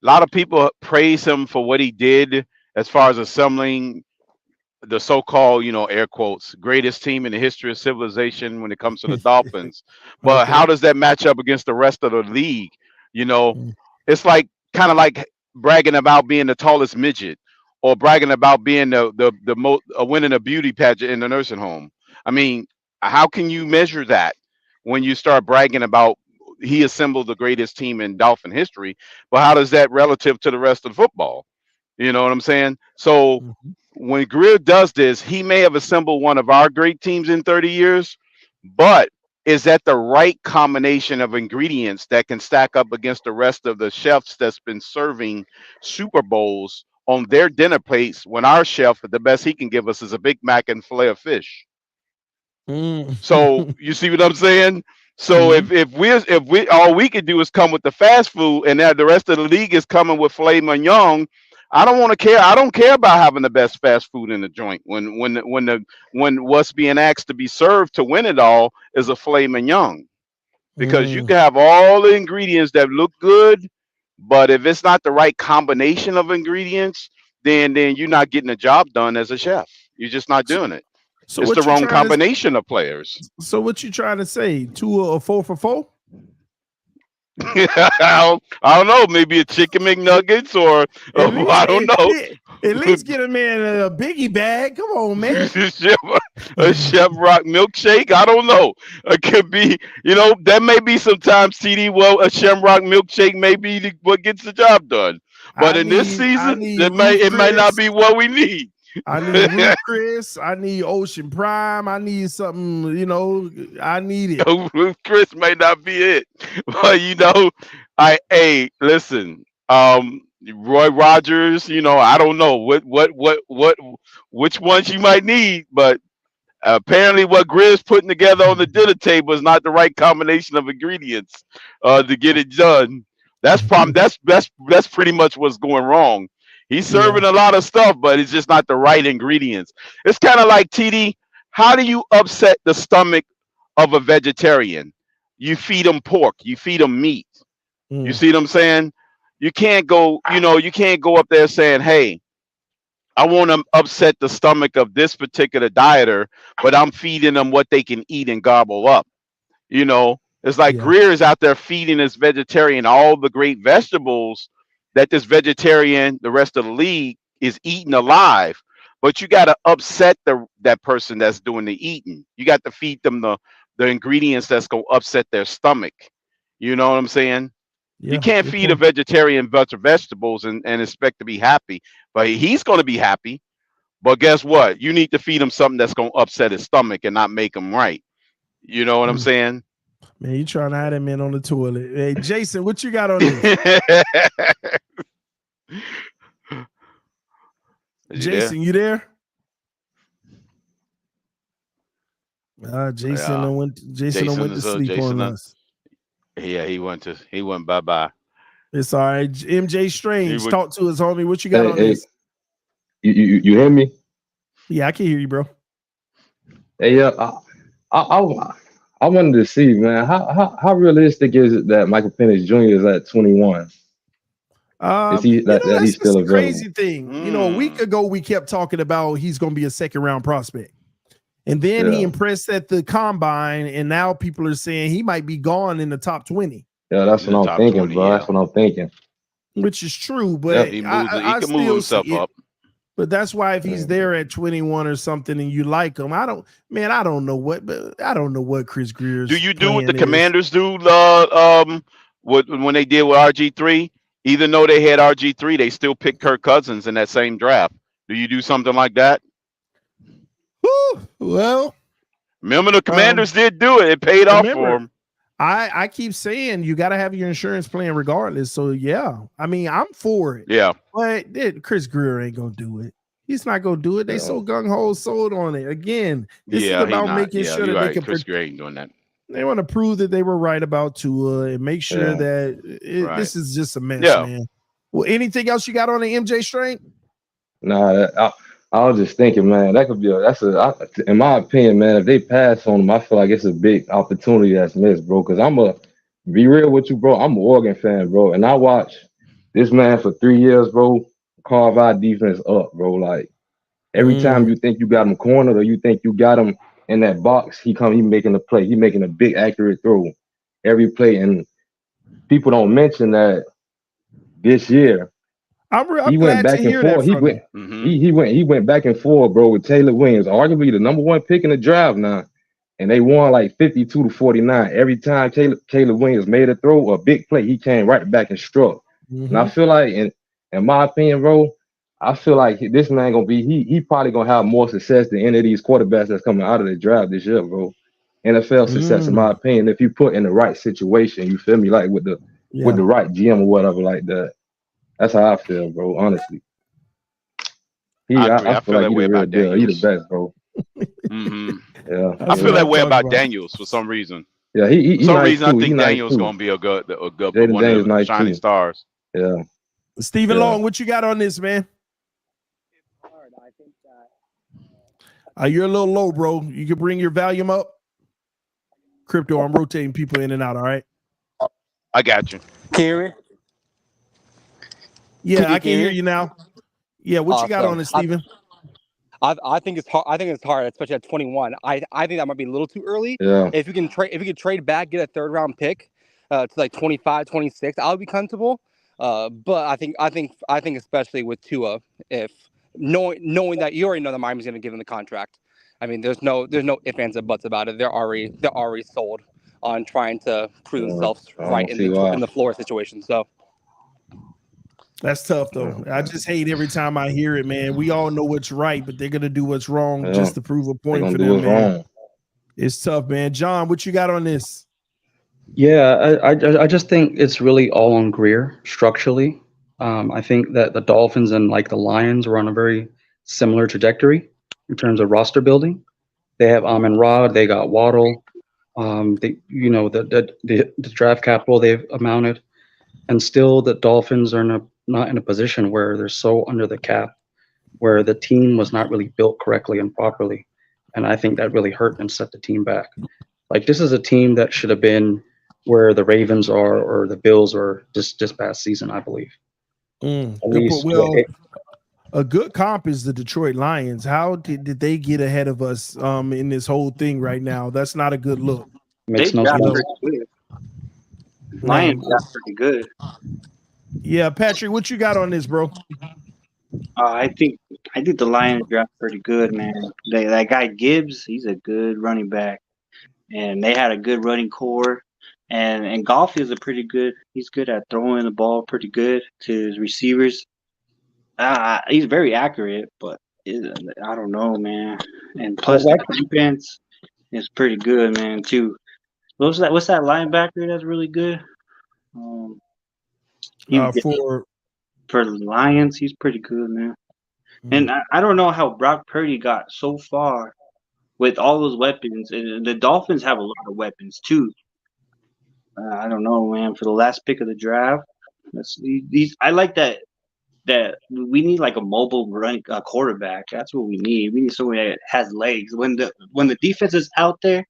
lot of people praise him for what he did as far as assembling the so-called, air quotes, greatest team in the history of civilization when it comes to the Dolphins. But how does that match up against the rest of the league? It's like kind of like bragging about being the tallest midget or bragging about being the most winning a beauty pageant in the nursing home. I mean, how can you measure that when you start bragging about he assembled the greatest team in Dolphin history? But how does that relative to the rest of the football? You know what I'm saying? So when Greer does this, he may have assembled one of our great teams in 30 years, but is that the right combination of ingredients that can stack up against the rest of the chefs that's been serving Super Bowls on their dinner plates when our chef, the best he can give us is a Big Mac and filet of fish? So you see what I'm saying? So if we all we could do is come with the fast food and that the rest of the league is coming with filet mignon, I don't want to care. I don't care about having the best fast food in the joint when what's being asked to be served to win it all is a filet mignon. Because you can have all the ingredients that look good, but if it's not the right combination of ingredients, then you're not getting the job done as a chef. You're just not doing it. So it's the wrong combination of players. So what you trying to say? 2 or 4 for 4? I don't know. Maybe a chicken McNuggets or I don't know. At least get a man a biggie bag. Come on, man. a Chef Rock milkshake. I don't know. It could be, that may be sometimes TD. Well, a Chef Rock milkshake may be what gets the job done. But in this season, it might not be what we need. I need Ruth Chris. I need Ocean Prime. I need something, I need it. Ruth Chris may not be it, but hey, listen, Roy Rogers, I don't know which ones you might need, but apparently what Greer's putting together on the dinner table is not the right combination of ingredients to get it done. That's that's pretty much what's going wrong. He's serving a lot of stuff, but it's just not the right ingredients. It's kind of like TD. How do you upset the stomach of a vegetarian? You feed them pork, you feed them meat. You see what I'm saying? You can't go up there saying, "Hey, I want to upset the stomach of this particular dieter, but I'm feeding them what they can eat and gobble up." It's like Greer is out there feeding this vegetarian all the great vegetables that this vegetarian, the rest of the league, is eating alive. But you got to upset that person that's doing the eating. You got to feed them the ingredients that's going to upset their stomach. You know what I'm saying? You can't feed a vegetarian bunch of vegetables and expect to be happy. But he's going to be happy. But guess what? You need to feed him something that's going to upset his stomach and not make him right. You know what I'm saying? Man, you trying to hide him in on the toilet. Hey, Jason, what you got on this? Jason, you there? Jason went to sleep on us. Yeah, he went bye-bye. It's all right. MJ Strange, talk to us, homie. What you got on this? You hear me? Yeah, I can hear you, bro. Hey, I wanted to see, man, how realistic is it that Michael Penix Jr. is at 21? Is he that he's still available? Crazy thing. A week ago we kept talking about he's going to be a second round prospect, and then he impressed at the combine, and now people are saying he might be gone in the top 20. Yeah, that's what I'm thinking, bro. That's what I'm thinking. Which is true, but he can move himself up. But that's why if he's there at 21 or something and you like him, I don't know what Chris Greer's. Do you do what the Commanders do? When they did with RG3, even though they had RG3, they still picked Kirk Cousins in that same draft. Do you do something like that? Well, remember the Commanders did do it. It paid off for them. I keep saying you got to have your insurance plan regardless. So yeah, I mean I'm for it. Yeah, but Chris Greer ain't gonna do it. He's not gonna do it. They so gung ho sold on it. Again, this is about making sure that they can. Chris Greer ain't doing that. They want to prove that they were right about Tua and make sure that this is just a mess, man. Well, anything else you got on the MJ Strength? Nah, I was just thinking, man, that could be in my opinion, man, if they pass on him, I feel like it's a big opportunity that's missed, bro. Because be real with you, bro. I'm an Oregon fan, bro. And I watched this man for 3 years, bro, carve our defense up, bro. Like every time you think you got him cornered or you think you got him in that box, he making a play. He making a big accurate throw every play. And people don't mention that this year, he went back and forth. He went back and forth, bro, with Taylor Williams, arguably the number one pick in the draft now, and they won like 52-49. Every time Taylor Williams made a throw, a big play, he came right back and struck. And I feel like, in my opinion, bro, I feel like this man he probably gonna have more success than any of these quarterbacks that's coming out of the draft this year, bro. NFL success, in my opinion, if you put in the right situation, you feel me, like with the right GM or whatever like that. That's how I feel, bro. Honestly, I feel like he's the real deal. He's the best, bro. Yeah, I feel that way about Daniels for some reason. Yeah, for some reason I think Daniels gonna be a good one of the shining stars. Yeah. Stephen Long, what you got on this, man? I think that you're a little low, bro. You can bring your volume up. Crypto, I'm rotating people in and out. All right. I got you. Karen. Yeah, I can hear you now. Yeah, what you got on it, Steven? I think it's hard. I think it's hard, especially at 21. I think that might be a little too early. Yeah. If you can trade back, get a third round pick to like 25, 26, I'll be comfortable. But I think especially with Tua, if knowing that you already know that Miami's going to give him the contract. I mean, there's no ifs, ands, or buts about it. They're already sold on trying to prove themselves right in the floor situation. So. That's tough though. I just hate every time I hear it, man. We all know what's right, but they're gonna do what's wrong just to prove a They're point gonna for do them, what's man. wrong. It's tough, man. John, what you got on this? Yeah, I just think it's really all on Greer structurally. I think that the Dolphins and like the Lions are on a very similar trajectory in terms of roster building. They have Amon Ra, they got Waddle, they the draft capital they've amounted, and still the Dolphins are not in a position where they're so under the cap, where the team was not really built correctly and properly, and I think that really hurt and set the team back. Like this is a team that should have been where the Ravens are or the Bills are this past season, I believe. At Good point. least Well, a good comp is the Detroit Lions. How did they get ahead of us in this whole thing right now? That's not a good look. makes They no got sense. pretty good. Lions got pretty good. Yeah, Patrick, what you got on this, bro? I think the Lions draft pretty good, man. That guy Gibbs, he's a good running back, and they had a good running core. And Goff is a pretty good. He's good at throwing the ball, pretty good to his receivers. He's very accurate, but I don't know, man. And plus, the defense is pretty good, man. Too. What's that linebacker that's really good? For the Lions, he's pretty good, man. And I don't know how Brock Purdy got so far with all those weapons. And the Dolphins have a lot of weapons too. I don't know, man. For the last pick of the draft, I like that. That we need like a mobile running quarterback. That's what we need. We need somebody that has legs. When the defense is out there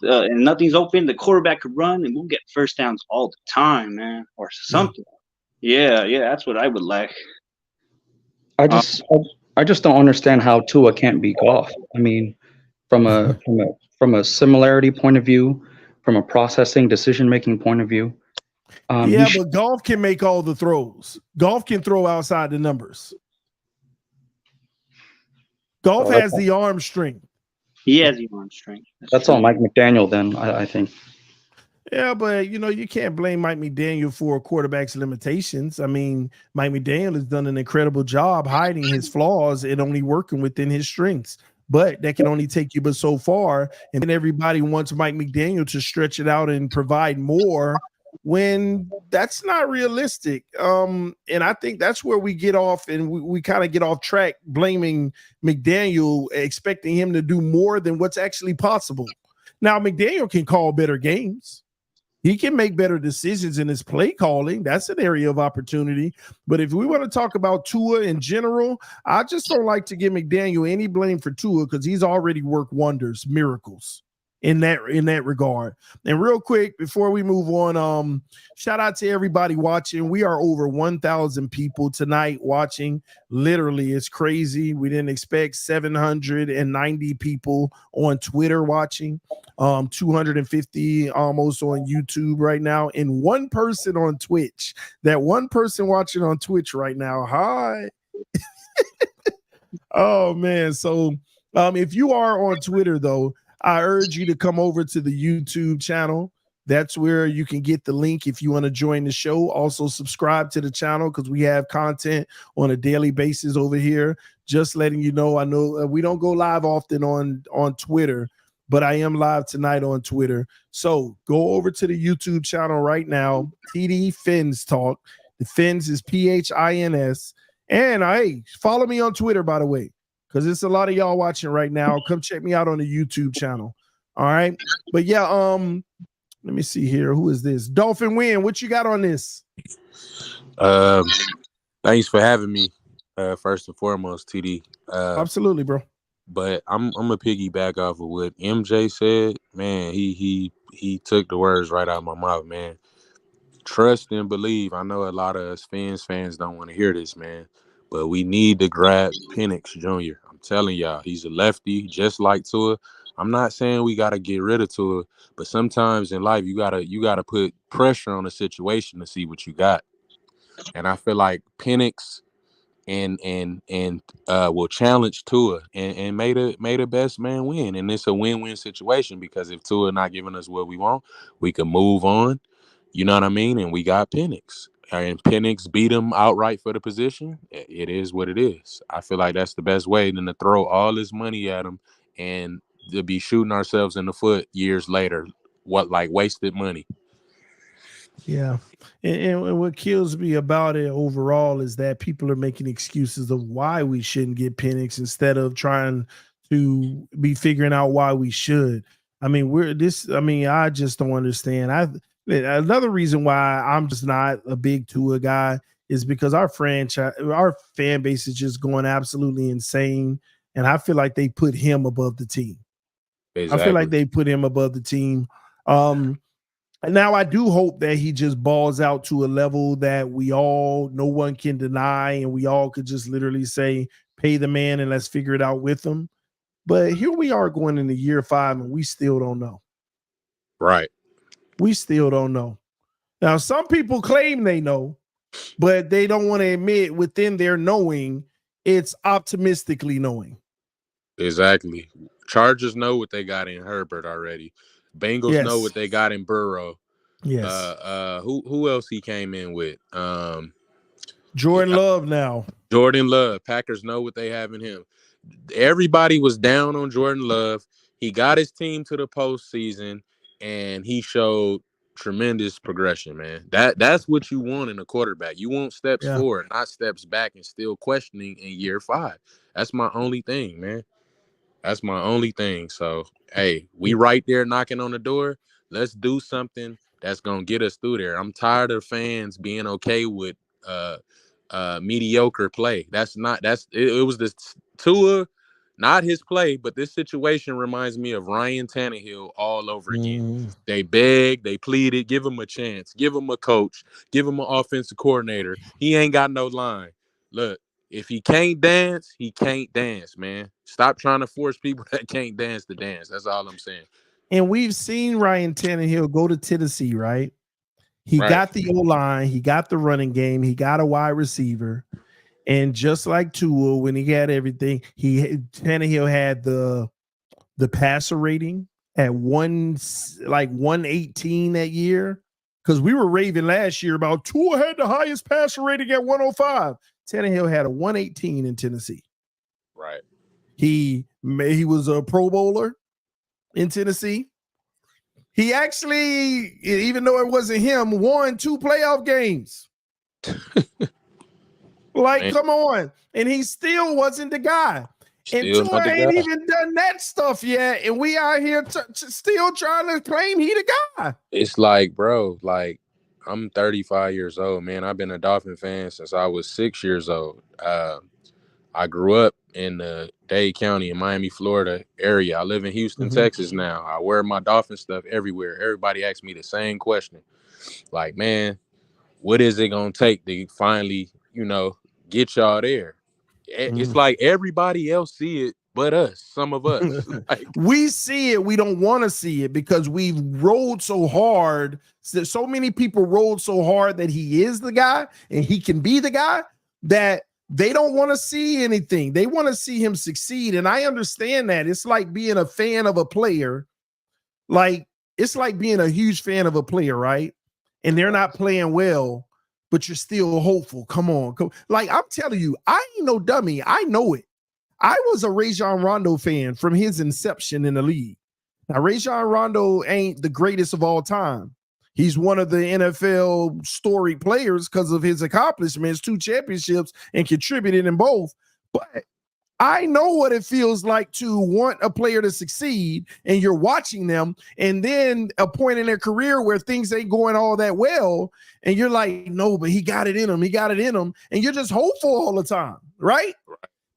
and nothing's open, the quarterback could run and we'll get first downs all the time, man, or something. Yeah, that's what I would like. I just don't understand how Tua can't be Goff. I mean, from a similarity point of view, from a processing decision making point of view. But Goff can make all the throws. Goff can throw outside the numbers. Goff has the arm strength. He has the arm strength. That's all Mike McDaniel then, I think. Yeah, but you can't blame Mike McDaniel for a quarterback's limitations. I mean, Mike McDaniel has done an incredible job hiding his flaws and only working within his strengths. But that can only take you but so far. And then everybody wants Mike McDaniel to stretch it out and provide more when that's not realistic. And I think that's where we get off and we kind of get off track blaming McDaniel, expecting him to do more than what's actually possible. Now, McDaniel can call better games. He can make better decisions in his play calling. That's an area of opportunity. But if we want to talk about Tua in general, I just don't like to give McDaniel any blame for Tua because he's already worked wonders, miracles in that regard. And real quick, before we move on, shout out to everybody watching. We are over 1,000 people tonight watching. Literally, it's crazy. We didn't expect 790 people on Twitter watching, 250 almost on YouTube right now, and one person on Twitch. That one person watching on Twitch right now, hi. Oh, man. So if you are on Twitter, though, I urge you to come over to the YouTube channel. That's where you can get the link if you want to join the show. Also, subscribe to the channel because we have content on a daily basis over here. Just letting you know, I know we don't go live often on Twitter, but I am live tonight on Twitter. So go over to the YouTube channel right now, TD Fins Talk. The Fins is PHINS. And hey, follow me on Twitter, by the way, because it's a lot of y'all watching right now. Come check me out on the YouTube channel. All right. But yeah, let me see here. Who is this? Dolphin Win. What you got on this? Thanks for having me. First and foremost, TD. Absolutely, bro. But I'm a piggyback off of what MJ said. Man, he took the words right out of my mouth, man. Trust and believe. I know a lot of us fans don't want to hear this, man. But we need to grab Penix Jr. I'm telling y'all, he's a lefty, just like Tua. I'm not saying we gotta get rid of Tua, but sometimes in life you gotta put pressure on a situation to see what you got. And I feel like Penix and will challenge Tua and may the best man win. And it's a win-win situation because if Tua not giving us what we want, we can move on. You know what I mean? And we got Penix. and Penix beat him outright for the position, it is what it is. I feel like that's the best way than to throw all this money at him and to be shooting ourselves in the foot years later. Like wasted money. Yeah. And what kills me about it overall is that people are making excuses of why we shouldn't get Penix instead of trying to be figuring out why we should. I mean, I just don't understand. Another reason why I'm just not a big Tua guy is because our fan base is just going absolutely insane. And I feel like they put him above the team. Exactly. I feel like they put him above the team. And now I do hope that he just balls out to a level that no one can deny, and we all could just literally say, pay the man and let's figure it out with him. But here we are going into year 5 and we still don't know. Right. We still don't know. Now, some people claim they know, but they don't want to admit within their knowing, it's optimistically knowing. Exactly. Chargers know what they got in Herbert already. Bengals know what they got in Burrow. Yes. Who else he came in with? Jordan Love now. Jordan Love. Packers know what they have in him. Everybody was down on Jordan Love. He got his team to the postseason, and he showed tremendous progression, man. That's what you want in a quarterback. You want steps forward, not steps back and still questioning in year 5. That's my only thing, man. That's my only thing. So, hey, we right there knocking on the door. Let's do something that's going to get us through there. I'm tired of fans being okay with mediocre play. It was this Tua, not his play, but this situation reminds me of Ryan Tannehill all over again. They begged, they pleaded, give him a chance, give him a coach, give him an offensive coordinator. He ain't got no line. Look, if he can't dance, he can't dance, man. Stop trying to force people that can't dance to dance. That's all I'm saying. And we've seen Ryan Tannehill go to Tennessee, right? He got the O-line, he got the running game, he got a wide receiver. And just like Tua, when he had everything, Tannehill had the passer rating at 118 that year. Because we were raving last year about Tua had the highest passer rating at 105. Tannehill had a 118 in Tennessee. Right. He was a Pro Bowler in Tennessee. He actually, even though it wasn't him, won 2 playoff games. Come on. And he still wasn't the guy. And Tua ain't even done that stuff yet. And we out here still trying to claim he the guy. It's like, bro, I'm 35 years old, man. I've been a Dolphin fan since I was 6 years old. I grew up in the Dade County in Miami, Florida area. I live in Houston, Texas now. I wear my Dolphin stuff everywhere. Everybody asks me the same question. Like, man, what is it going to take to finally, get y'all there? It's like everybody else see it but us, some of us. We see it. We don't want to see it because we've rolled so hard. So many people rolled so hard that he is the guy and he can be the guy that they don't want to see anything. They want to see him succeed. And I understand that. It's like being a fan of a player. It's like being a huge fan of a player, right? And they're not playing well, but you're still hopeful. Come on. I'm telling you, I ain't no dummy. I know it. I was a Rajon Rondo fan from his inception in the league. Now, Rajon Rondo ain't the greatest of all time. He's one of the NFL storied players because of his accomplishments, 2 championships, and contributed in both. But I know what it feels like to want a player to succeed, and you're watching them, and then a point in their career where things ain't going all that well, and you're like, no, but he got it in him. He got it in him. And you're just hopeful all the time, right?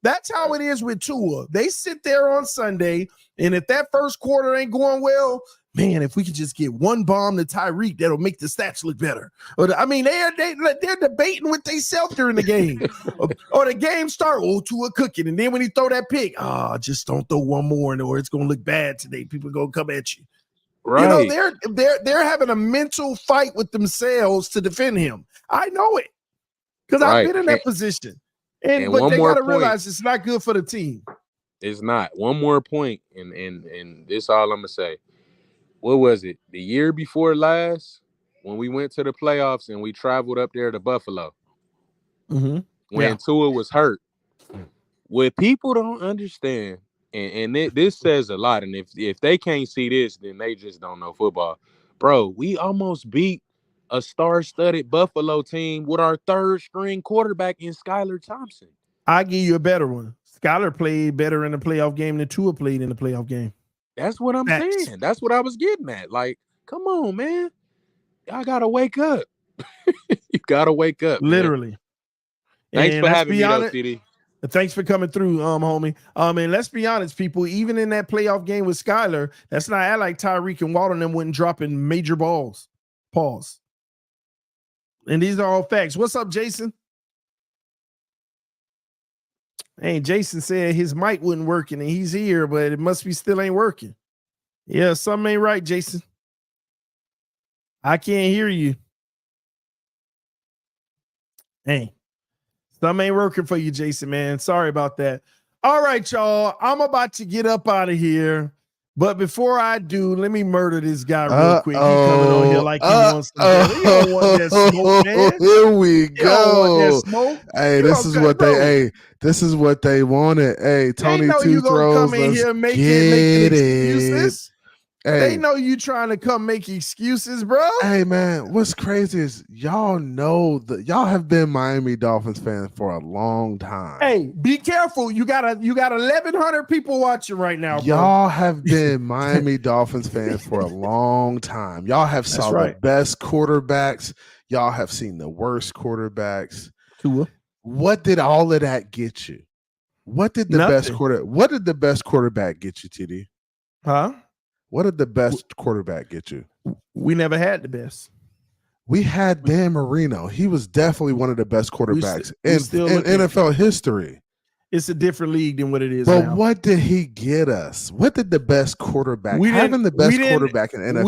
That's how it is with Tua. They sit there on Sunday, and if that first quarter ain't going well, man, if we could just get one bomb to Tyreek, that'll make the stats look better. They're debating with themselves during the game. or the game start, Tua cooking, and then when he throw that pick, just don't throw one more, or it's gonna look bad today. People are gonna come at you. Right. They're having a mental fight with themselves to defend him. I know it because I've been in that position. But they got to realize it's not good for the team. It's not. One more point, and this all I'm going to say. What was it? The year before last, when we went to the playoffs and we traveled up there to Buffalo, Mhm. when Yeah. Tua was hurt. What people don't understand, and this says a lot, and if they can't see this, then they just don't know football. Bro, we almost beat a star-studded Buffalo team with our third-string quarterback in Skylar Thompson. I'll give you a better one. Skylar played better in the playoff game than Tua played in the playoff game. That's what I'm Facts. saying. That's what I was getting at. Like, come on, man. Y'all got to wake up. You got to wake up, Literally. Man. Thanks And for let's having be me, though, honest- TD. Thanks for coming through, homie. And let's be honest, people, even in that playoff game with Skylar, that's not act like Tyreek and Waddle and them wouldn't dropping major balls. Pause. And these are all facts. What's up, Jason? Hey, Jason said his mic wasn't working and he's here, but it must be still ain't working. Yeah, something ain't right, Jason. I can't hear you. Hey. Something ain't working for you, Jason, man. Sorry about that. All right, y'all. I'm about to get up out of here. But before I do, let me murder this guy real quick. He coming on here like he wants some better. He don't want that smoke, man. Here we He don't want go. that smoke. Hey, You this don't is cut, what bro. this is what they wanted. Hey, Tony know Two you gonna Throws. come in Let's here making get excuses. it. Hey. They know you trying to come make excuses, bro. Hey man, what's crazy is y'all know that y'all have been Miami Dolphins fans for a long time. Hey, be careful. You got 1,100 people watching right now, bro. Y'all have been Miami Dolphins fans for a long time. Y'all have saw right. the best quarterbacks. Y'all have seen the worst quarterbacks. Tua. What did all of that get you? What did the best quarterback get you, TD? Huh? What did the best quarterback get you? We never had the best. We had Dan Marino. He was definitely one of the best quarterbacks in NFL history. It's a different league than what it is But now. what did he get us? What did the best quarterback? Having the best quarterback in NFL.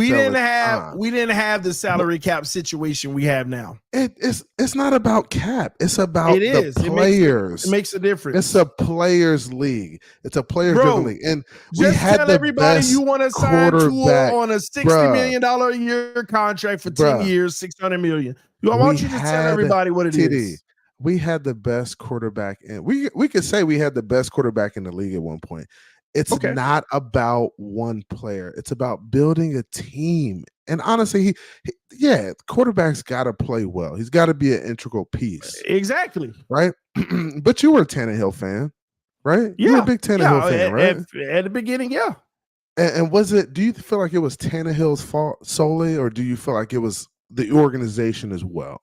We didn't have the salary cap situation we have now. It's not about cap. It's about the players. It makes a difference. It's a players league. It's a players driven league. And we had tell the everybody best you want to sign Tua on a $60 million a year contract for 10 years, $600 million. I want you to tell everybody what it is. We had the best quarterback, and we could say we had the best quarterback in the league at one point. It's not about one player. It's about building a team. And honestly, quarterback's got to play well. He's got to be an integral piece. Exactly. Right? But you were a Tannehill fan, right? Yeah. You were a big Tannehill fan, right? At the beginning, yeah. And do you feel like it was Tannehill's fault solely, or do you feel like it was the organization as well?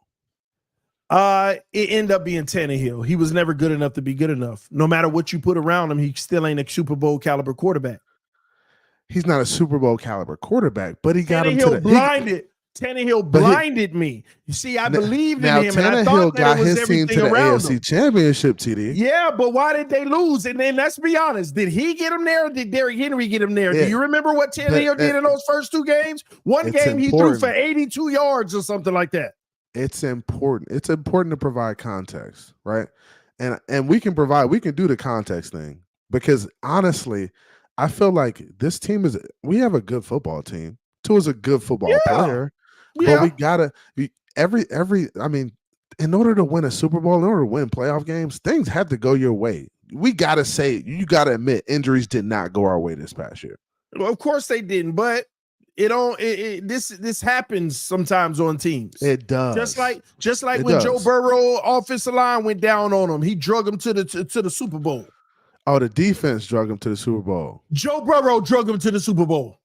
It ended up being Tannehill. He was never good enough to be good enough. No matter what you put around him, he still ain't a Super Bowl caliber quarterback. He's not a Super Bowl caliber quarterback, but he got him to the blinded. Tannehill blinded me. You see, I believed in him, and I Tannehill thought that got it was his team to everything the around AFC him. Championship, TD. Yeah, but why did they lose? And then let's be honest, did he get him there or did Derrick Henry get him there? Yeah. Do you remember what Tannehill did in those first two games? One game he threw for 82 yards or something like that. It's important. It's important to provide context, right? And we can do the context thing, because honestly, I feel like this team we have a good football team. Tua's a good football player. Yeah. But we gotta in order to win a Super Bowl, in order to win playoff games, things have to go your way. You gotta admit, injuries did not go our way this past year. Well, of course they didn't, but this happens sometimes on teams. It does. Just like when Joe Burrow offensive line went down on him, he drug him to the Super Bowl. Oh, the defense drug him to the Super Bowl. Joe Burrow drug him to the Super Bowl.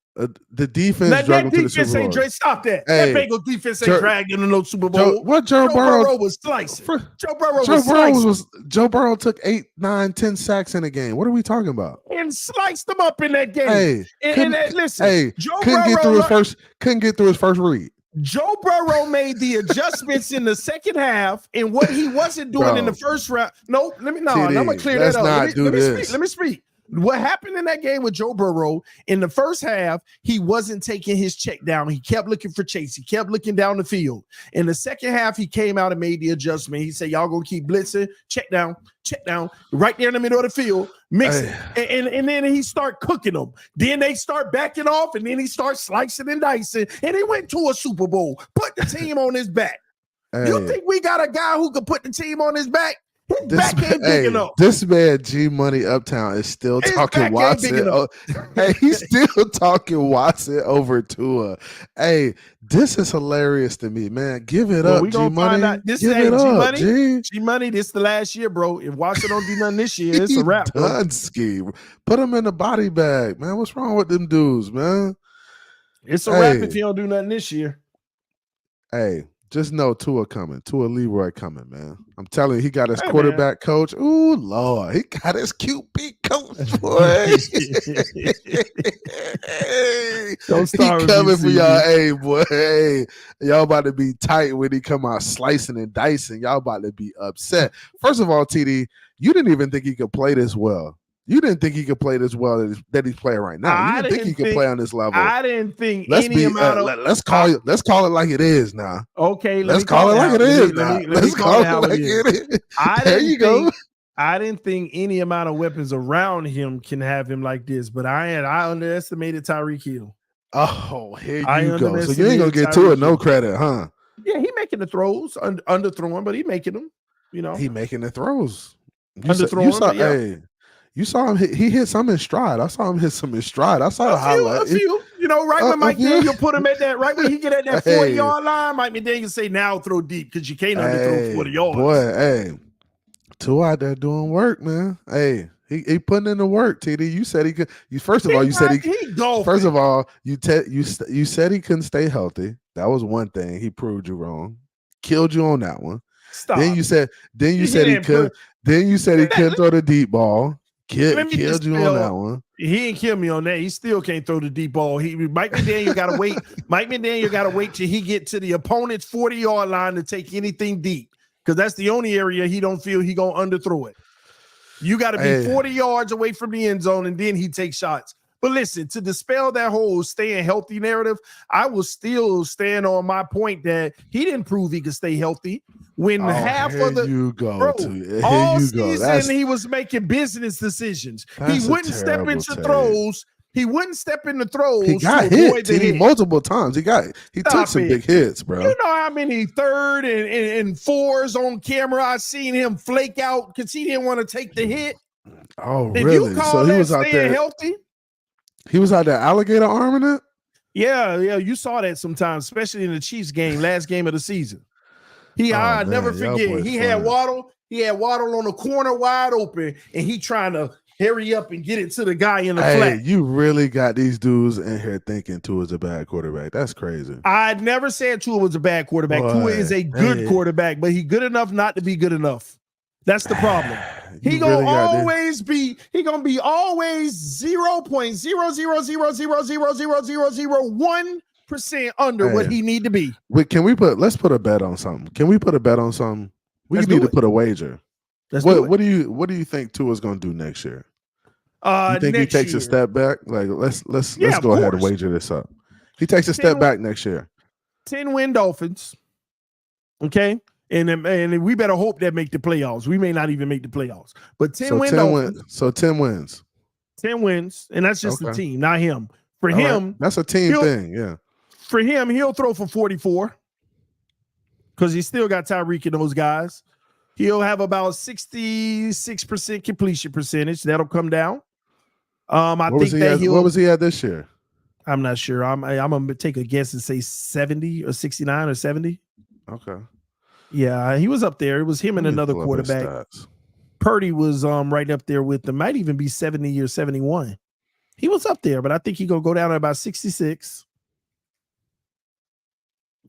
The defense drug him to the Super Bowl. Stop that. Hey, that Bengals defense ain't dragged him to no Super Bowl. Joe Burrow was slicing. Joe Burrow took 8, 9, 10 sacks in a game. What are we talking about? And sliced them up in that game. Joe couldn't get through his first read. Joe Burrow made the adjustments in the second half, and what he wasn't doing in the first round. I'm gonna clear that up. Let me speak. What happened in that game with Joe Burrow in the first half, he wasn't taking his check down. He kept looking for Chase. He kept looking down the field. In the second half, he came out and made the adjustment. He said, y'all gonna keep blitzing, check down, right there in the middle of the field, mix it. And then he start cooking them. Then they start backing off, and then he starts slicing and dicing, and he went to a Super Bowl, put the team on his back. You think we got a guy who could put the team on his back? This man G Money Uptown is still talking Watson. He's still talking Watson over Tua. Hey, this is hilarious to me, man. Give it up, G Money. Give it up, G. G Money. This the last year, bro. If Watson don't do nothing this year, it's a wrap. Done scheme. Put him in the body bag, man. What's wrong with them dudes, man? It's a wrap if he don't do nothing this year. Hey. Just know Tua coming. Tua Leroy coming, man. I'm telling you, he got his quarterback coach. Ooh, Lord. He got his QB coach, boy. Don't start he coming for y'all. Hey, boy. Hey, y'all about to be tight when he come out slicing and dicing. Y'all about to be upset. First of all, TD, you didn't even think he could play this well. You didn't think he could play this well that he's playing right now. You didn't think he could play on this level. I didn't think let's call it like it is now. Okay, let's call it like it is now. Let's call it like it is. There you go. I didn't think any amount of weapons around him can have him like this, but I underestimated Tyreek Hill. Oh, here you go. So you ain't gonna get to it no credit, huh? Yeah, he making the throws, underthrowing, but he making them. You know, he making the throws. Underthrowing. You saw him. He hit some in stride. I saw him hit some in stride. I saw the highlight. A few. You know, right when Mike Daniel put him at that, right when he get at that 40-yard line, Mike Daniel say now throw deep because you can't underthrow 40 yards. Boy, Tua out there doing work, man. Hey, he putting in the work. TD, you said he could. First of all, you said you said he couldn't stay healthy. That was one thing. He proved you wrong. Killed you on that one. Stop. Then you said he could. Then you said he couldn't throw the deep ball. Killed you on that one. He ain't kill me on that. He still can't throw the deep ball. Mike McDaniel got to wait. Mike McDaniel got to wait till he get to the opponent's 40-yard line to take anything deep, because that's the only area he don't feel he gonna underthrow it. You got to be 40 yards away from the end zone, and then he takes shots. But listen, to dispel that whole staying healthy narrative, I will still stand on my point that he didn't prove he could stay healthy. When half of the all season he was making business decisions. He wouldn't step into throws. He wouldn't step into throws. He got hit multiple times. He took some big hits, bro. You know how many third and fours on camera I seen him flake out because he didn't want to take the hit. Oh, really? So he was out there healthy. He was out there alligator arming it. Yeah. You saw that sometimes, especially in the Chiefs game, last game of the season. I never forget. He had Waddle on the corner wide open, and he trying to hurry up and get it to the guy in the flat. You really got these dudes in here thinking Tua's a bad quarterback. That's crazy. I never said Tua was a bad quarterback. Tua is a good quarterback, but he's good enough not to be good enough. That's the problem. He gonna always be 0.000000001% under what he need to be. Let's put a bet on something. Can we put a bet on something? We need to put a wager. What do you think Tua's gonna do next year? You think he takes a step back? Like let's go ahead and wager this up. He takes a step back next year. 10-win Dolphins. Okay. And we better hope that make the playoffs. We may not even make the playoffs. But 10 wins. So 10 wins. 10 wins. And that's just the team, not him. For him, that's a team thing. Yeah. For him, he'll throw for 44 because he still got Tyreek and those guys. He'll have about 66% completion percentage. That'll come down. What was he at this year? I'm not sure. I'm gonna take a guess and say 70 or 69 or 70. Okay. Yeah, he was up there. It was him and another quarterback. Purdy was right up there with them. Might even be 70 or 71. He was up there, but I think he's gonna go down to about 66.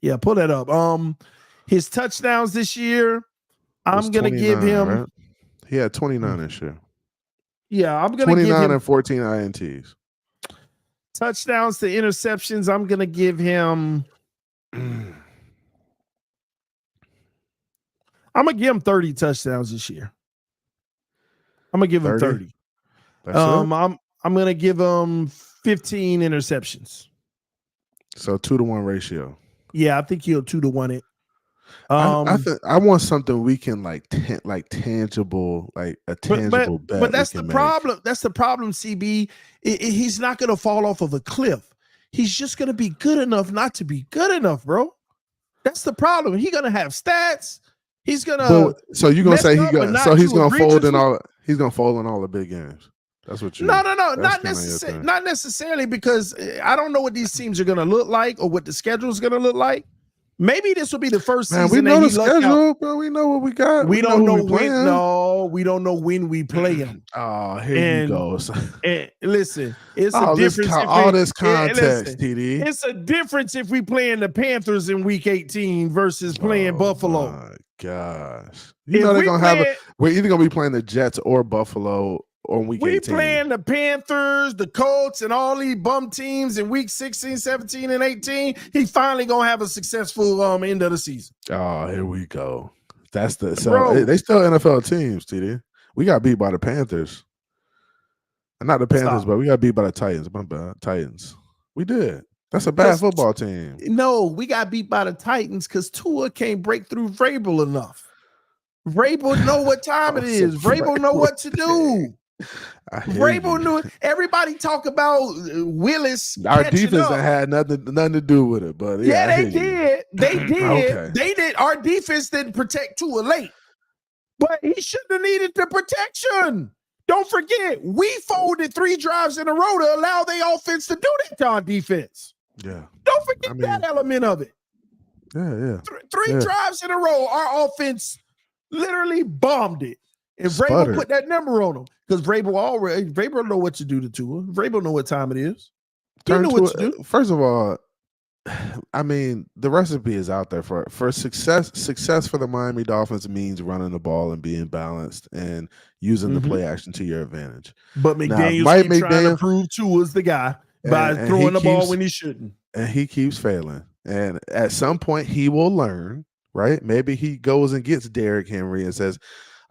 Yeah, pull that up. His touchdowns this year, I'm gonna give him. Right? He had 29 this year. Yeah, I'm gonna 29 give him and 14 INTs. Touchdowns to interceptions, I'm gonna give him. I'm gonna give him 30 touchdowns this year. I'm gonna give him 30. That's it. I'm gonna give him 15 interceptions. So 2-to-1 ratio. Yeah, I think he'll 2-to-1 it. I want something we can like tangible, like a tangible bet. But that's the problem. That's the problem, CB. He's not gonna fall off of a cliff. He's just gonna be good enough not to be good enough, bro. That's the problem. He's gonna have stats. He's gonna. So you're gonna say he's gonna fold in all. He's gonna fold in all the big games. That's what you. No, not necessarily. Not necessarily, because I don't know what these teams are gonna look like or what the schedule is gonna look like. Maybe this will be the first season. We know the schedule, but we know what we got. We don't know when. No, we don't know when we play them. Oh, here you go. And listen, it's a difference. All this context, TD. It's a difference if we playing the Panthers in Week 18 versus playing Buffalo. My gosh, you know they're gonna have. We're either gonna be playing the Jets or Buffalo. We playing the Panthers, the Colts, and all these bum teams in week 16, 17, and 18. He finally gonna have a successful end of the season. Oh, here we go. That's they still NFL teams, TD. We got beat by the Panthers. Not the Panthers, but we got beat by the Titans. My bad. Titans. We did. That's a bad football team. No, we got beat by the Titans because Tua can't break through Vrabel enough. Vrabel know what time it is. Vrabel know what to do. Vrabel knew it. Everybody talk about Willis. Our defense had nothing to do with it, but yeah, they did. They did. Okay. They did. Our defense didn't protect Tua late, but he shouldn't have needed the protection. Don't forget, we folded 3 drives in a row to allow their offense to do that to our defense. Yeah. Don't forget that element of it. Yeah. Three drives in a row, our offense literally bombed it. And Vrabel put that number on him because Vrabel know what to do to Tua. Vrabel know what time it is. He knew what to do. First of all, I mean, the recipe is out there for success. Success for the Miami Dolphins means running the ball and being balanced and using the play action to your advantage. But McDaniel's trying to prove Tua's the guy by throwing the ball when he shouldn't. And he keeps failing. And at some point, he will learn, right? Maybe he goes and gets Derrick Henry and says,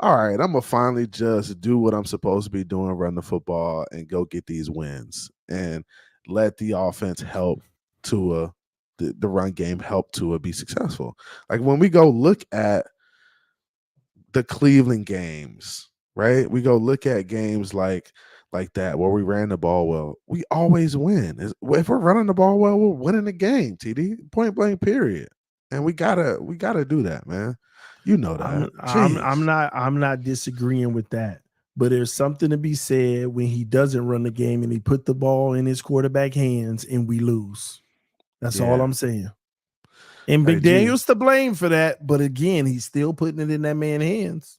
all right, I'm going to finally just do what I'm supposed to be doing, run the football, and go get these wins. And let the offense help Tua, the run game help Tua be successful. Like when we go look at the Cleveland games, right? We go look at games like that where we ran the ball well. We always win. If we're running the ball well, we're winning the game, TD. Point blank, period. And we gotta do that, man. You know that. I'm not disagreeing with that, but there's something to be said when he doesn't run the game and he put the ball in his quarterback hands and we lose. That's all I'm saying. And McDaniel's to blame for that, but again, he's still putting it in that man's hands.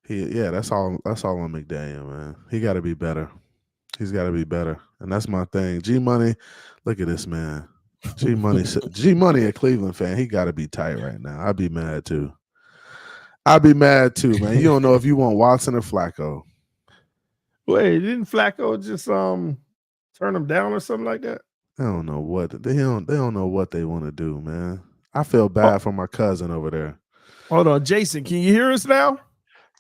That's all on McDaniel, man. He got to be better. He's got to be better, and that's my thing. G Money, look at this man. G Money, a Cleveland fan. He got to be tight right now. I'd be mad too. Man. You don't know if you want Watson or Flacco. Wait, didn't Flacco just turn him down or something like that? They don't know what they don't know what they want to do, man. I feel bad for my cousin over there. Hold on, Jason, can you hear us now?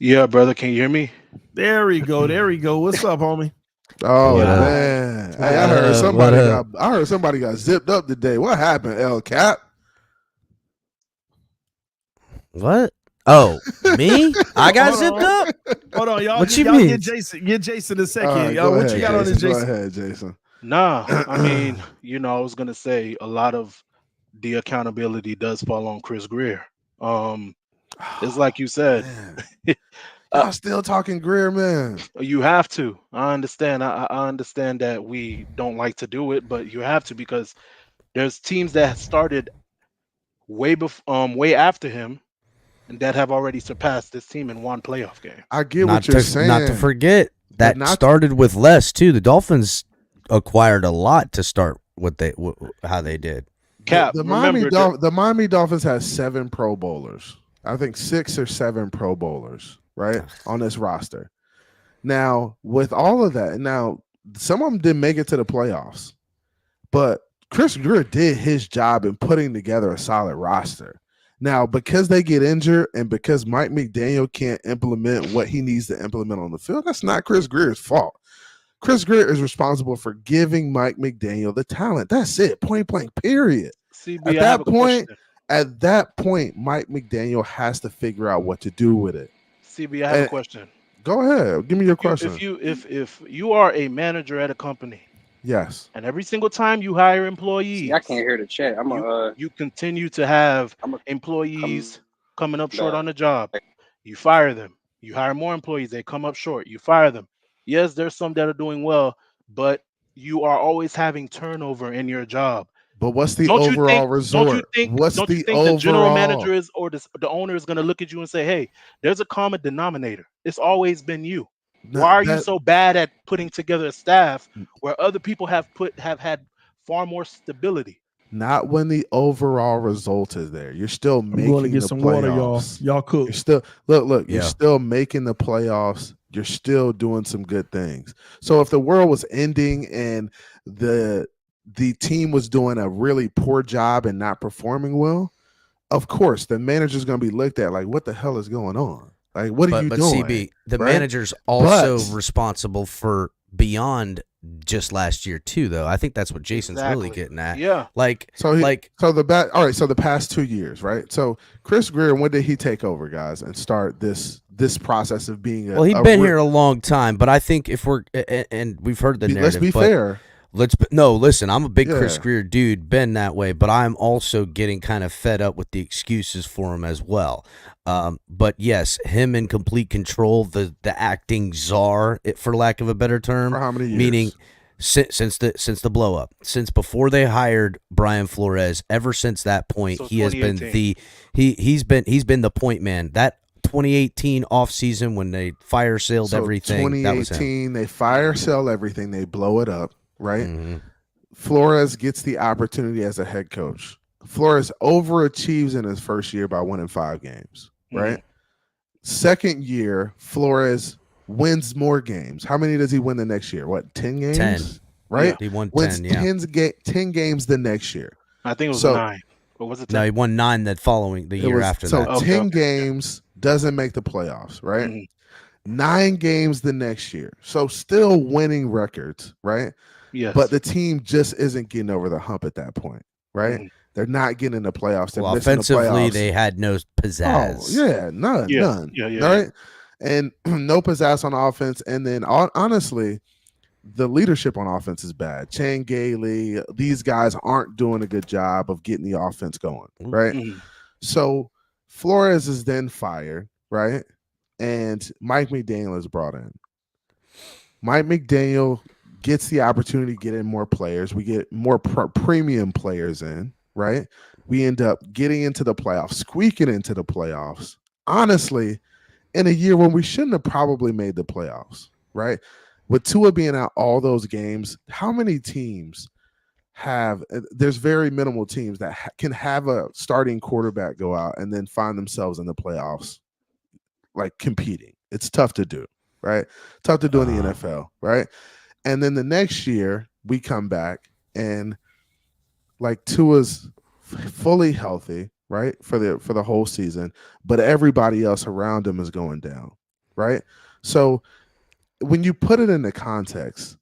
Yeah, brother, can you hear me? There we go. What's up, homie? Oh man. Hey, I heard somebody got zipped up today. What happened, El Cap? What? Oh, me? I got zipped up? Hold on, y'all. What you mean? Get Jason a second. Right, y'all, what ahead, you got on this, Jason? Go ahead, Jason. Nah, I mean, I was gonna say a lot of the accountability does fall on Chris Greer. It's like you said. I'm still talking Greer, man. You have to. I understand. I understand that we don't like to do it, but you have to because there's teams that started way after him and that have already surpassed this team in one playoff game. I get what you're saying. Not to forget that started with less too. The Dolphins acquired a lot to start how they did. Cap, the Miami Dolphins has 7 Pro Bowlers. I think 6 or 7 Pro Bowlers, right, on this roster. Now, with all of that, some of them didn't make it to the playoffs, but Chris Greer did his job in putting together a solid roster. Now, because they get injured and because Mike McDaniel can't implement what he needs to implement on the field, that's not Chris Greer's fault. Chris Greer is responsible for giving Mike McDaniel the talent. That's it. Point blank. Period. CB, I have a question. At that point, Mike McDaniel has to figure out what to do with it. CB, I have a question. Go ahead. Give me your question. If you are a manager at a company, yes, and every single time you hire employees, See, I can't hear the chat. you continue to have employees coming up short on the job. You fire them. You hire more employees. They come up short. You fire them. Yes, there's some that are doing well, but you are always having turnover in your job. But what's the overall result? Don't you think the general manager is or the owner is going to look at you and say, hey, there's a common denominator. It's always been you. Why are you so bad at putting together a staff where other people have had far more stability? Not when the overall result is there. You're still making going to get the some playoffs. water, y'all cook. You're still look. You're still making the playoffs. You're still doing some good things. So if the world was ending and the team was doing a really poor job and not performing well, of course the manager's going to be looked at like, what the hell is going on? Like, what are you doing? But CB, the manager's also responsible for beyond just last year too, though. I think that's what Jason's really getting at. Yeah. So the past 2 years, right? So Chris Greer, when did he take over, guys, and start this process of being well, he'd been here a long time, but I think if we're and we've heard the narrative. Let's be fair. Listen, I'm a big Chris Greer dude, been that way, but I'm also getting kind of fed up with the excuses for him as well. But yes, him in complete control, the acting czar, for lack of a better term. For how many years? Meaning since the blow up, since before they hired Brian Flores, ever since that point, So he has been he's been the point man. That 2018 offseason when they fire sailed everything. 2018, they fire sale everything, they blow it up. Right? Mm-hmm. Flores gets the opportunity as a head coach. Flores overachieves in his first year by winning 5 games. Right? Mm-hmm. Second year, Flores wins more games. How many does he win the next year? What, 10 games? 10. Right? Yeah. He won 10. Wins 10 games the next year. I think it was 9. Or was it 10? No, he won 9 the year after that. So 10 games doesn't make the playoffs, right? Mm-hmm. 9 games the next year. So still winning records, right? Yes. But the team just isn't getting over the hump at that point, right? Mm-hmm. They're not getting in the playoffs. They're missing offensively, the playoffs. they had no pizzazz. Oh, yeah, none. Right? And no pizzazz on offense. And then, honestly, the leadership on offense is bad. Chan Gailey, these guys aren't doing a good job of getting the offense going, right? Mm-hmm. So Flores is then fired, right? And Mike McDaniel is brought in. Mike McDaniel gets the opportunity to get in more players. We get more premium players in, right? We end up getting into the playoffs, squeaking into the playoffs. Honestly, in a year when we shouldn't have probably made the playoffs, right? With Tua being out all those games, how many teams have – there's very minimal teams that can have a starting quarterback go out and then find themselves in the playoffs, like competing. It's tough to do, right? Tough to do in the NFL, right? And then the next year we come back and like Tua's fully healthy, right? For the whole season, but everybody else around him is going down, right? So when you put it into context,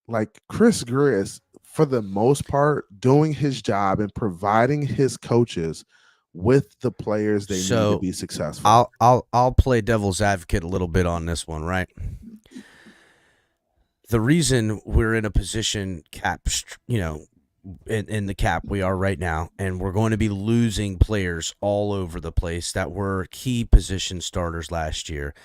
like Chris Greer is for the most part doing his job and providing his coaches with the players they need to be successful. I'll play devil's advocate a little bit on this one, right? The reason we're in a position in the cap we are right now, and we're going to be losing players all over the place that were key position starters last year.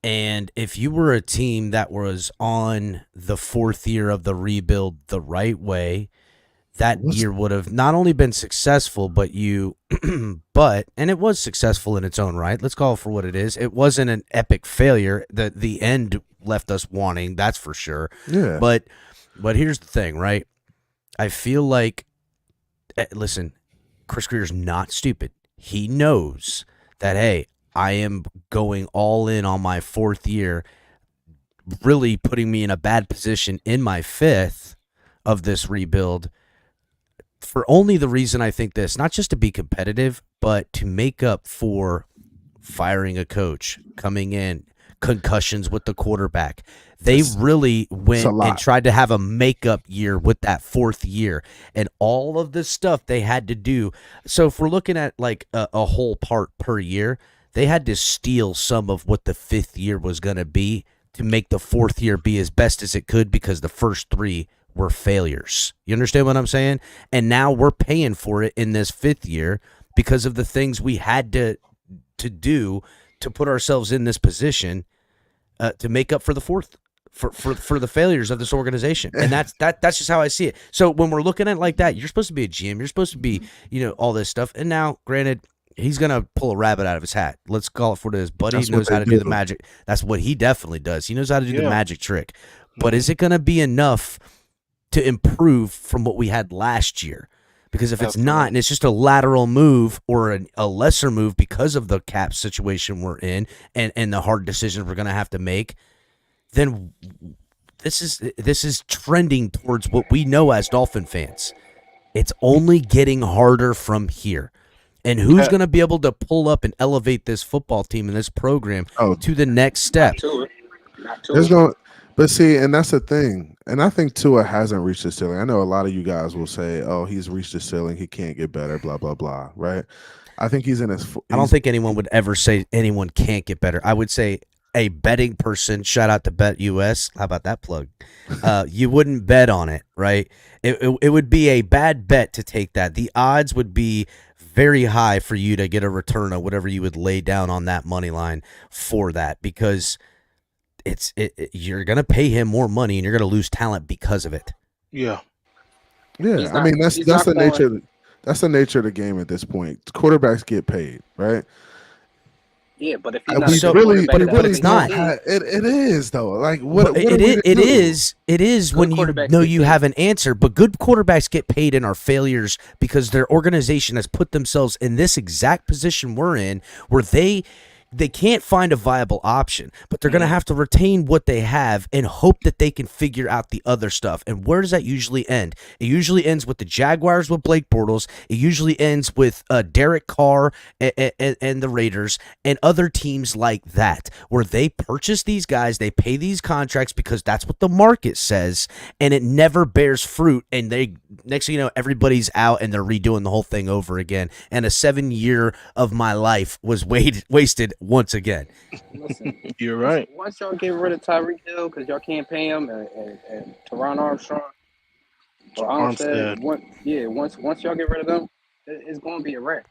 And if you were a team that was on the 4th year of the rebuild the right way, that year would have not only been successful, but and it was successful in its own right. Let's call it for what it is. It wasn't an epic failure. The end left us wanting, that's for sure. Yeah. But here's the thing, right? I feel like, listen, Chris Greer's not stupid. He knows that, hey, I am going all in on my 4th year, really putting me in a bad position in my 5th of this rebuild for only the reason I think this, not just to be competitive, but to make up for firing a coach, coming in, concussions with the quarterback. They really went and lot. tried to have a makeup year with that fourth year and all of the stuff they had to do. So if we're looking at like a whole part per year, they had to steal some of what the fifth year was going to be to make the fourth year be as best as it could, because the first three were failures. You understand what I'm saying? And now we're paying for it in this fifth year because of the things we had to do to put ourselves in this position to make up for the fourth, for the failures of this organization. And that's just how I see it. So when we're looking at it like that, you're supposed to be a GM, you're supposed to be, all this stuff. And now, granted, he's gonna pull a rabbit out of his hat. Let's call it for this. Buddy knows how to do the magic. That's what he definitely does. He knows how to do the magic trick. But is it gonna be enough to improve from what we had last year? Because if it's not, and it's just a lateral move or a lesser move because of the cap situation we're in and the hard decisions we're going to have to make, then this is trending towards what we know as Dolphin fans. It's only getting harder from here. And who's going to be able to pull up and elevate this football team and this program to the next step? But see, and that's the thing. And I think Tua hasn't reached the ceiling. I know a lot of you guys will say, "Oh, he's reached the ceiling. He can't get better." Blah blah blah. Right? I think he's in his. I don't think anyone would ever say anyone can't get better. I would say a betting person. Shout out to BetUS. How about that plug? You wouldn't bet on it, right? It would be a bad bet to take that. The odds would be very high for you to get a return of whatever you would lay down on that money line for that, because you're gonna pay him more money and you're gonna lose talent because of it. Yeah. I mean, that's the nature. That's the nature of the game at this point. Quarterbacks get paid, right? Yeah, but if but it's not. It is though. Like what? It is when you know you have an answer. But good quarterbacks get paid and are failures because their organization has put themselves in this exact position we're in, where they can't find a viable option, but they're going to have to retain what they have and hope that they can figure out the other stuff. And where does that usually end? It usually ends with the Jaguars with Blake Bortles. It usually ends with Derek Carr and the Raiders and other teams like that, where they purchase these guys, they pay these contracts because that's what the market says, and it never bears fruit. And they, next thing you know, everybody's out and they're redoing the whole thing over again. And a 7 year of my life was wasted once again. Listen, you're right. Once y'all get rid of Tyreek Hill because y'all can't pay him, and Teron Armstrong or Armstead, once y'all get rid of them, it's going to be a wreck.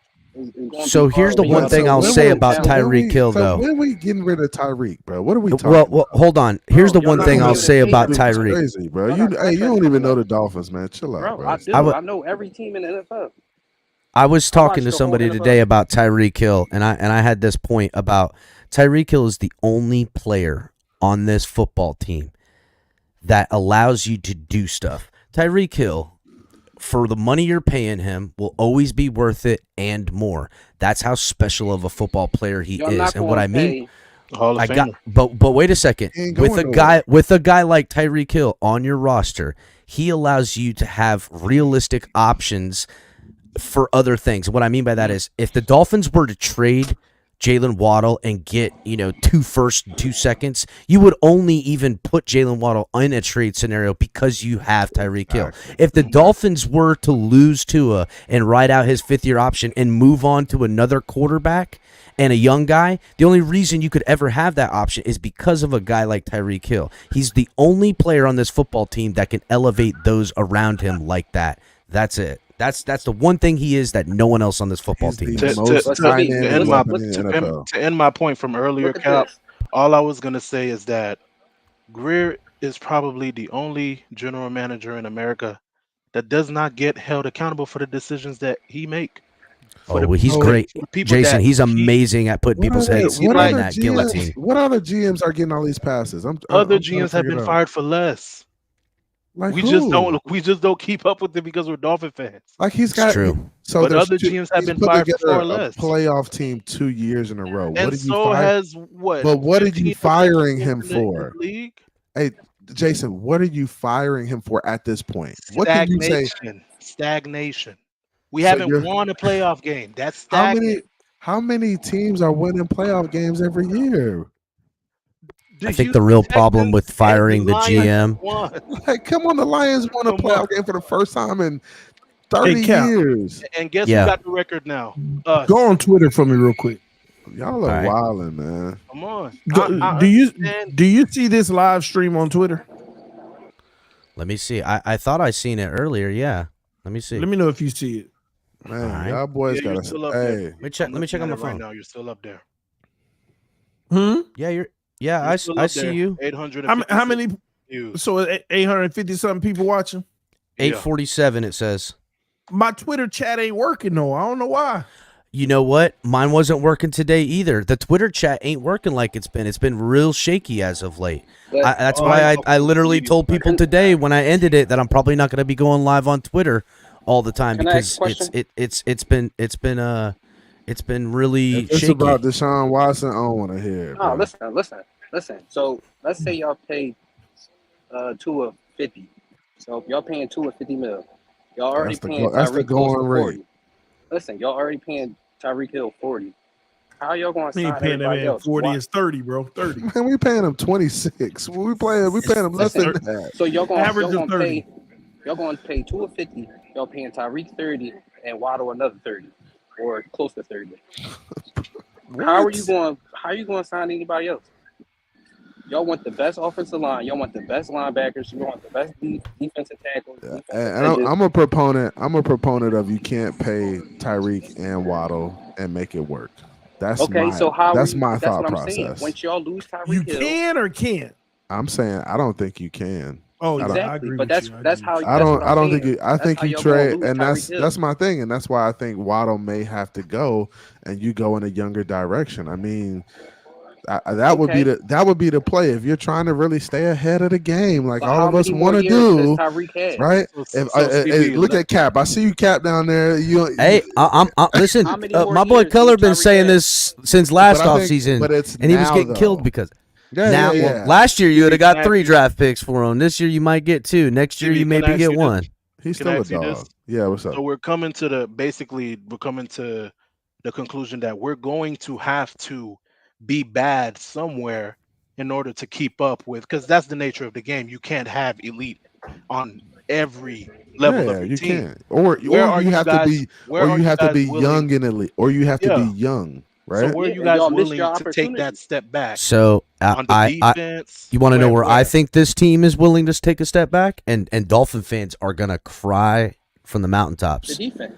So here's the one thing I'll say about Tyreek Hill, though. When are we getting rid of Tyreek, bro? What are we talking about? Well, hold on. Here's the one thing I'll say about Tyreek. Crazy, bro. You don't even know the Dolphins, man. Chill out, bro. I do. I know every team in the NFL. I was talking to somebody today about Tyreek Hill, and I had this point about Tyreek Hill is the only player on this football team that allows you to do stuff. Tyreek Hill, for the money you're paying him, will always be worth it and more. That's how special of a football player he is. And what I mean, but wait a second. With a guy like Tyreek Hill on your roster, he allows you to have realistic options for other things. What I mean by that is, if the Dolphins were to trade Jalen Waddle and get 2 firsts and 2 seconds, you would only even put Jalen Waddle in a trade scenario because you have Tyreek Hill. If the Dolphins were to lose Tua and ride out his 5th year option and move on to another quarterback and a young guy, the only reason you could ever have that option is because of a guy like Tyreek Hill. He's the only player on this football team that can elevate those around him like that. That's it. That's the one thing he is that no one else on this football team is. To end my point from earlier, Cap, all I was going to say is that Greer is probably the only general manager in America that does not get held accountable for the decisions that he make. He's great. Jason, he's amazing at putting people's heads behind that guillotine. What other GMs are getting all these passes? Other GMs have been fired for less. Like we just don't keep up with it because we're Dolphin fans. Like he's got true. So but other GMs have been fired for far less. Playoff team 2 years in a row. And so has what? But what are you firing him for? Hey, Jason, what are you firing him for at this point? What can you say? Stagnation. We haven't won a playoff game. That's stagnant. How many teams are winning playoff games every year? I think the real problem with firing the GM. Like, come on, the Lions won a playoff game for the first time in 30 Cap. years. And guess Yeah. who got the record now? Us. Go on Twitter for me real quick. Y'all are All right. wilding, man. Come on. Do you see this live stream on Twitter? Let me see. I thought I seen it earlier. Yeah. Let me see. Let me know if you see it. Man, All right. y'all boys Yeah, you're gotta still up hey. there. Let me check. I'm Let me check on looking my at it phone. right now. You're still up there. Yeah, you're. Yeah, You're still I up see there. you. 850. How many? views. So 850 something people watching. 847. It says. My Twitter chat ain't working though. I don't know why. You know what? Mine wasn't working today either. The Twitter chat ain't working like it's been. It's been real shaky as of late. That's why I literally told people today when I ended it that I'm probably not going to be going live on Twitter all the time because it's been really If it's shaky. about Deshaun Watson, I don't want to hear it. No, bro. listen. So let's say y'all pay Tua 50. So if y'all paying Tua 50 mil, y'all already paying That's the Tyreek close to going 40. rate. Listen, y'all already paying Tyreek Hill 40. How y'all going to We sign ain't paying that everybody man else? 40. Why? It's 30, bro. 30. Man, we paying him 26. We paying him less than that. So y'all going Average to of 30. pay Tua 50. Y'all paying Tyreek 30 and Waddle another 30 or close to 30. How are you going to sign anybody else? Y'all want the best offensive line. Y'all want the best linebackers. You want the best defensive tackles. Defensive And edges. I'm a proponent. I'm a proponent of you can't pay Tyreek and Waddle and make it work. That's okay. my So how that's are you, my that's thought what I'm saying. process. Once y'all lose Tyreek You Hill, can or can't. I'm saying I don't think you can. Oh, I don't- I agree but with that's you. that's how. I don't. I don't think you. you. I think you y'all gonna trade, lose and Tyreek Hill. that's my thing, and that's why I think Waddle may have to go, and you go in a younger direction. I mean, that would be the play if you're trying to really stay ahead of the game, like But all how of us many more want to years do. does Tyreek have? Right? CB, Look at Cap. I see you, Cap, down there. Hey, I'm listen. How many more My boy years Keller do been Tyreek saying have? this since last But I think- offseason, but it's and he was now, getting killed though. because. Yeah, Well, last year you would have got 3 Exactly. draft picks for him. This year you might get 2. Next year CB, you can I maybe ask get you 1. this? He's Can I still a ask you this? dog. Yeah, what's up? So we're coming to the conclusion that we're going to have to be bad somewhere in order to keep up with, because that's the nature of the game. You can't have elite on every level Yeah, of your you team. can't. Or Where are you you have guys? to be, Where or are you you have to guys be willing? young in elite, or you have to be Yeah. young, So right? where are Yeah, you and guys y'all missed willing your to take that opportunity. step back So on the defense? you want to know where I Where? think this team is willing to take a step back, and Dolphin fans are gonna cry from the The mountaintops. defense.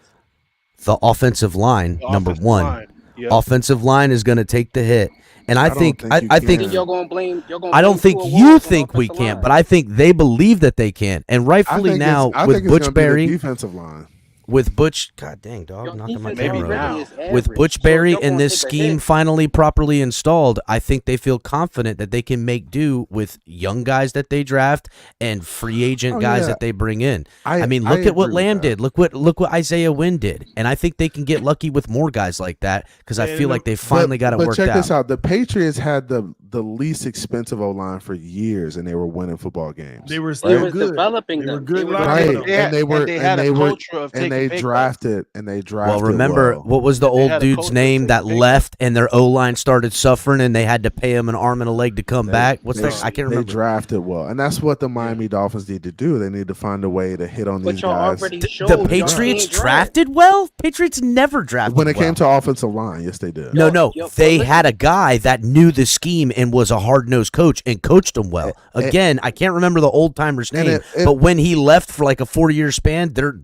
The offensive line, The number offensive 1. line. Yep. Offensive line is gonna take the hit, and I don't think think you I I think think y'all gonna blame. Y'all gonna I don't blame think Tua you Wolves on the think we offensive can't, line. but I think they believe that they can, and rightfully now I with think it's Butch gonna be the Berry. defensive line. With Butch, God dang dog, Your knocking my defense Maybe camera already over. now. is average. With Butch So if Berry y'all and gonna this take a scheme hit, finally properly installed, I think they feel confident that they can make do with young guys that they draft and free agent Oh, guys yeah. that they bring in. I mean, I look at what agree with Lamb that. did. Look what Isaiah Wynn did, and I think they can get lucky with more guys like that because I feel like they finally got it But worked check out. this out: the Patriots had the least expensive O line for years, and they were winning football games. They were they still was good. developing They were them. good They were linemen, Right, though. and they were, they had a culture of and taking they pay cuts. drafted, Well, remember well. what was the They old had a dude's culture of name that taking pay left and their O line started suffering and they had to pay him an arm and a leg to come back? What's that? I can't They remember. drafted well, and that's what the Miami Dolphins need to do. They need to find a way to hit on But these y'all guys. already The showed y'all Patriots can't draft. drafted well? Patriots never drafted When it well. came to offensive line, yes, they did. No, they but had a guy that knew the scheme and was a hard-nosed coach and coached them well. Again, I can't remember the old-timer's name, but when he left for like a 4-year span, their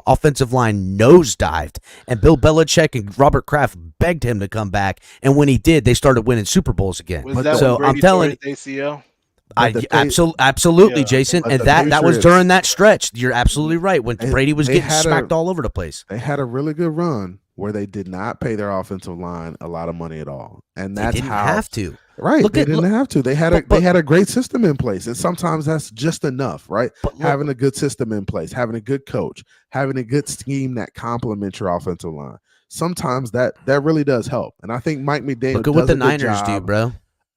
offensive line nosedived, and Bill Belichick and Robert Kraft begged him to come back, and when he did, they started winning Super Bowls again. Was that So when Brady I'm telling tore his ACL? absolutely, Yeah. Jason, But and the that was Patriots- during that stretch. You're absolutely right. When Brady was they getting had smacked all over the place. They had a really good run where they did not pay their offensive line a lot of money at all, and They that's didn't how have to. Right, Look they at- didn't look- have to. They had but- they had a great system in place, and sometimes that's just enough, right? But look- Having a good system in place, having a good coach, having a good scheme that complements your offensive line. Sometimes that really does help, and I think Mike McDaniel Look at what does the a good Niners do, job. bro.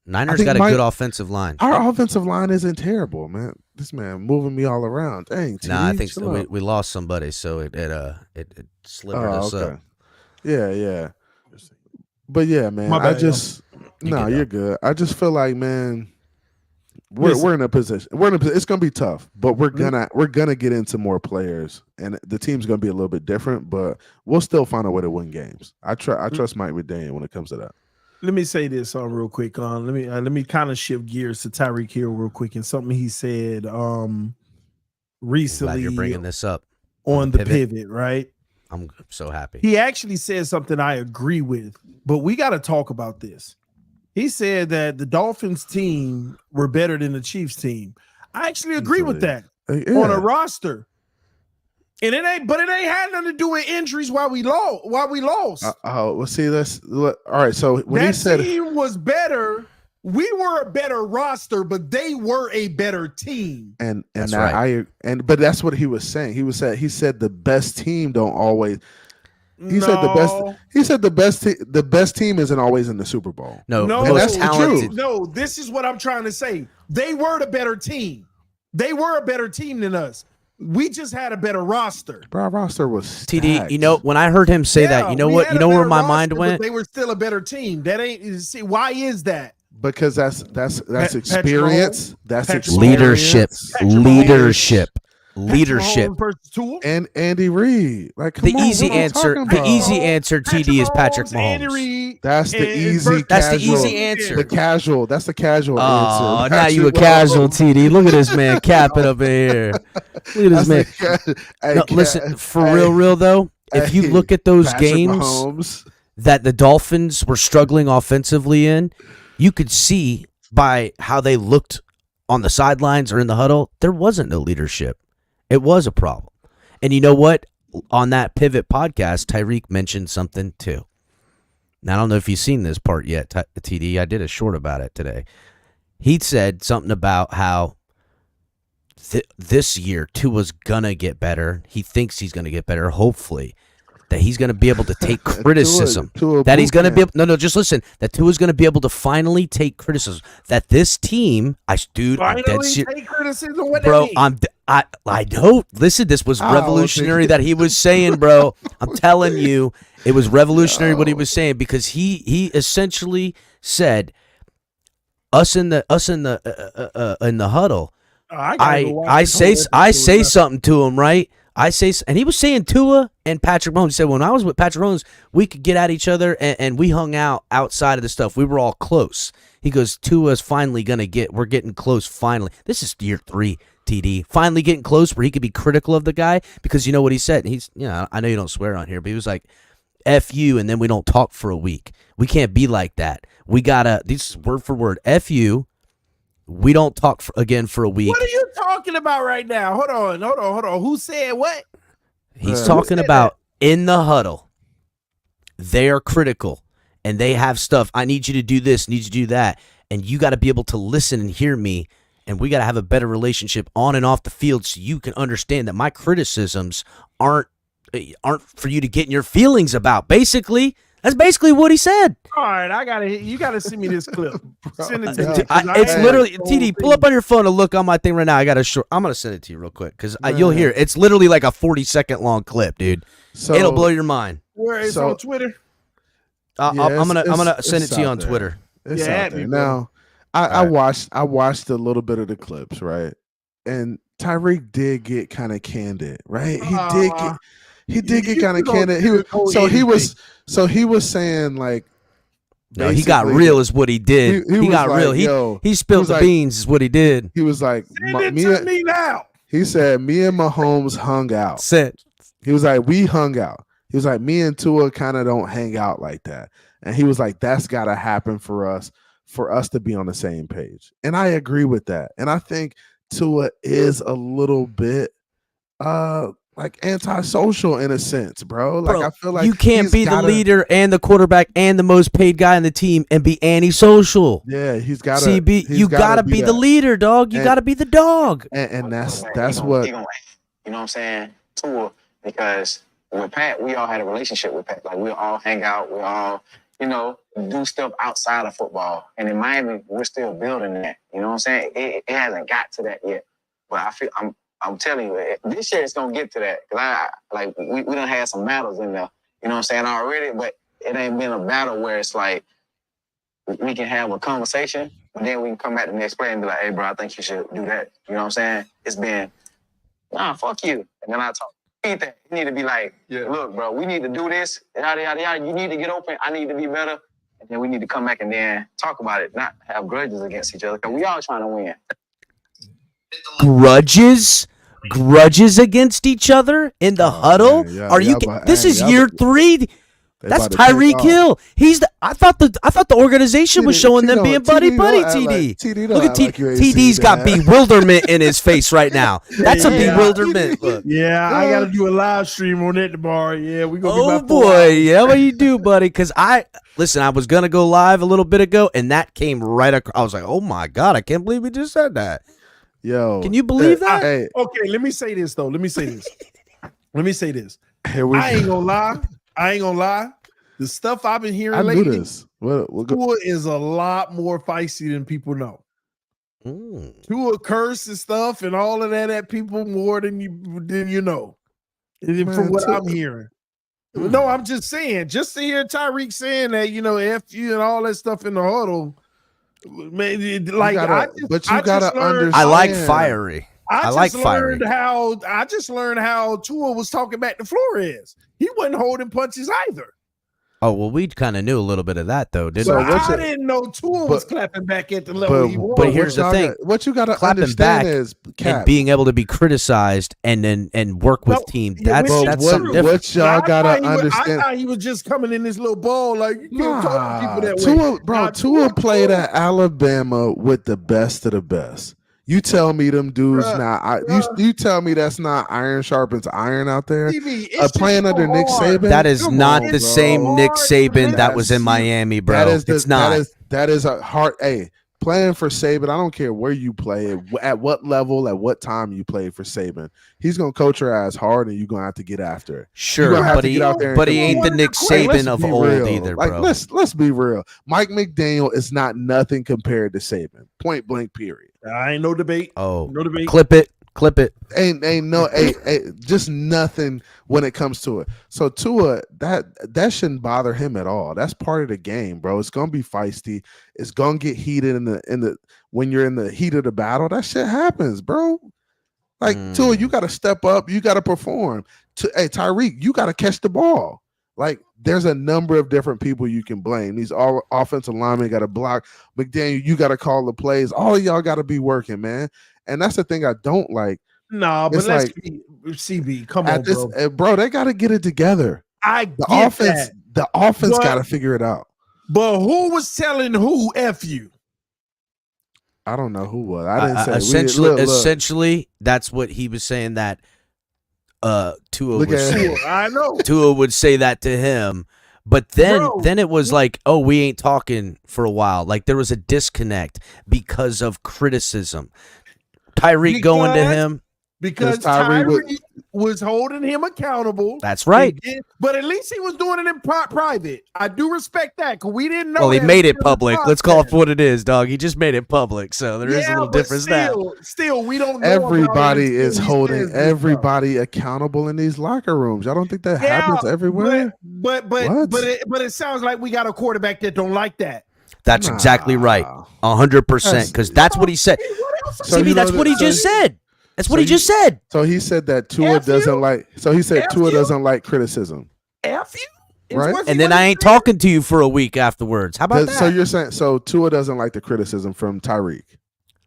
Niners think got a Mike- good offensive line. Our offensive line isn't terrible, man. This man moving me all around. Dang, Nah, I TD, think chill we, out. we lost somebody, so it slivered us up. Yeah. But yeah, man, My bad, you're good. I just feel like, man, we're in a position. It's gonna be tough, but we're gonna get into more players, and the team's gonna be a little bit different. But we'll still find a way to win games. I trust Mike McDaniel when it comes to that. Let me say this real quick. Let me kind of shift gears to Tyreek Hill real quick, and something he said recently. Glad you're bringing this up on the pivot, right? I'm so happy. He actually said something I agree with, but we got to talk about this. He said that the Dolphins team were better than the Chiefs team. I actually agree with that on a roster. And it ain't had nothing to do with injuries while we lost. Well, see, all right. So when he said team was better, we were a better roster, but they were a better team. And that's right. But that's what he was saying. He said the best team don't always. He said the best team isn't always in the Super Bowl. No, that's talented. No, this is what I'm trying to say. They were the better team. They were a better team than us. We just had a better roster. Bro, our roster was stacked. TD, when I heard him say that, you know where my mind went? They were still a better team. That ain't see why is that? Because that's experience. That's leadership. And Andy Reid. Like the easy answer, TD is Patrick Mahomes. That's the easy answer. That's the casual answer. Oh, now you a casual, TD. Look at this man capping up in here. Look at this man. Listen, for real though, if you look at those games that the Dolphins were struggling offensively in, you could see by how they looked on the sidelines or in the huddle, there wasn't no leadership. It was a problem. And you know what? On that Pivot podcast, Tyreek mentioned something too. Now, I don't know if you've seen this part yet, TD. I did a short about it today. He said something about how this year Tua's going to get better. He thinks he's going to get better, hopefully. That he's going to be able to take criticism. That he's going to be able, no, just listen. That Tua's going to be able to finally take criticism. That this team, finally take criticism. What bro, I don't listen. This was revolutionary that he was saying, bro. I'm telling you, it was revolutionary what he was saying because he essentially said, us in the huddle. I say something to him, right? And he was saying Tua and Patrick Mahomes. He said, when I was with Patrick Mahomes, we could get at each other and we hung out outside of the stuff. We were all close. He goes, Tua's finally we're getting close finally. This is year 3, TD. Finally getting close where he could be critical of the guy because you know what he said? And I know you don't swear on here, but he was like, F you, and then we don't talk for a week. We can't be like that. We gotta, this is word for word, F you. We don't talk again for a week. What are you talking about right now? Hold on. Who said what? He's talking about in the huddle. They are critical, and they have stuff. I need you to do this, need you to do that, and you got to be able to listen and hear me, and we got to have a better relationship on and off the field so you can understand that my criticisms aren't for you to get in your feelings about. Basically, that's basically what he said. All right, you gotta send me this clip. Send it to me. It's literally TD. Pull up on your phone and look on my thing right now. I'm gonna send it to you real quick because you'll hear it. It's literally like a 40-second long clip, dude. It'll blow your mind. Where is on Twitter? I'm gonna send it to you on Twitter. It's out there. Now, I watched a little bit of the clips, right? And Tyreek did get kind of candid, right? He did get kind of candid. He was saying like, no, he got real is what he did. He got like, real. He spilled the beans is what he did. He was like, me now. He said, me and Mahomes hung out. He was like, we hung out. He was like, me and Tua kind of don't hang out like that. And he was like, that's got to happen for us to be on the same page. And I agree with that. And I think Tua is a little bit like antisocial in a sense, bro. Like I feel like you can't be the leader and the quarterback and the most paid guy on the team and be antisocial. Yeah, you gotta be the leader, dog. You gotta be the dog. And that's what you know what I'm saying? Tua, because with Pat, we all had a relationship with Pat. Like we all hang out, we all, do stuff outside of football. And in Miami, we're still building that. You know what I'm saying? It hasn't got to that yet. But I'm telling you, this year it's gonna get to that because we done had some battles in there, you know what I'm saying, already. But it ain't been a battle where it's like we can have a conversation, but then we can come back the next play and be like, hey, bro, I think you should do that. You know what I'm saying? It's been, nah, fuck you. And then I talk. You need to be like, look, bro, we need to do this. Yada, yada, yada. You need to get open. I need to be better. And then we need to come back and then talk about it, not have grudges against each other. Because we all trying to win. Grudges against each other in the huddle? Are you? This is year 3. That's Tyreek Hill. I thought the organization was showing them being buddy. TD. Look at TD's got bewilderment in his face right now. That's a bewilderment. Look. Yeah, I got to do a live stream on it tomorrow. Yeah, we gonna. Oh boy, yeah, what you do, buddy? Because I was gonna go live a little bit ago, and that came right across. I was like, oh my god, I can't believe we just said that. Yo, can you believe that? Okay, let me say this though. Let me say this. Here we I ain't gonna lie. The stuff I've been hearing lately, Tua is a lot more feisty than people know. Tua curse and stuff and all of that at people more than you know. From what I'm hearing. No, I'm just saying. Just to hear Tyreek saying that, F you and all that stuff in the huddle. Man, like I like fiery. I just learned how Tua was talking back to Flores. He wasn't holding punches either. Oh, well, we kind of knew a little bit of that, though, didn't we? I didn't know Tua was clapping back at the level he was. But here's the thing. What you got to understand is and being able to be criticized and work with team. That's something different. What y'all got to understand. I thought he was just coming in this little ball like you can't talk to people that way. Tua played at Alabama with the best of the best. You tell me them dudes you tell me that's not iron sharpens iron out there. Playing under Nick Saban. That is not the same Nick Saban that was in Miami, bro. It's not. That is a hard. Playing for Saban, I don't care where you play, at what level, at what time you play for Saban. He's gonna coach your ass hard, and you're gonna have to get after it. Sure, but he ain't the Nick Saban of old either, bro. Let's be real. Mike McDaniel is not nothing compared to Saban. Point blank. Period. I ain't no debate. Oh, no debate. Clip it. Ain't no just nothing when it comes to it. So Tua, that shouldn't bother him at all. That's part of the game, bro. It's gonna be feisty. It's gonna get heated in the when you're in the heat of the battle. That shit happens, bro. Like Tua, you gotta step up, you gotta perform. Tyreek, you gotta catch the ball. Like there's a number of different people you can blame. These all offensive linemen got to block. McDaniel, you got to call the plays. All of y'all got to be working, man. And that's the thing I don't like. No, but let's be CB. Come on, bro. Bro, they got to get it together. The offense got to figure it out. But who was telling who F you? I don't know who was. I didn't say. Essentially, that's what he was saying that Tua would say that to him. But then it was like, oh, we ain't talking for a while. Like there was a disconnect because of criticism. Tyreek going to him. Because Tyreek was holding him accountable. That's right. But at least he was doing it in private. I do respect that because we didn't know. Well, he made it public. Let's call it for what it is, dog. He just made it public. So there is a little difference there. Still, we don't know. Everybody is holding everybody accountable in these locker rooms. I don't think that happens everywhere. But it sounds like we got a quarterback that don't like that. That's exactly right. 100%. Because that's what he said. CB, that's what he just said. That's what he just said. So he said that Tua doesn't like. So he said Tua doesn't like criticism. F you, right? And then I ain't talking to you for a week afterwards. How about that? So you're saying Tua doesn't like the criticism from Tyreek,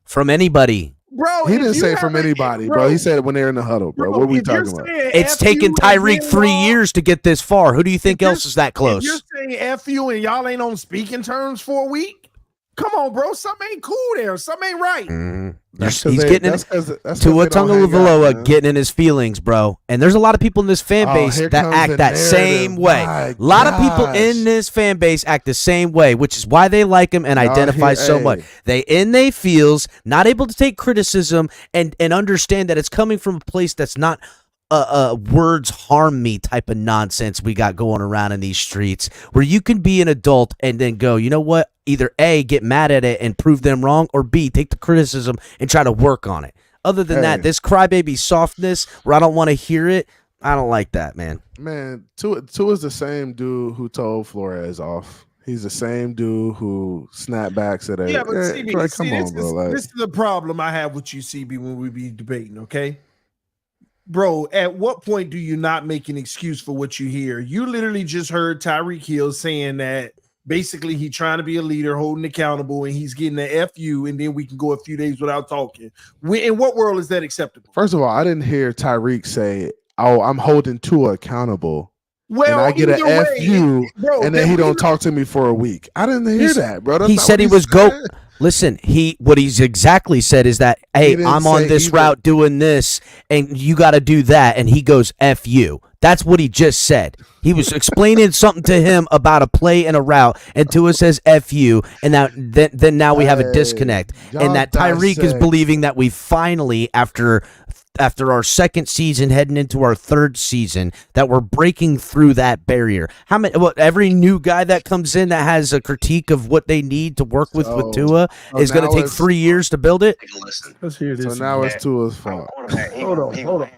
from anybody, bro? He didn't say from anybody, bro. He said when they're in the huddle, bro. What are we talking about? It's taken Tyreek 3 years to get this far. Who do you think else is that close? If you're saying F you and y'all ain't on speaking terms for a week. Come on, bro. Something ain't cool there. Something ain't right. He's getting Tua Tagovailoa getting in his feelings, bro. And there's a lot of people in this fan base that act that same way. A lot of people in this fan base act the same way, which is why they like him and identify so much. They feels, not able to take criticism and understand that it's coming from a place that's not words harm me type of nonsense we got going around in these streets, where you can be an adult and then go, you know what? Either A, get mad at it and prove them wrong, or B, take the criticism and try to work on it. Other than that, this crybaby softness where I don't want to hear it, I don't like that, man. Man, Tua's the same dude who told Flores off. He's the same dude who snapped back said, Yeah, but hey, CB, like, see, come on, bro. Like, this is the problem I have with you, CB, when we be debating, okay? Bro, at what point do you not make an excuse for what you hear? You literally just heard Tyreek Hill saying that basically he's trying to be a leader, holding accountable, and he's getting an FU, and then we can go a few days without talking. In what world is that acceptable? first of all, I didn't hear Tyreek say, oh, I'm holding Tua accountable. Well, and I get an either way, FU, bro, and then he don't talk to me for a week. I didn't hear that, bro. That's He not said what he was said. Listen, what he's exactly said is that, hey, didn't I'm on say this either. route doing this, and you got to do that. And he goes, F you. That's what he just said. He was explaining something to him about a play and a route, and Tua says F you, and then now we have a disconnect. y'all And that Tyreek is dissect. believing that we finally, after our second season, heading into our third season, that we're breaking through that barrier. How many? Every new guy that comes in that has a critique of what they need to work with Tua is going to take 3 years to build it. Let's hear this. So now it's Tua's fault. Hold on. You know what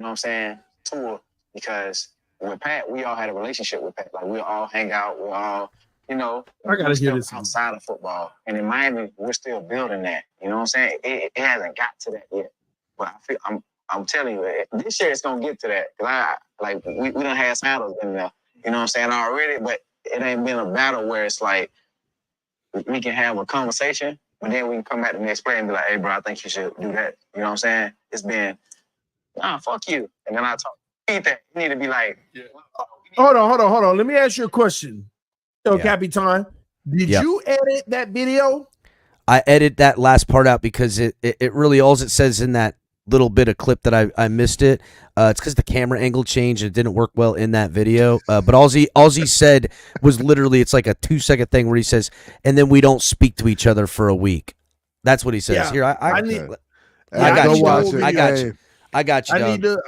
I'm saying? Tua, because with Pat, we all had a relationship with Pat. Like, we all hang out. We all, I gotta hear this. outside of football. And in Miami, we're still building that. You know what I'm saying? It hasn't got to that yet. But I feel I'm telling you, this year it's gonna get to that. Cause we done had battles in there. You know what I'm saying already, but it ain't been a battle where it's like we can have a conversation, but then we can come back the next play and be like, hey, bro, I think you should do that. You know what I'm saying? It's been, nah, fuck you. And then I talk. You need that. You need to be like, Hold on. Let me ask you a question. Yo, Capitan, did Yeah. you edit that video? I edit that last part out because it really, all it says in that little bit of clip that I missed it. It's because the camera angle changed and it didn't work well in that video. But all he said was literally, it's like a 2-second thing where he says, and then we don't speak to each other for a week. That's what he says. Yeah. Here, I got you.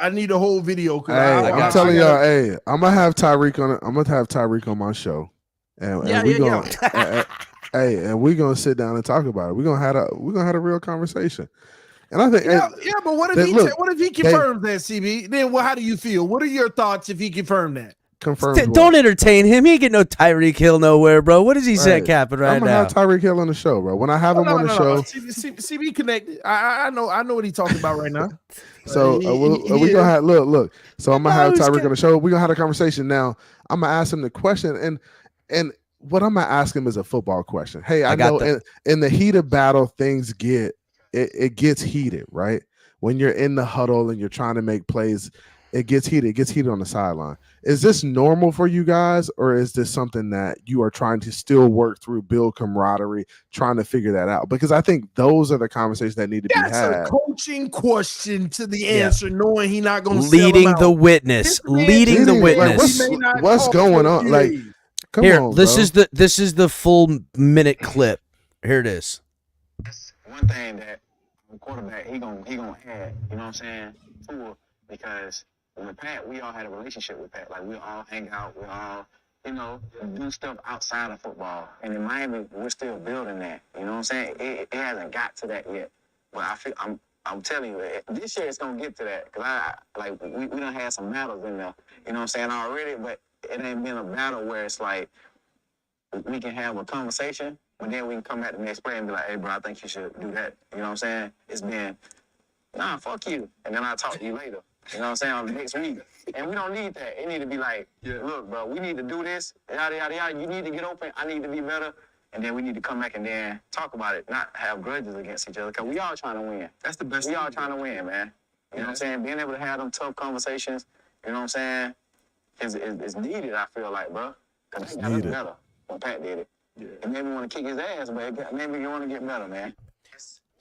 I need the whole video. Hey, I'm telling y'all, hey, I'm gonna have Tyreek on. I'm gonna have Tyreek on my show, and we gonna, and we gonna sit down and talk about it. We're gonna have a real conversation. And I think, but what if he confirms that, CB? Then how do you feel? What are your thoughts if he confirmed that? Don't entertain him. He ain't getting no Tyreek Hill nowhere, bro. What is he saying, capping right I'm gonna now? have Tyreek Hill on the show, bro. When I have him on the show, CB connected. I know what he's talking about right now. So we gonna have look. So I'm gonna have Tyreek on the show. We're gonna have a conversation now. I'm gonna ask him the question, and what I'm gonna ask him is a football question. Hey, I know in the heat of battle, things it gets heated, right? When you're in the huddle and you're trying to make plays, it gets heated. It gets heated on the sideline. Is this normal for you guys, or is this something that you are trying to still work through, build camaraderie, trying to figure that out? Because I think those are the conversations that need to be had. That's a coaching question to the answer, knowing he's not going to leading the witness. Leading the witness. Like, what's going on? Like, come here, on, this bro. is the full minute clip. Here it is. one thing that the quarterback he gonna add, you know what I'm saying, to because with Pat, we all had a relationship with Pat. Like, we all hang out, we all, do stuff outside of football. And in Miami, we're still building that. You know what I'm saying? It hasn't got to that yet. But I'm telling you, this year it's gonna get to that. Cause we done had some battles in there, you know what I'm saying, already, but it ain't been a battle where it's like we can have a conversation, but then we can come back the next play and be like, hey, bro, I think you should do that. You know what I'm saying? It's been, nah, fuck you. And then I'll talk to you later. You know what I'm saying? On the next week. And we don't need that. It need to be like, look, bro, we need to do this. Yada, yada, yada. You need to get open. I need to be better. And then we need to come back and then talk about it, not have grudges against each other. Because we all trying to win. That's the best. We all trying to win, man. You know what I'm saying? Being able to have them tough conversations, you know what I'm saying, is needed, I feel like, bro. Because they got us better when Pat did it. It made me want to kick his ass, but it made me want to get better, man.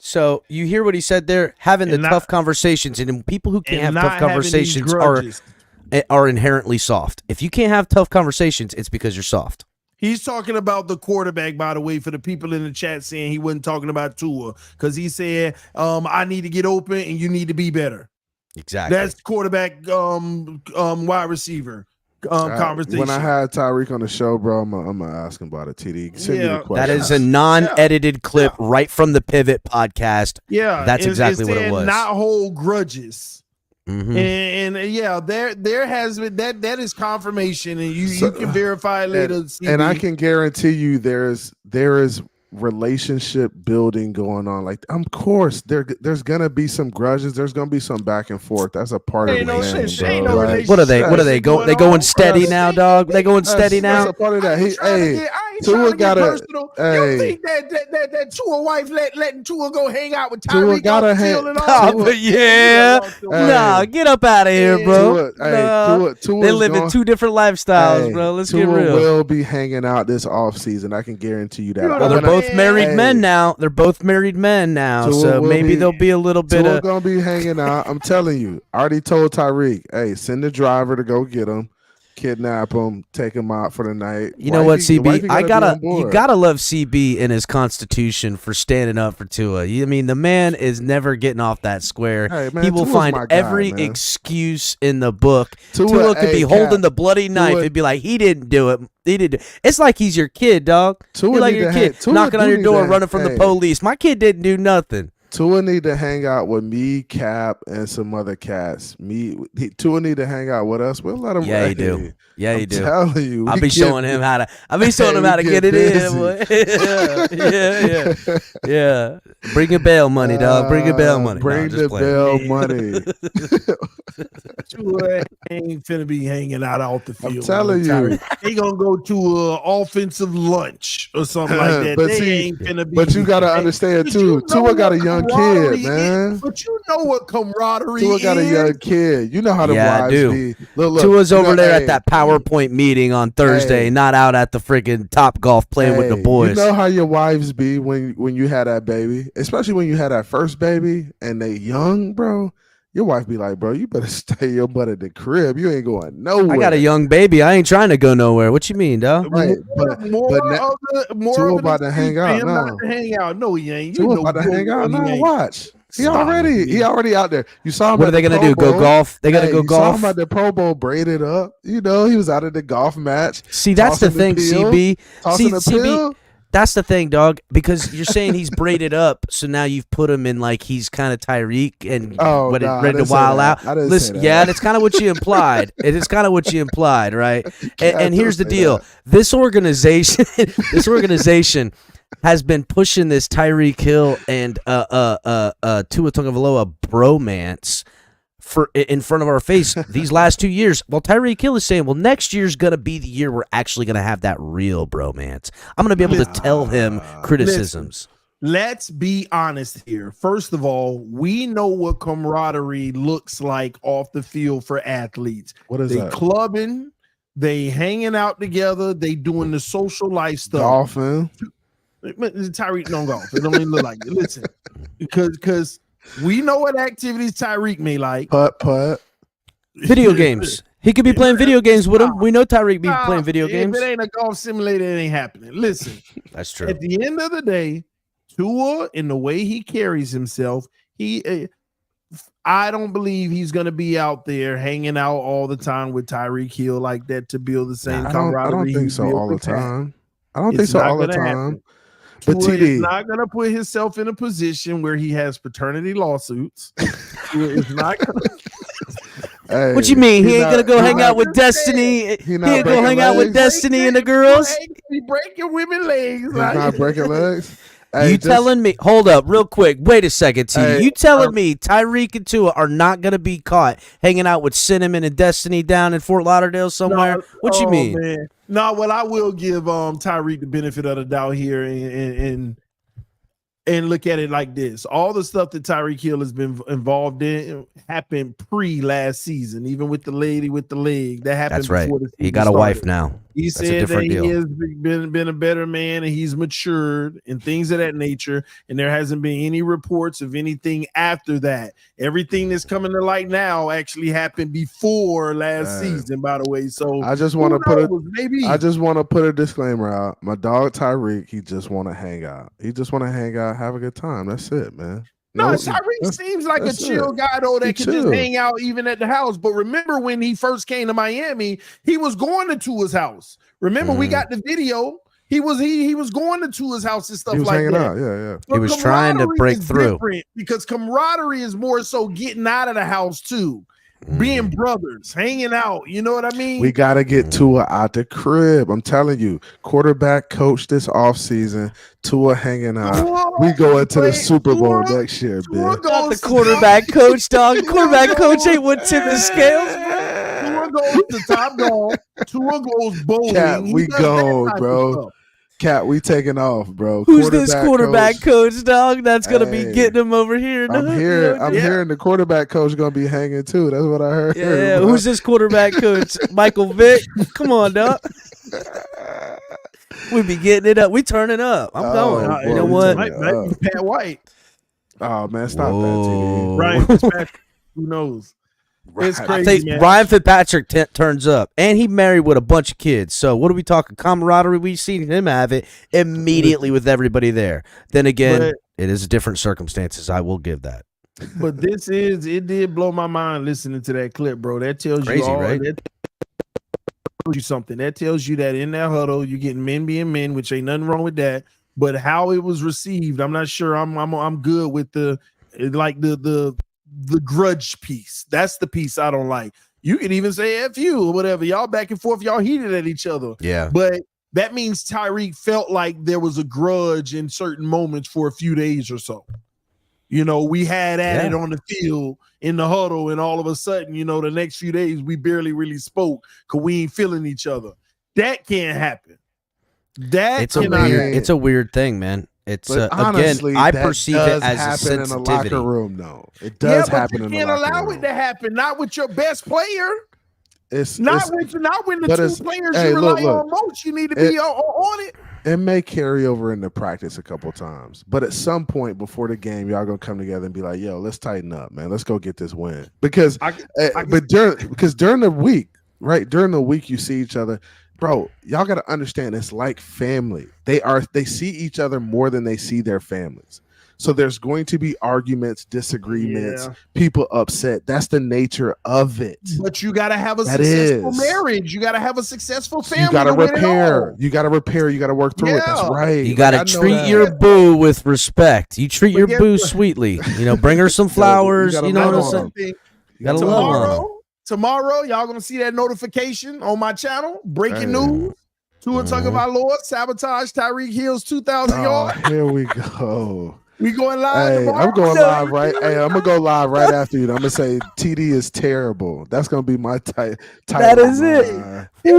So you hear what he said there? Having the tough conversations, and people who can't have tough conversations are inherently soft. If you can't have tough conversations, it's because you're soft. He's talking about the quarterback, by the way, for the people in the chat saying he wasn't talking about Tua, because he said, I need to get open and you need to be better. Exactly. That's quarterback wide receiver conversation. When I had Tyreek on the show, bro, I'm gonna ask him about it. TD, send me the question. That is a non-edited clip right from the Pivot podcast. Yeah, that's exactly what it was. Not hold grudges. And yeah, there has been that is confirmation, and you can verify later. And I can guarantee you, there is relationship building going on. Like, of course, there's gonna be some grudges. There's gonna be some back and forth. That's a part of the game. What are they going steady now, dog? They going steady now. That's a part of that. Tua got personal. You think that Tua wife letting Tua go hang out with Tua Tyreek gotta on the hang. field and all? Nah, get up out of here, bro. They live in two different lifestyles, bro. Let's get real. Tua will be hanging out this offseason. I can guarantee you that. Well, they're both married men now. They're both married men now, so maybe there'll be a little bit Tua of gonna be hanging out. I'm telling you. I already told Tyreek, hey, send the driver to go get him, kidnap him, take him out for the night. You know what, CB? You gotta love CB and his constitution for standing up for Tua. I mean, the man is never getting off that square. Hey, man, he will Tua's find my guy, every man. excuse in the book. Tua could be holding the bloody knife and be like, he didn't do it. He did. It's like he's your kid, dog. You're like your kid knocking on your door, running from the police. My kid didn't do nothing. Tua need to hang out with me, Cap, and some other cats. Tua need to hang out with us. We'll let him. Yeah, he do. Yeah, he do. I'm telling you, I'll be showing him how to. I'll be showing him how to get it in. Boy. Yeah. Bring your bail money, dog. Bring your bail money. Bring the bail money. Tua ain't finna be hanging out off the field. I'm telling you, they gonna go to an offensive lunch or something like that. But ain't finna be. But you gotta understand too. Tua got a young kid, man. But you know what camaraderie is. Tua got a young kid. You know how the wives be. Look, Tua's over there at that PowerPoint meeting on Thursday, not out at the freaking Top Golf playing with the boys. You know how your wives be when you had that baby, especially when you had that first baby and they young, bro. Your wife be like, bro, you better stay your butt at the crib. You ain't going nowhere. I got a young baby. I ain't trying to go nowhere. What you mean, dog? Right, but Tua about to hang out now. No, he ain't. Tua about to hang out now. Watch. He already out there. You saw him. What are they gonna do? Go golf? They gotta go golf. You saw him at the Pro Bowl braided up. You know, he was out at the golf match. See, that's the thing, CB. See, CB. That's the thing, dog, because you're saying he's braided up, so now you've put him in like he's kind of Tyreek and ready to wild out. Listen, yeah, that's kind of what you implied. It is kind of what you implied, right? And here's the deal: this organization has been pushing this Tyreek Hill and Tua Tagovailoa bromance in front of our face these last 2 years. Well, Tyreek Hill is saying, well, next year's going to be the year we're actually going to have that real bromance. I'm going to be able to tell him criticisms. Let's be honest here. First of all, we know what camaraderie looks like off the field for athletes. What is that? They clubbing, they hanging out together, they doing the social life stuff. Golfing. Tyreek don't golf. It don't even look like it. Listen, because we know what activities Tyreek may like. Putt. Video games. He could be playing video games with him. We know Tyreek be playing video games. If it ain't a golf simulator, it ain't happening. Listen. That's true. At the end of the day, Tua, in the way he carries himself, I don't believe he's going to be out there hanging out all the time with Tyreek Hill like that to build the same camaraderie. I don't think so all the time. I don't think so all the time. But Tua TD is not going to put himself in a position where he has paternity lawsuits. It's not going Hey, what you mean? He ain't gonna go hang out with Destiny. He ain't gonna hang out with Destiny and the girls. He breaking women's legs. He's not breaking legs. You telling me? Hold up, real quick. Wait a second, T. You telling me Tyreek and Tua are not gonna be caught hanging out with Cinnamon and Destiny down in Fort Lauderdale somewhere? What you mean? Man. No, well, I will give Tyreek the benefit of the doubt here and look at it like this. All the stuff that Tyreek Hill has been involved in happened last season, even with the lady with the leg. That happened. That's right. Before the season He got a wife now. He That's said that he has been a better man and he's matured and things of that nature. And there hasn't been any reports of anything after that. Everything that's coming to light now actually happened before last season, by the way. So I just want to put a disclaimer out. My dog Tyreek, he just want to hang out. He just want to hang out, have a good time. That's it, man. No, Tyreek seems like a chill guy, though, that can just hang out even at the house. But remember when he first came to Miami, he was going to Tua's house. Remember, we got the video. He was going to Tua's house and stuff He was like hanging that. out. Yeah. But He was trying to camaraderie break is through. different because camaraderie is more so getting out of the house too. Being brothers, hanging out. You know what I mean? We got to get Tua out the crib. I'm telling you, quarterback coach this offseason, Tua hanging out. We go into the Super Bowl next year, man. Not the quarterback coach, dog. Quarterback coach ain't what tip the scales, Tua goes to Top Golf. Tua goes bowling. Cat, He we does that go, type of bro. stuff. Cat, we taking off, bro. Who's this quarterback coach, dog? That's gonna be Hey, getting him over here. In the I'm hood, here. you know? I'm hearing the quarterback coach gonna be hanging too. That's what I heard. Yeah, bro. who's this quarterback coach? Michael Vick? Come on, dog. We be getting it up. We turning up. I'm going. boy, You know we what? turning Might be Pat White. Oh man, stop that, Whoa. Ryan Fitzpatrick. Who knows? It's I crazy, think man. Ryan Fitzpatrick turns up, and he married with a bunch of kids. So what are we talking? Camaraderie? We've seen him have it immediately with everybody there. Then again, But- it is different circumstances. I will give that. But it did blow my mind listening to that clip, bro. That tells Crazy, you all right? that tells you something. That tells you that in that huddle, you're getting men being men, which ain't nothing wrong with that. But how it was received, I'm not sure. I'm good with the grudge piece. That's the piece I don't like. You can even say F you or whatever. Y'all back and forth, y'all heated at each other. Yeah. But that means Tyreek felt like there was a grudge in certain moments for a few days or so. You know, we had at it on the field in the huddle, and all of a sudden, you know, the next few days we barely really spoke because we ain't feeling each other. That can't happen. It's a weird thing, man. It's honestly, again, I that perceive does it as a happen in a sensitivity. locker room, though. It does happen but in you the can't locker allow room. it to happen. Not with your best player. It's Not when the but two it's- players hey, you rely look. on most. You need to be on it. It may carry over into practice a couple times, but at some point before the game, y'all gonna come together and be like, "Yo, let's tighten up, man. Let's go get this win." Because, during the week, right? During the week, you see each other, bro. Y'all got to understand, it's like family. They see each other more than they see their families. So there's going to be arguments, disagreements, people upset. That's the nature of it. But you got to have a That successful is. marriage. You got to have a successful family. You got to to win it repair. all. You got to repair. You got to work through it. That's Yeah. right. You got to treat your boo with respect. You treat your guess boo what? sweetly. You know, bring her some flowers. You know what I'm saying? You got to love on her. Tomorrow, y'all gonna see that notification on my channel. Breaking news: Tua Tagovailoa sabotage Tyreek Hill's 2,000 yards. Here we go. We going live Hey, tomorrow? I'm going live right. Hey, I'm gonna go live right after you. I'm gonna say TD is terrible. That's gonna be my title. That is it. He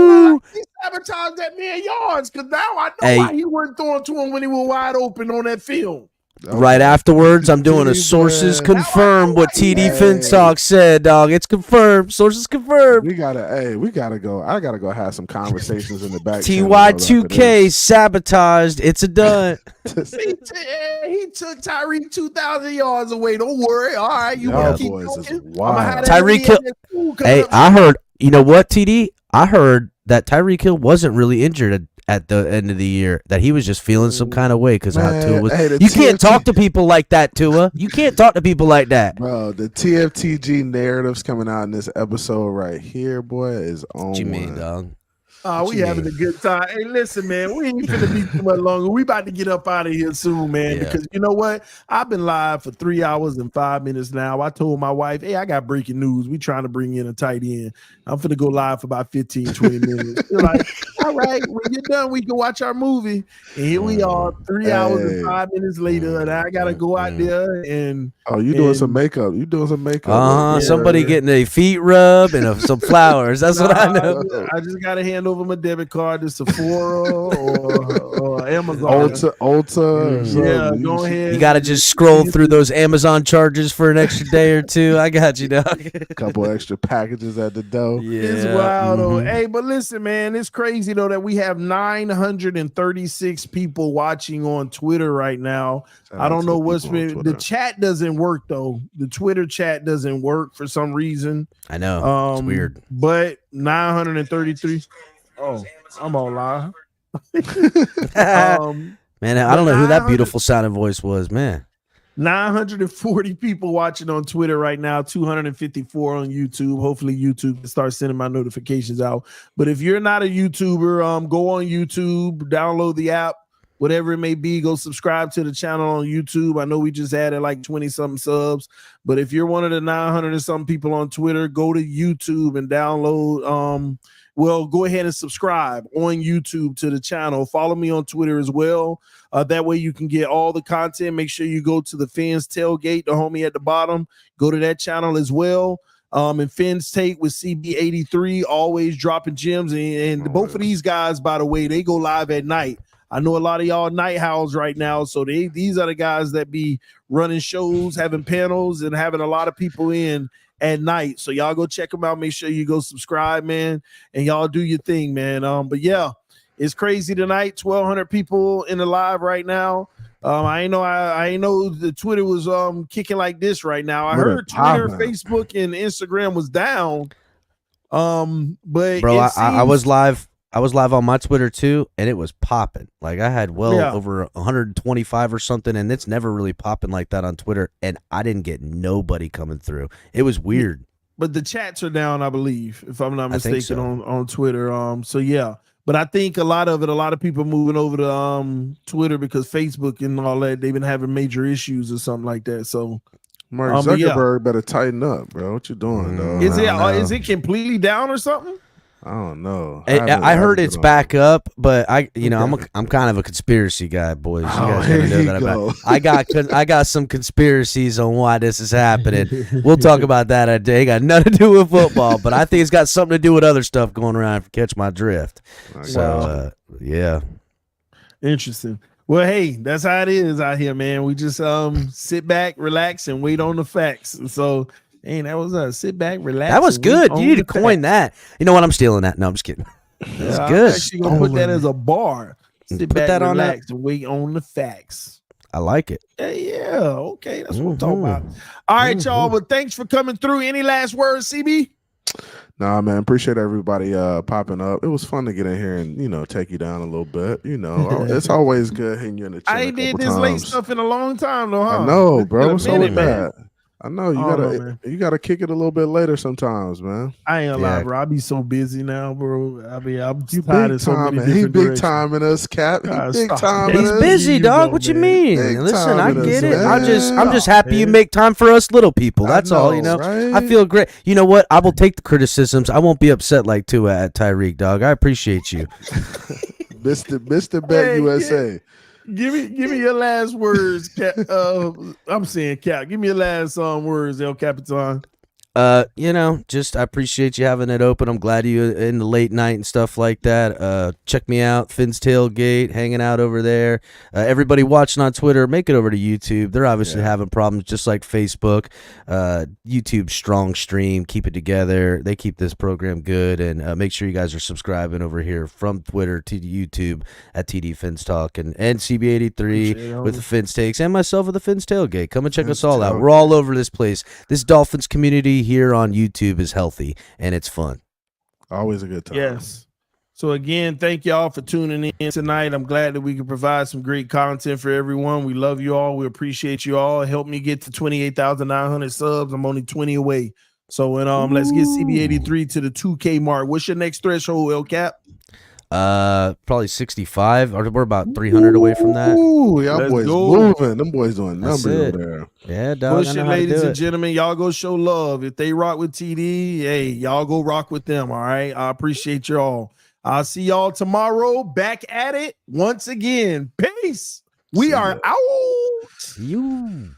sabotaged that man yards because now I know why he wasn't throwing to him when he was wide open on that field. Right afterwards, I'm doing a sources confirm what TD Fintalk said, dog. It's confirmed. Sources confirmed. We gotta go. I gotta go have some conversations in the back. TY2K sabotaged. It's a done. He took Tyreek 2,000 yards away. Don't worry. All right, you want to keep talking? Tyreek Hill. Hey, I heard. You know what, TD? I heard that Tyreek Hill wasn't really injured at the end of the year. That he was just feeling some kind of way because how Tua was. You can't talk to people like that, Tua. You can't talk to people like that, bro. The TFTG narratives coming out in this episode right here, boy, is on. What you mean, dog? Oh, we having a good time. Hey, listen, man, we ain't finna be too much longer. We about to get up out of here soon, man, because you know what? I've been live for 3 hours and 5 minutes now. I told my wife, hey, I got breaking news. We trying to bring in a tight end. I'm finna go live for about 15, 20 minutes. You're like, all right, when you're done, we can watch our movie. And here we are, 3 hours and 5 minutes later, and I gotta go out there and doing some makeup. You doing some makeup. Somebody getting their feet rubbed and some flowers. That's what I know. I just gotta hand over my debit card to Sephora or Amazon. Ulta. Go ahead. You got to just scroll through those Amazon charges for an extra day or two. I got you, dog. Couple extra packages at the door. It's wild, though. Hey, but listen, man, it's crazy, though, that we have 936 people watching on Twitter right now. I don't know what's been. The chat doesn't work, though. The Twitter chat doesn't work for some reason. I know. It's weird. But 933. Oh, I'm all live. Man, I don't know who that beautiful sounding voice was, man. 940 people watching on Twitter right now, 254 on YouTube. Hopefully YouTube can start sending my notifications out. But if you're not a YouTuber, go on YouTube, download the app, whatever it may be, go subscribe to the channel on YouTube. I know we just added like 20-something subs, but if you're one of the 900 and some people on Twitter, go to YouTube and download. Well, go ahead and subscribe on YouTube to the channel. Follow me on Twitter as well. That way you can get all the content. Make sure you go to the Fins Tailgate, the homie at the bottom. Go to that channel as well. And Fins Take with CB83, always dropping gems. And both of these guys, by the way, they go live at night. I know a lot of y'all night owls right now, so these are the guys that be running shows, having panels, and having a lot of people in at night. So y'all go check them out. Make sure you go subscribe, man, and y'all do your thing, man. But yeah, it's crazy tonight. 1,200 people in the live right now. I ain't know the Twitter was kicking like this right now. I heard Twitter, Facebook, and Instagram was down. But bro, I was live. I was live on my Twitter too, and it was popping. Like I had over 125 or something, and it's never really popping like that on Twitter. And I didn't get nobody coming through. It was weird. But the chats are down, I believe, if I'm not mistaken, on Twitter. So yeah. But I think a lot of people moving over to Twitter because Facebook and all that, they've been having major issues or something like that. So Mark Zuckerberg better tighten up, bro. What you doing, dog? Is it completely down or something? I don't know. I heard it's back up, but I'm kind of a conspiracy guy, boys. You guys gotta know that about. I got some conspiracies on why this is happening. We'll talk about that a day. Got nothing to do with football, but I think it's got something to do with other stuff going around. If you catch my drift. So yeah, interesting. Well, hey, that's how it is out here, man. We just sit back, relax, and wait on the facts. So. Hey, that was a sit back, relax. That was good. You need to coin that. You know what? I'm stealing that. No, I'm just kidding. That's good. I'm actually gonna put that as a bar. Sit back, that relax, and wait on the facts. I like it. Yeah. Okay, that's what I'm talking about. All right, y'all. Well, thanks for coming through. Any last words, CB? Nah, man. Appreciate everybody popping up. It was fun to get in here and take you down a little bit. It's always good hitting you in the chin. I ain't did this late stuff in a long time, though. Huh? I know, bro. What's up with that? I know you gotta kick it a little bit later sometimes, man. I ain't gonna lie, bro. I be so busy now, bro. I'm tired of so many different He big timing us, Cap. He big timing us. He's busy, dog. What you mean? Listen, I get it. I'm just happy you make time for us little people. That's all, Right? I feel great. You know what? I will take the criticisms. I won't be upset like Tua at Tyreek, dog. I appreciate you. Mr. BetUS. Give me your last words, Cap. I'm saying Cap. Give me your last words, El Capitan. Just I appreciate you having it open. I'm glad you in the late night and stuff like that. Check me out, Fins Tailgate, hanging out over there. Everybody watching on Twitter, make it over to YouTube. They're obviously having problems just like Facebook. YouTube strong stream, keep it together. They keep this program good, and make sure you guys are subscribing over here from Twitter to YouTube at TD Fins Talk and CB83 with the Fins Takes and myself with the Fins Tailgate. Come and check us all out. We're all over this place. This Dolphins community here on YouTube is healthy and it's fun. Always a good time. Yes. So again, thank y'all for tuning in tonight. I'm glad that we can provide some great content for everyone. We love you all. We appreciate you all. Help me get to 28,900 subs. I'm only 20 away. So let's get CB83 to the 2K mark. What's your next threshold, El Cap? Probably 65. We're about 300 away from that. Ooh, y'all boys moving. Them boys doing numbers over there. Yeah, dog. Push it, ladies and gentlemen. Y'all go show love. If they rock with TD, hey, y'all go rock with them. All right. I appreciate y'all. I'll see y'all tomorrow. Back at it once again. Peace. We are out. You.